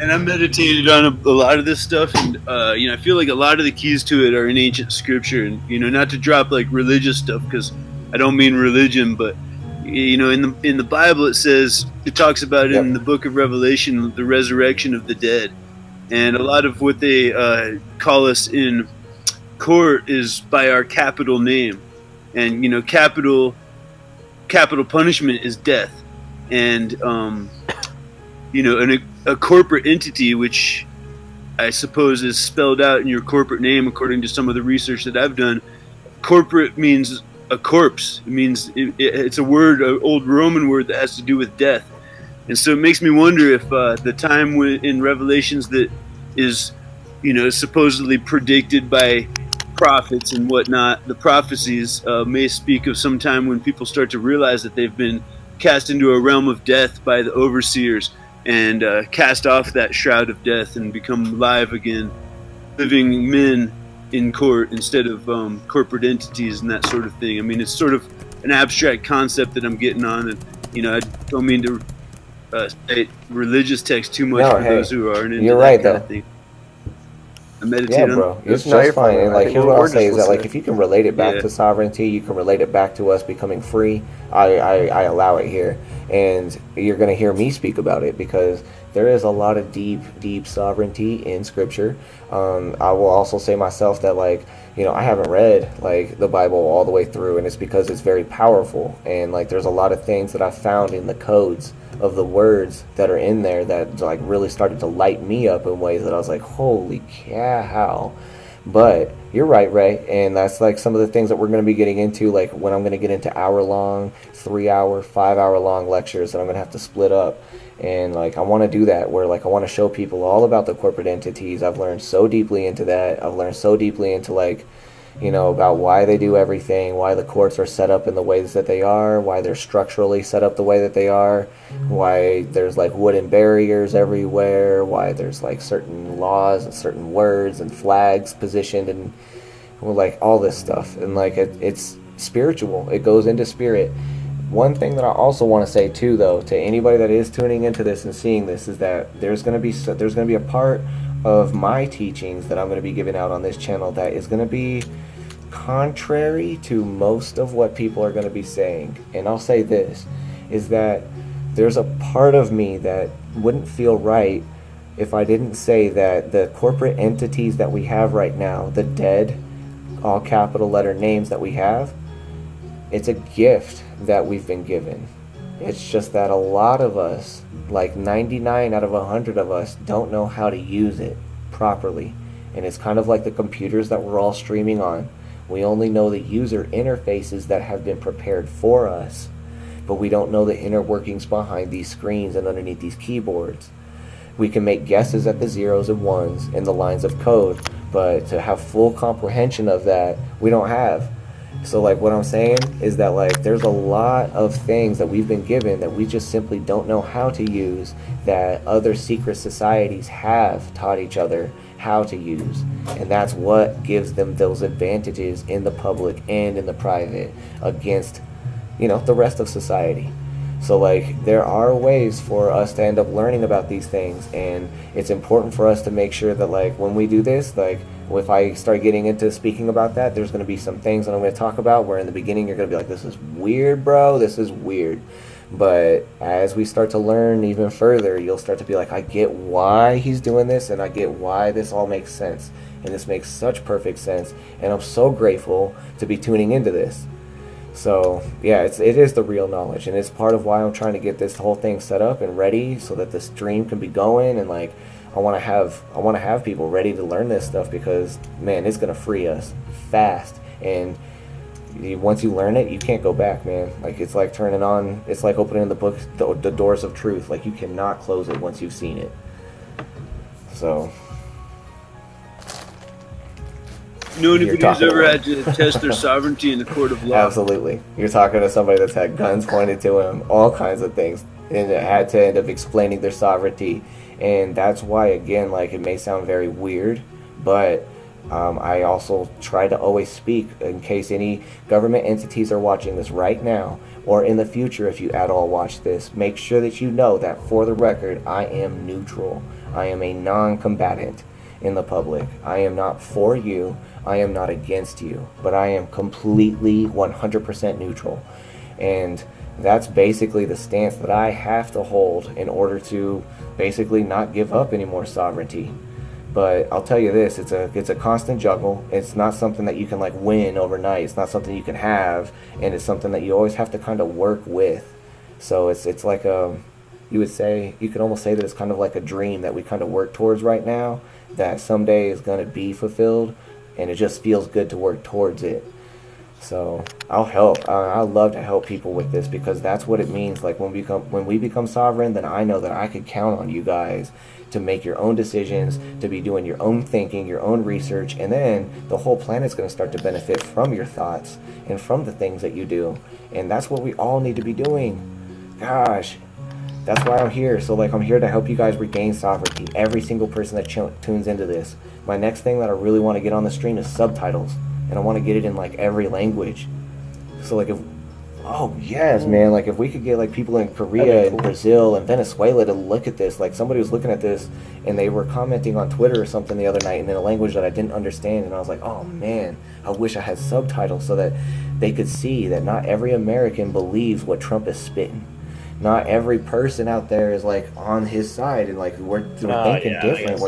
And I meditated on a lot of this stuff, and I feel like a lot of the keys to it are in ancient scripture, and not to drop like religious stuff, because I don't mean religion, but You know, in the Bible, it talks about Yep. in the book of Revelation the resurrection of the dead, and a lot of what they call us in court is by our capital name, and you know, capital punishment is death, and you know, a corporate entity, which I suppose is spelled out in your corporate name according to some of the research that I've done. Corporate means a corpse. It means it's a word, an old Roman word that has to do with death. And so it makes me wonder if the time in Revelations that is, you know, supposedly predicted by prophets and whatnot, the prophecies may speak of some time when people start to realize that they've been cast into a realm of death by the overseers and cast off that shroud of death and become live again, living men in court instead of corporate entities and that sort of thing. I mean, it's sort of an abstract concept that I'm getting on, and you know, I don't mean to state religious text too much for those who aren't into that kind of thing. I meditate on bro. It's just fine. And like, here's what I'll say is that, like, if you can relate it back to sovereignty, you can relate it back to us becoming free. I allow it here, and you're going to hear me speak about it because there is a lot of deep sovereignty in Scripture. I will also say myself that, like, you know, I haven't read like the Bible all the way through, and it's because it's very powerful, and like there's a lot of things that I found in the codes of the words that are in there that like really started to light me up in ways that I was like, holy cow. But you're right, Ray, and that's like some of the things that we're going to be getting into, like when I'm going to get into hour-long, 3-hour, 5-hour-long lectures that I'm going to have to split up. And like I want to do that where like I want to show people all about the corporate entities. I've learned so deeply into that. I've learned so deeply into, like, you know, about why they do everything, why the courts are set up in the ways that they are, why they're structurally set up the way that they are, why there's like wooden barriers everywhere, why there's like certain laws and certain words and flags positioned, and well, like all this stuff. And like it's spiritual. It goes into spirit. One thing that I also want to say too, though, to anybody that is tuning into this and seeing this, is that there's going to be a part of my teachings that I'm going to be giving out on this channel that is going to be contrary to most of what people are going to be saying. And I'll say this, is that there's a part of me that wouldn't feel right if I didn't say that the corporate entities that we have right now, the dead, all capital letter names that we have, it's a gift that we've been given. It's just that a lot of us, like 99 out of 100 of us, don't know how to use it properly. And it's kind of like the computers that we're all streaming on. We only know the user interfaces that have been prepared for us, but we don't know the inner workings behind these screens and underneath these keyboards. We can make guesses at the zeros and ones in the lines of code, but to have full comprehension of that, we don't have. So like what I'm saying is that like there's a lot of things that we've been given that we just simply don't know how to use, that other secret societies have taught each other how to use. And that's what gives them those advantages in the public and in the private against, you know, the rest of society. So like there are ways for us to end up learning about these things, and it's important for us to make sure that like when we do this, like if I start getting into speaking about that, there's going to be some things that I'm going to talk about where in the beginning you're going to be like, this is weird, bro, this is weird. But as we start to learn even further, you'll start to be like, I get why he's doing this, and I get why this all makes sense. And this makes such perfect sense, and I'm so grateful to be tuning into this. So yeah, it is the real knowledge, and it's part of why I'm trying to get this whole thing set up and ready so that the stream can be going. And like I want to have people ready to learn this stuff, because man, it's gonna free us fast. And once you learn it, you can't go back, man. Like it's like turning on, it's like opening the book, the doors of truth. Like you cannot close it once you've seen it. So know anybody who's ever had to test their sovereignty in the court of law? Absolutely. You're talking to somebody that's had guns pointed to him, all kinds of things, and it had to end up explaining their sovereignty. And that's why, again, like it may sound very weird, but I also try to always speak in case any government entities are watching this right now, or in the future if you at all watch this. Make sure that you know that, for the record, I am neutral. I am a non-combatant in the public. I am not for you. I am not against you, but I am completely 100% neutral. And That's basically the stance that I have to hold in order to basically not give up any more sovereignty. But I'll tell you this, it's a constant juggle. It's not something that you can like win overnight. It's not something you can have, and it's something that you always have to kind of work with. So it's like you could almost say that it's kind of like a dream that we kind of work towards right now, that someday is going to be fulfilled, and it just feels good to work towards it. So I'll help. I love to help people with this, because that's what it means. Like when we become sovereign, then I know that I could count on you guys to make your own decisions, to be doing your own thinking, your own research, and then the whole planet's going to start to benefit from your thoughts and from the things that you do. And that's what we all need to be doing. Gosh, that's why I'm here. So like I'm here to help you guys regain sovereignty. Every single person that tunes into this. My next thing that I really want to get on the stream is subtitles. And I want to get it in like every language. So like if we could get like people in Korea and Brazil and Venezuela to look at this, like somebody was looking at this and they were commenting on Twitter or something the other night in a language that I didn't understand, and I was like, oh man, I wish I had subtitles so that they could see that not every American believes what Trump is spitting. Not every person out there is like on his side, and like we're thinking different.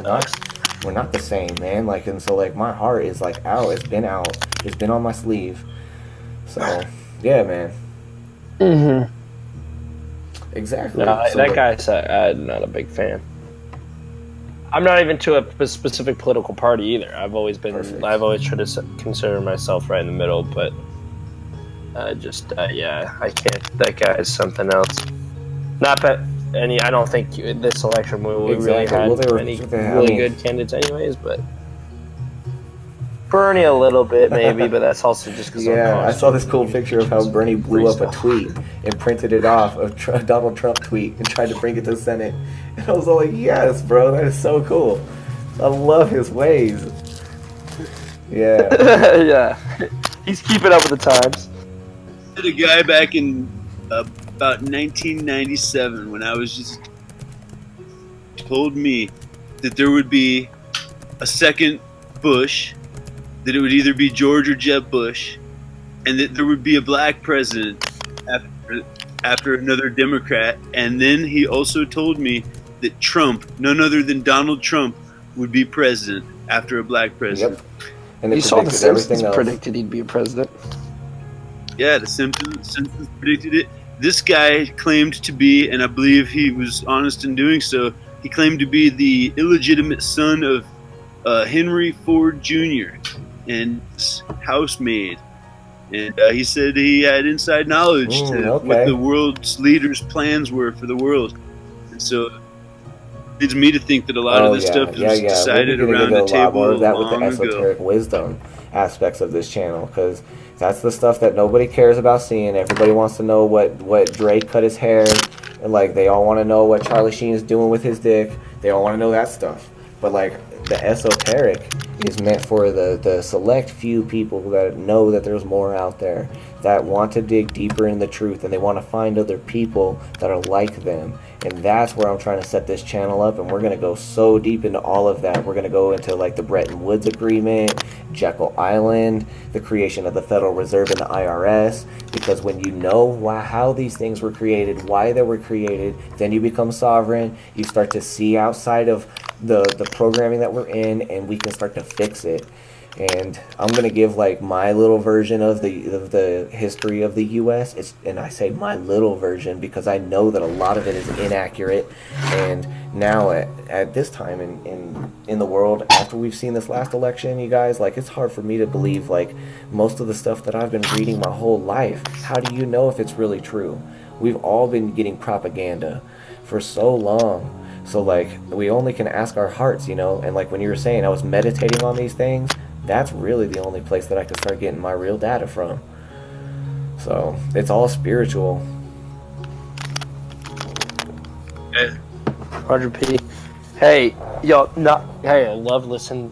We're not the same, man. Like, and so like my heart is like out. It's been on my sleeve. So yeah, man. Mm-hmm. Exactly. No, so, that guy's I'm not a big fan. I'm not even to a specific political party either. I've always tried to consider myself right in the middle, but I can't. That guy is something else. Not that I don't think this election we really had any really good candidates anyways, but Bernie a little bit maybe, but that's also just because I saw this cool picture of how Bernie blew up a tweet and printed it off, a Donald Trump tweet, and tried to bring it to the Senate. And I was all like, yes, bro, that is so cool. I love his ways. Yeah. Yeah. He's keeping up with the times. I had a guy back in about 1997 when I was just told me that there would be a second Bush, that it would either be George or Jeb Bush, and that there would be a black president after another Democrat. And then he also told me that Trump, none other than Donald Trump, would be president after a black president. Yep. And you saw the Simpsons predicted he'd be a president. Yeah, the Simpsons predicted it. This guy claimed to be, and I believe he was honest in doing so, he claimed to be the illegitimate son of Henry Ford Jr. and his housemaid. And he said he had inside knowledge to what the world's leaders' plans were for the world. And so it leads me to think that a lot of this stuff was decided around the table with the esoteric wisdom aspects of this channel, because that's the stuff that nobody cares about seeing. Everybody wants to know what Drake cut his hair, and like they all want to know what Charlie Sheen is doing with his dick. They all want to know that stuff. But like the esoteric is meant for the select few people that know that there's more out there, that want to dig deeper in the truth, and they want to find other people that are like them. And that's where I'm trying to set this channel up, and we're going to go so deep into all of that. We're going to go into like the Bretton Woods Agreement, Jekyll Island, the creation of the Federal Reserve and the IRS, because when you know how these things were created, why they were created, then you become sovereign. You start to see outside of the programming that we're in, and we can start to fix it. And I'm gonna give like my little version of the history of the U.S. And I say my little version because I know that a lot of it is inaccurate. And now at this time in the world, after we've seen this last election, you guys, like it's hard for me to believe like most of the stuff that I've been reading my whole life. How do you know if it's really true? We've all been getting propaganda for so long. So like we only can ask our hearts, you know. And like when you were saying I was meditating on these things, that's really the only place that I can start getting my real data from. So it's all spiritual. 100p. Hey, yo, I love listening.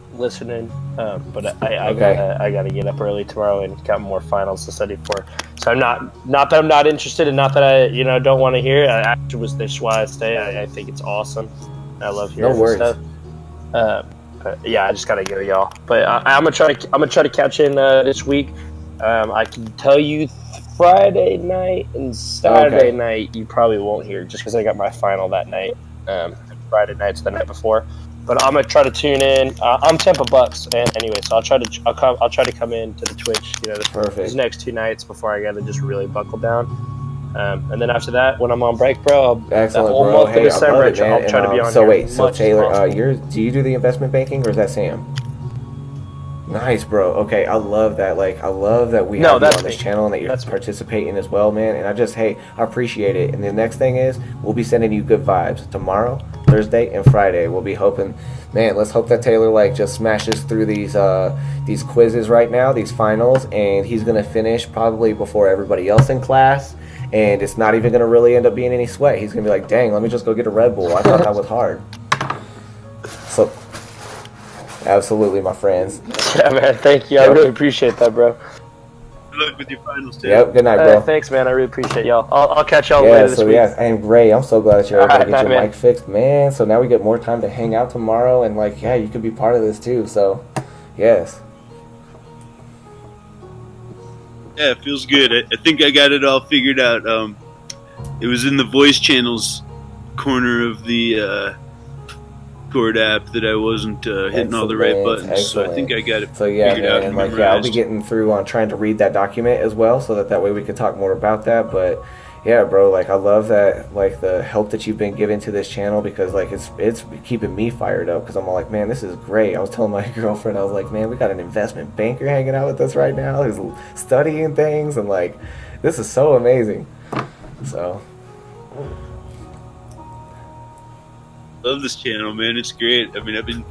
But I gotta get up early tomorrow and got more finals to study for. So I'm not that I'm not interested, and not that I don't want to hear it. I actually was this why I stay. I think it's awesome. I love hearing stuff. But yeah, I just gotta go, y'all. But I'm gonna try to catch in this week. I can tell you Friday night and Saturday night you probably won't hear, just because I got my final that night. Friday night's the night before, but I'm gonna try to tune in. I'm $10 anyway, so I'll try to come in to the Twitch. These next 2 nights before I gotta just really buckle down. And then after that, when I'm on break, bro, excellent, that whole bro. month of Hey, December, I love it, man. I'll try to be on. So here wait, as so much as Taylor, possible. do you do the investment banking or is that Sam? Nice, bro. Okay, I love that. Like, I love that we have you on this channel and that you're participating as well, man. And I appreciate it. And the next thing is, we'll be sending you good vibes tomorrow, Thursday, and Friday. We'll be hoping, man. Let's hope that Taylor like just smashes through these quizzes right now, these finals, and he's gonna finish probably before everybody else in class. And it's not even gonna really end up being any sweat. He's gonna be like, dang, let me just go get a Red Bull. I thought that was hard. So. Absolutely, my friends. Yeah, man. Thank you. I really appreciate that, bro. Good luck with your finals, too. Yep. Good night, bro. Thanks, man. I really appreciate y'all. I'll catch y'all later this week. Yeah, and Ray, I'm so glad that you're able to get your man. mic fixed, man. So now we get more time to hang out tomorrow, and like, yeah, you could be part of this too. So, yes. Yeah, it feels good. I think I got it all figured out. It was in the voice channels corner of the Discord app that I wasn't hitting all the right buttons, so I think I got it figured out and memorized. I'll be getting through on trying to read that document as well, so that way we can talk more about that. But yeah, bro, like I love that, like the help that you've been giving to this channel, because like it's keeping me fired up, because I'm all like, man, this is great. I was telling my girlfriend, I was like, man, we got an investment banker hanging out with us right now who's studying things, and like this is so amazing. So. Love this channel, man. It's great. I mean, I've been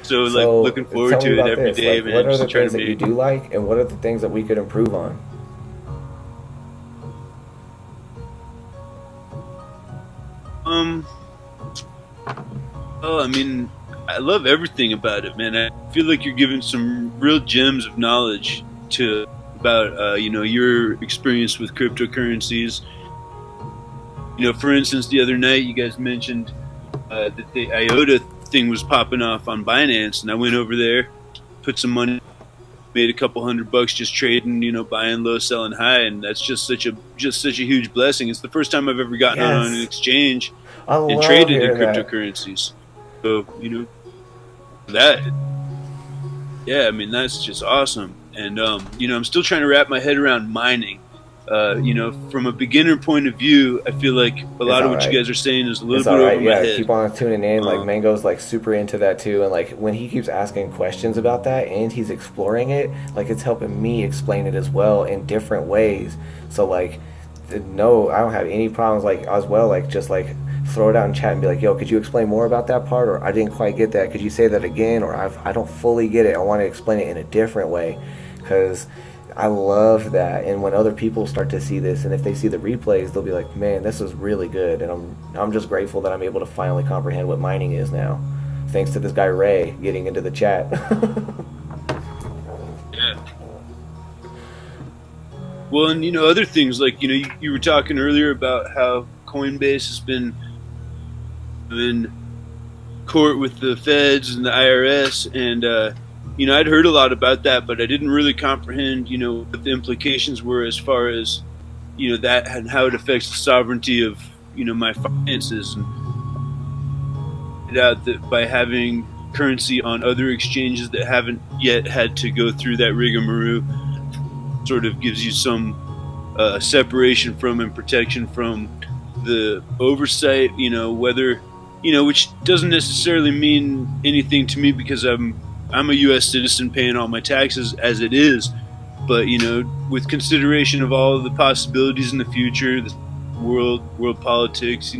so like looking forward to it every day, man. What are the things that you do like, and what are the things that we could improve on? Well, I mean, I love everything about it, man. I feel like you're giving some real gems of knowledge about your experience with cryptocurrencies. For instance, the other night you guys mentioned that the IOTA thing was popping off on Binance, and I went over there, put some money, made a couple $100 just trading, buying low, selling high, and that's just such a huge blessing. It's the first time I've ever gotten on an exchange and traded in cryptocurrencies. So that's just awesome. And I'm still trying to wrap my head around mining. From a beginner point of view, I feel like a lot of what you guys are saying is a little bit over my head. Keep on tuning in. Like Mango's like super into that too, and like when he keeps asking questions about that and he's exploring it, like it's helping me explain it as well in different ways. So like, no, I don't have any problems. Like as well, like just like throw it out in chat and be like, yo, could you explain more about that part? Or I didn't quite get that. Could you say that again? Or I don't fully get it. I want to explain it in a different way, because I love that. And when other people start to see this, and if they see the replays, they'll be like, man, this is really good. And I'm just grateful that I'm able to finally comprehend what mining is now, thanks to this guy Ray getting into the chat. Yeah. Well, and other things like you were talking earlier about how Coinbase has been in court with the feds and the IRS, and I'd heard a lot about that, but I didn't really comprehend, what the implications were as far as, that and how it affects the sovereignty of, my finances. And it out that by having currency on other exchanges that haven't yet had to go through that rigmarole, sort of gives you some separation from and protection from the oversight, whether, which doesn't necessarily mean anything to me, because I'm a U.S. citizen paying all my taxes as it is, but with consideration of all of the possibilities in the future, the world politics,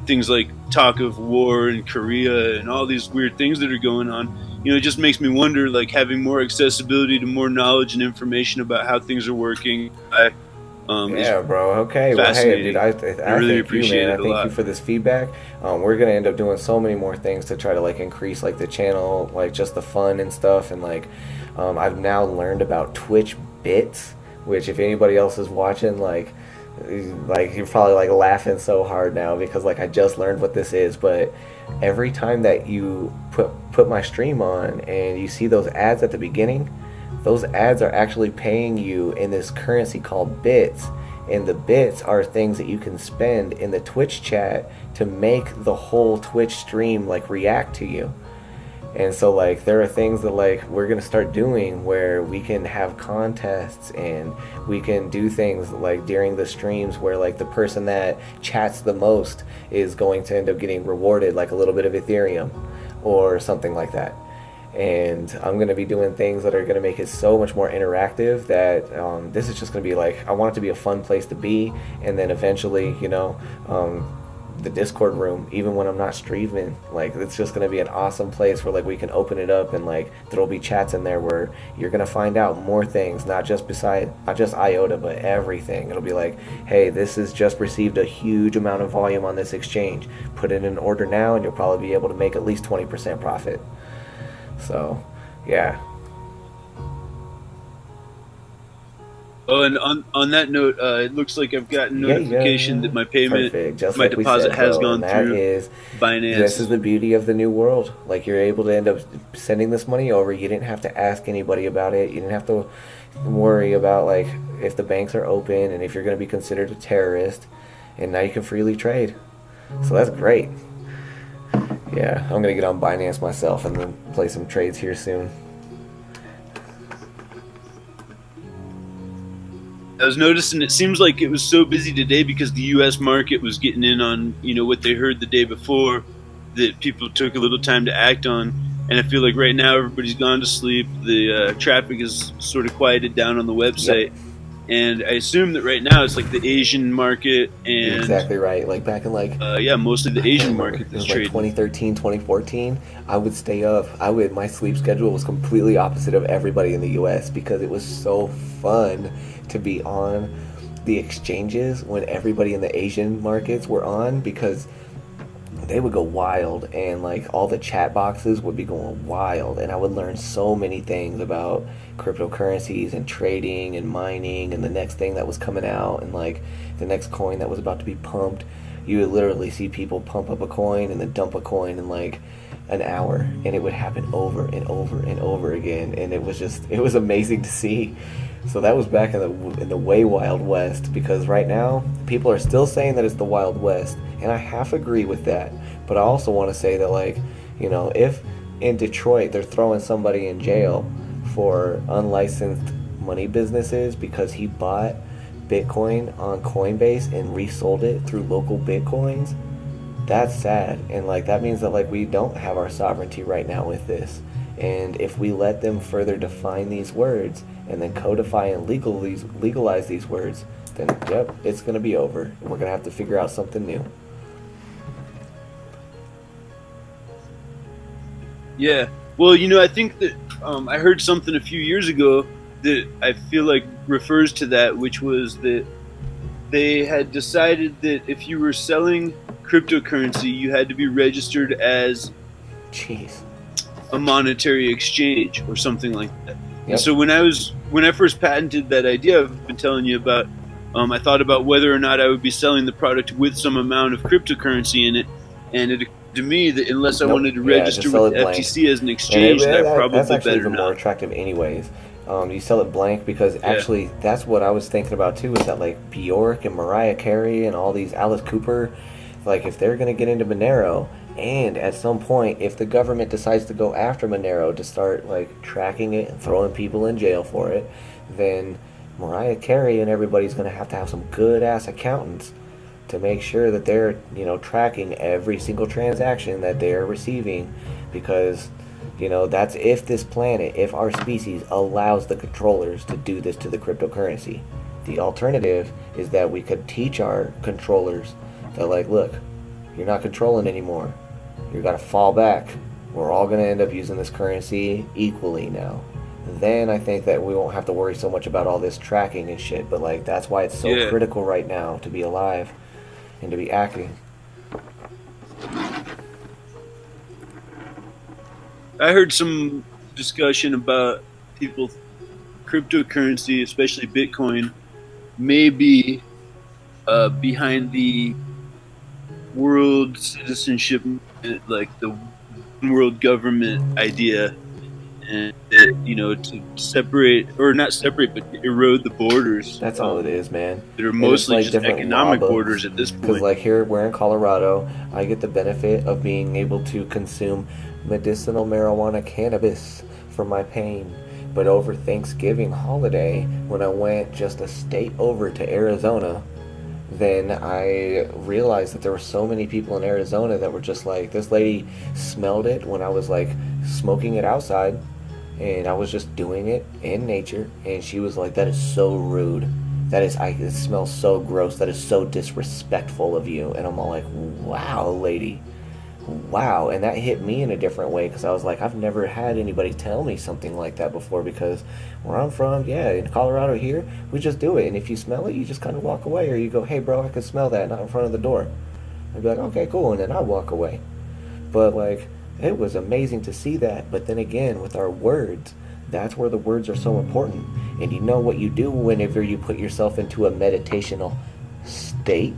things like talk of war in Korea and all these weird things that are going on, it just makes me wonder, like having more accessibility to more knowledge and information about how things are working. Yeah, bro. Okay. Well, hey, dude, I really appreciate it. I thank you for this feedback. We're gonna end up doing so many more things to try to like increase like the channel, like just the fun and stuff. And like, I've now learned about Twitch bits, which if anybody else is watching, like you're probably like laughing so hard now, because like I just learned what this is. But every time that you put my stream on and you see those ads at the beginning, those ads are actually paying you in this currency called bits, and the bits are things that you can spend in the Twitch chat to make the whole Twitch stream like react to you. And so like there are things that like we're gonna start doing where we can have contests, and we can do things like during the streams where like the person that chats the most is going to end up getting rewarded like a little bit of Ethereum or something like that. And I'm going to be doing things that are going to make it so much more interactive that this is just going to be like, I want it to be a fun place to be. And then eventually, you know, the Discord room, even when I'm not streaming, like it's just going to be an awesome place where like we can open it up, and like there'll be chats in there where you're going to find out more things, not just IOTA, but everything. It'll be like, hey, this has just received a huge amount of volume on this exchange. Put it in order now and you'll probably be able to make at least 20% profit. So, yeah. Oh, and on that note, it looks like I've gotten notification that my payment, my like deposit has gone through Binance. This is the beauty of the new world. Like, you're able to end up sending this money over. You didn't have to ask anybody about it. You didn't have to worry about, like, if the banks are open and if you're going to be considered a terrorist. And now you can freely trade. So that's great. Yeah, I'm going to get on Binance myself and then play some trades here soon. I was noticing it seems like it was so busy today because the U.S. market was getting in on, you know, what they heard the day before that people took a little time to act on. And I feel like right now everybody's gone to sleep. The traffic is sort of quieted down on the website. Yep. And I assume that right now it's like the Asian market and... You're exactly right. Like back in like... yeah, mostly the Asian market that's trading. Like 2013, 2014, I would stay up. My sleep schedule was completely opposite of everybody in the U.S. because it was so fun to be on the exchanges when everybody in the Asian markets were on, because they would go wild and like all the chat boxes would be going wild, and I would learn so many things about cryptocurrencies and trading and mining and the next thing that was coming out and like the next coin that was about to be pumped. You would literally see people pump up a coin and then dump a coin in like an hour, and it would happen over and over and over again, and it was amazing to see. So that was back in the way Wild West, because right now people are still saying that it's the Wild West, and I half agree with that. But I also want to say that, like, you know, if in Detroit they're throwing somebody in jail for unlicensed money businesses because he bought Bitcoin on Coinbase and resold it through local Bitcoins, that's sad. And like that means that like we don't have our sovereignty right now with this. And if we let them further define these words and then codify and legalize these words, then yep, it's going to be over. And we're going to have to figure out something new. Yeah. Well, you know, I think that I heard something a few years ago that I feel like refers to that, which was that they had decided that if you were selling cryptocurrency, you had to be registered as a monetary exchange or something like that. Yep. And so when I first patented that idea I've been telling you about, I thought about whether or not I would be selling the product with some amount of cryptocurrency in it, and it occurred to me that unless I wanted to register with FTC as an exchange, that's actually even more attractive anyways. You sell it blank because actually that's what I was thinking about too, is that like Bjork and Mariah Carey and all these Alice Cooper, like if they're going to get into Monero, and at some point if the government decides to go after Monero to start like tracking it and throwing people in jail for it, then Mariah Carey and everybody's going to have some good ass accountants to make sure that they're, you know, tracking every single transaction that they're receiving, because, you know, that's if our species allows the controllers to do this to the cryptocurrency. The alternative is that we could teach our controllers that, like, look, you're not controlling anymore. You got to fall back. We're all going to end up using this currency equally now. Then I think that we won't have to worry so much about all this tracking and shit. But, like, that's why it's so critical right now to be alive and to be acting. I heard some discussion about cryptocurrency, especially Bitcoin, may be behind the world citizenship, like the world government idea. and to separate, or not separate, but erode the borders. That's all it is, man. That are mostly just different economic law books. borders at this point. Because like here, we're in Colorado, I get the benefit of being able to consume medicinal marijuana cannabis for my pain. But over Thanksgiving holiday, when I went just a state over to Arizona, then I realized that there were so many people in Arizona that were just like, this lady smelled it when I was like smoking it outside, and I was just doing it in nature, and she was like, that is so rude. It smells so gross. That is so disrespectful of you. And I'm all like, wow, lady. Wow. And that hit me in a different way, because I was like, I've never had anybody tell me something like that before, because where I'm from, yeah, in Colorado here, we just do it. And if you smell it, you just kind of walk away, or you go, hey bro, I can smell that, not in front of the door. I'd be like, okay, cool. And then I walk away. But like, it was amazing to see that. But then again, with our words, that's where the words are so important. And you know what you do whenever you put yourself into a meditational state?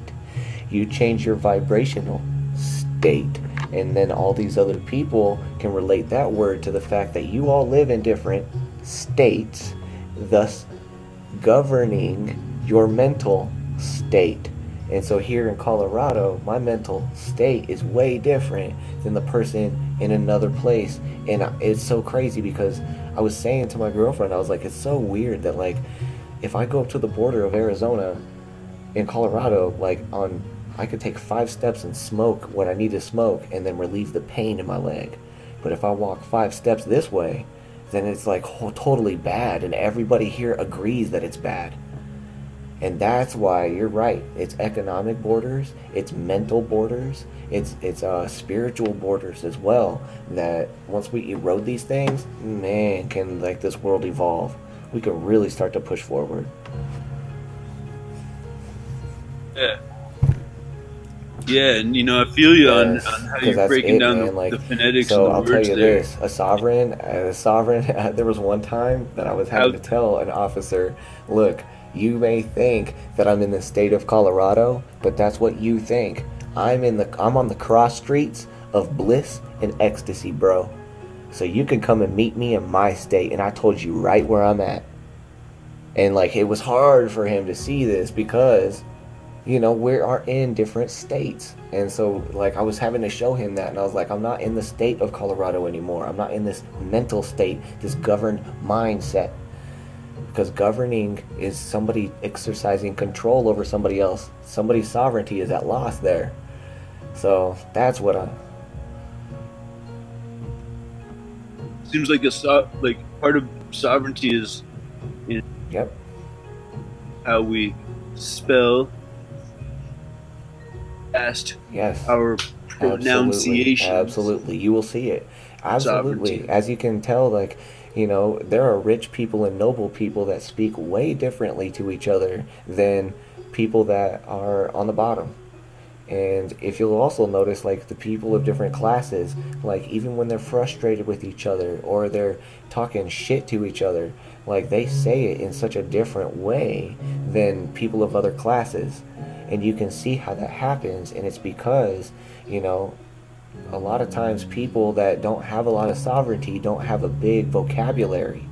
You change your vibrational state. And then all these other people can relate that word to the fact that you all live in different states, thus governing your mental state. And so here in Colorado, my mental state is way different than the person in another place. And it's so crazy, because I was saying to my girlfriend, I was like, it's so weird that like, if I go up to the border of Arizona in Colorado, like I could take 5 steps and smoke what I need to smoke and then relieve the pain in my leg. But if I walk 5 steps this way, then it's like totally bad, and everybody here agrees that it's bad. And that's why you're right. It's economic borders, it's mental borders, it's spiritual borders as well. That once we erode these things, man, can like this world evolve. We can really start to push forward. Yeah. Yeah, and I feel you on how you're breaking down the phonetics so of the I'll words tell you there. this: a sovereign. There was one time that I was having to tell an officer, "Look, you may think that I'm in the state of Colorado, but that's what you think. I'm on the cross streets of bliss and ecstasy, bro. So you can come and meet me in my state." And I told you right where I'm at. And like, it was hard for him to see this, because we are in different states. And so like, I was having to show him that, and I was like, I'm not in the state of Colorado anymore. I'm not in this mental state, this governed mindset. Because governing is somebody exercising control over somebody else. Somebody's sovereignty is at loss there. So that's what seems like part of sovereignty is Yep. how we spell past our pronunciation. Absolutely. You will see it. Absolutely. Sovereignty. As you can tell, like, there are rich people and noble people that speak way differently to each other than people that are on the bottom. And if you'll also notice, like, the people of different classes, like, even when they're frustrated with each other or they're talking shit to each other, like, they say it in such a different way than people of other classes. And you can see how that happens, and it's because, a lot of times people that don't have a lot of sovereignty don't have a big vocabulary.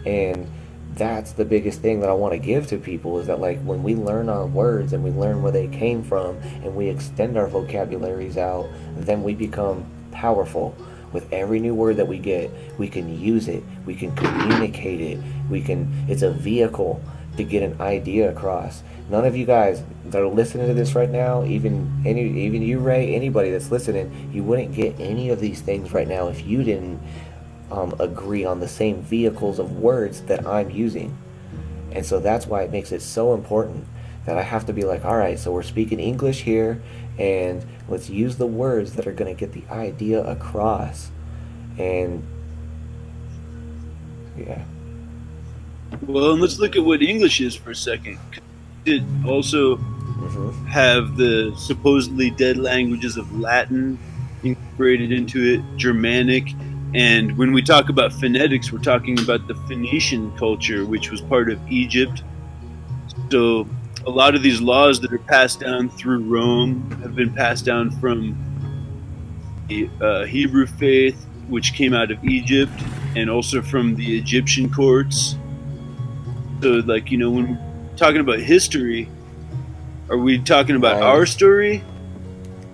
And that's the biggest thing that I want to give to people, is that like, when we learn our words and we learn where they came from and we extend our vocabularies out, then we become powerful. With every new word that we get, we can use it, we can communicate it, it's a vehicle to get an idea across. None of you guys that are listening to this right now, even you, Ray, anybody that's listening, you wouldn't get any of these things right now if you didn't agree on the same vehicles of words that I'm using. And so that's why it makes it so important that I have to be like, all right, so we're speaking English here, and let's use the words that are going to get the idea across. And yeah. Well, and let's look at what English is for a second. It also have the supposedly dead languages of Latin incorporated into it, Germanic, and when we talk about phonetics, we're talking about the Phoenician culture, which was part of Egypt. So a lot of these laws that are passed down through Rome have been passed down from the Hebrew faith, which came out of Egypt, and also from the Egyptian courts. So, like, you know, when we're talking about history, are we talking about our story,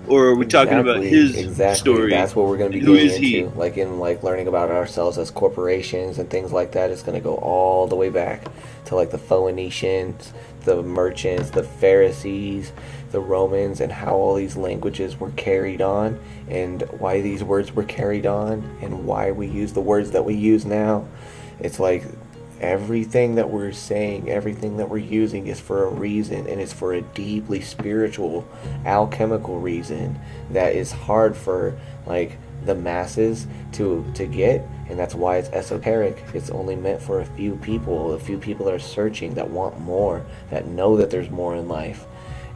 or are we talking about his story? That's what we're going to be Who getting is he? into. Like in like learning about ourselves as corporations and things like that. It's going to go all the way back to like the Phoenicians, the merchants, the Pharisees, the Romans, and how all these languages were carried on, and why these words were carried on, and why we use the words that we use now. It's like everything that we're saying, everything that we're using is for a reason, and it's for a deeply spiritual, alchemical reason that is hard for like the masses to get, and that's why it's esoteric. It's only meant for a few people that are searching, that want more, that know that there's more in life.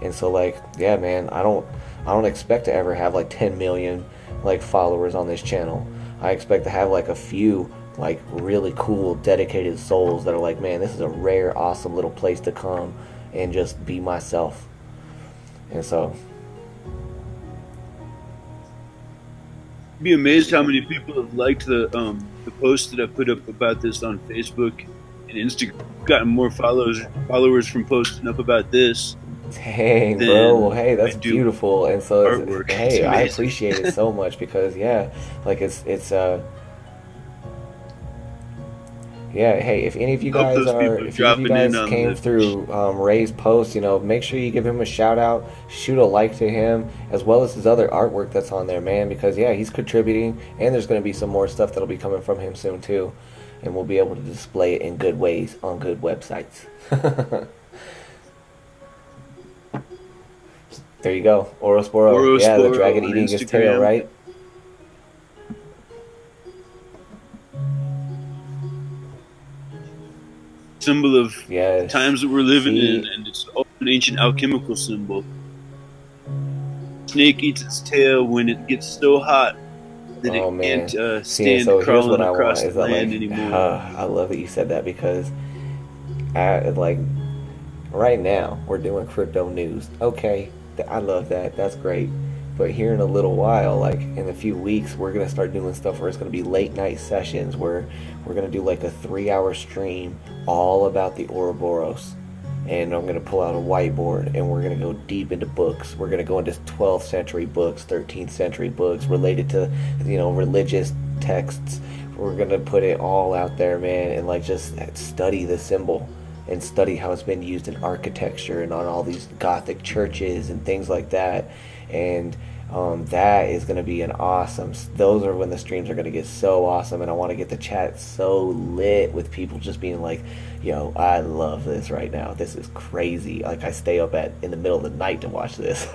And so like, yeah, man, I don't expect to ever have like 10 million like followers on this channel. I expect to have like a few like really cool dedicated souls that are like, man, this is a rare, awesome little place to come and just be myself. And so You'd be amazed how many people have liked the post that I put up about this on Facebook and Instagram. Gotten more followers from posting up about this. dang, bro. Well, hey, that's beautiful. And so hey, I appreciate it so much, because yeah, like it's yeah, hey, if any of you guys came through Ray's post, you know, make sure you give him a shout out, shoot a like to him, as well as his other artwork that's on there, man, because yeah, he's contributing, and there's going to be some more stuff that'll be coming from him soon too, and we'll be able to display it in good ways on good websites. There you go, Orosporo. Yeah, the dragon eating his tail, right? Symbol of times that we're living in, and it's an ancient alchemical symbol. Snake eats its tail when it gets so hot that it can't stand crawling across the land anymore. I love that you said that, because like right now we're doing crypto news. Okay, I love that. That's great. But here in a little while, like in a few weeks, we're going to start doing stuff where it's going to be late night sessions where we're going to do like a 3-hour stream all about the Ouroboros. And I'm going to pull out a whiteboard, and we're going to go deep into books. We're going to go into 12th century books, 13th century books related to, you know, religious texts. We're going to put it all out there, man, and like just study the symbol and study how it's been used in architecture and on all these Gothic churches and things like that. And that is going to be an awesome, those are when the streams are going to get so awesome, and I want to get the chat so lit with people just being like, yo, I love this right now, this is crazy, like I stay up in the middle of the night to watch this.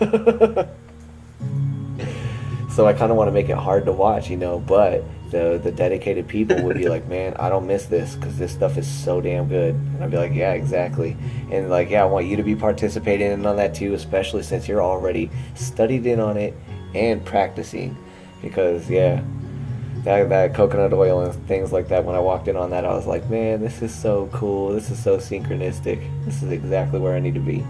So I kind of want to make it hard to watch, you know, but the dedicated people would be like, man, I don't miss this because this stuff is so damn good. And I'd be like, yeah, exactly. And like, yeah, I want you to be participating in on that too, especially since you're already studied in on it and practicing. Because yeah, that coconut oil and things like that, when I walked in on that, I was like, man, this is so cool, this is so synchronistic, this is exactly where I need to be.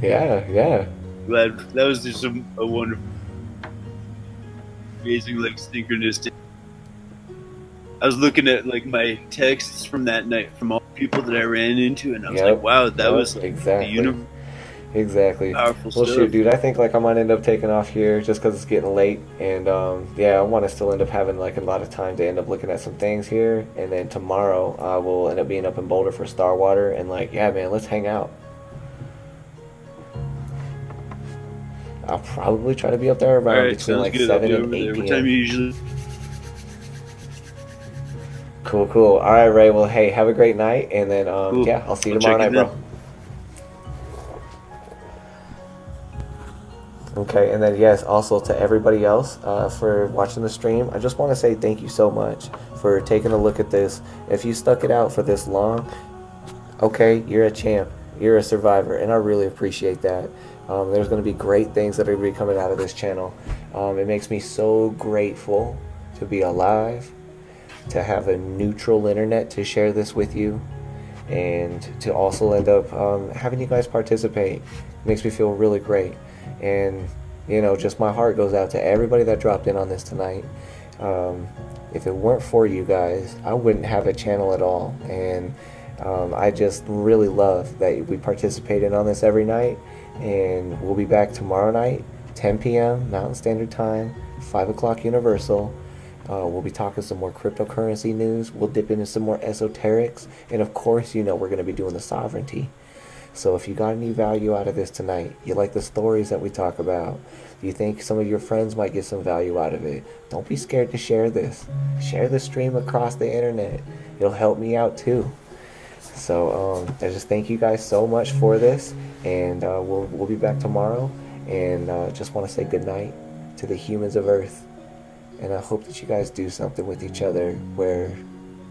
Yeah. Glad that was just a wonderful, amazing, like synchronistic. I was looking at like my texts from that night from all the people that I ran into, and I was like, wow, that was like, exactly. Powerful well, stuff. shoot, dude, I think like I might end up taking off here just because it's getting late, and yeah, I want to still end up having like a lot of time to end up looking at some things here, and then tomorrow I will end up being up in Boulder for Starwater, and like, yeah, man, let's hang out. I'll probably try to be up there around between like 7 and 8 p.m. What time you usually? Cool. All right, Ray. Well, hey, have a great night, and then yeah, I'll see you tomorrow night, bro. Okay, and then yes, also to everybody else for watching the stream, I just want to say thank you so much for taking a look at this. If you stuck it out for this long, okay, you're a champ, you're a survivor, and I really appreciate that. There's going to be great things that are going to be coming out of this channel. It makes me so grateful to be alive, to have a neutral internet to share this with you, and to also end up having you guys participate. It makes me feel really great. And you know, just my heart goes out to everybody that dropped in on this tonight. If it weren't for you guys, I wouldn't have a channel at all. And I just really love that we participated on this every night. And we'll be back tomorrow night, 10 p.m. Mountain Standard Time, 5 o'clock Universal. We'll be talking some more cryptocurrency news. We'll dip into some more esoterics. And of course, you know, we're going to be doing the sovereignty. So if you got any value out of this tonight, you like the stories that we talk about, you think some of your friends might get some value out of it, don't be scared to share this. Share the stream across the internet. It'll help me out too. So I just thank you guys so much for this, and we'll be back tomorrow. And just want to say good night to the humans of Earth. And I hope that you guys do something with each other where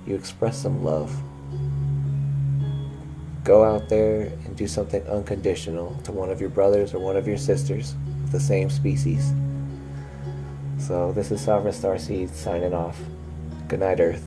you express some love. Go out there and do something unconditional to one of your brothers or one of your sisters of the same species. So this is Sovereign Starseed signing off. Good night, Earth.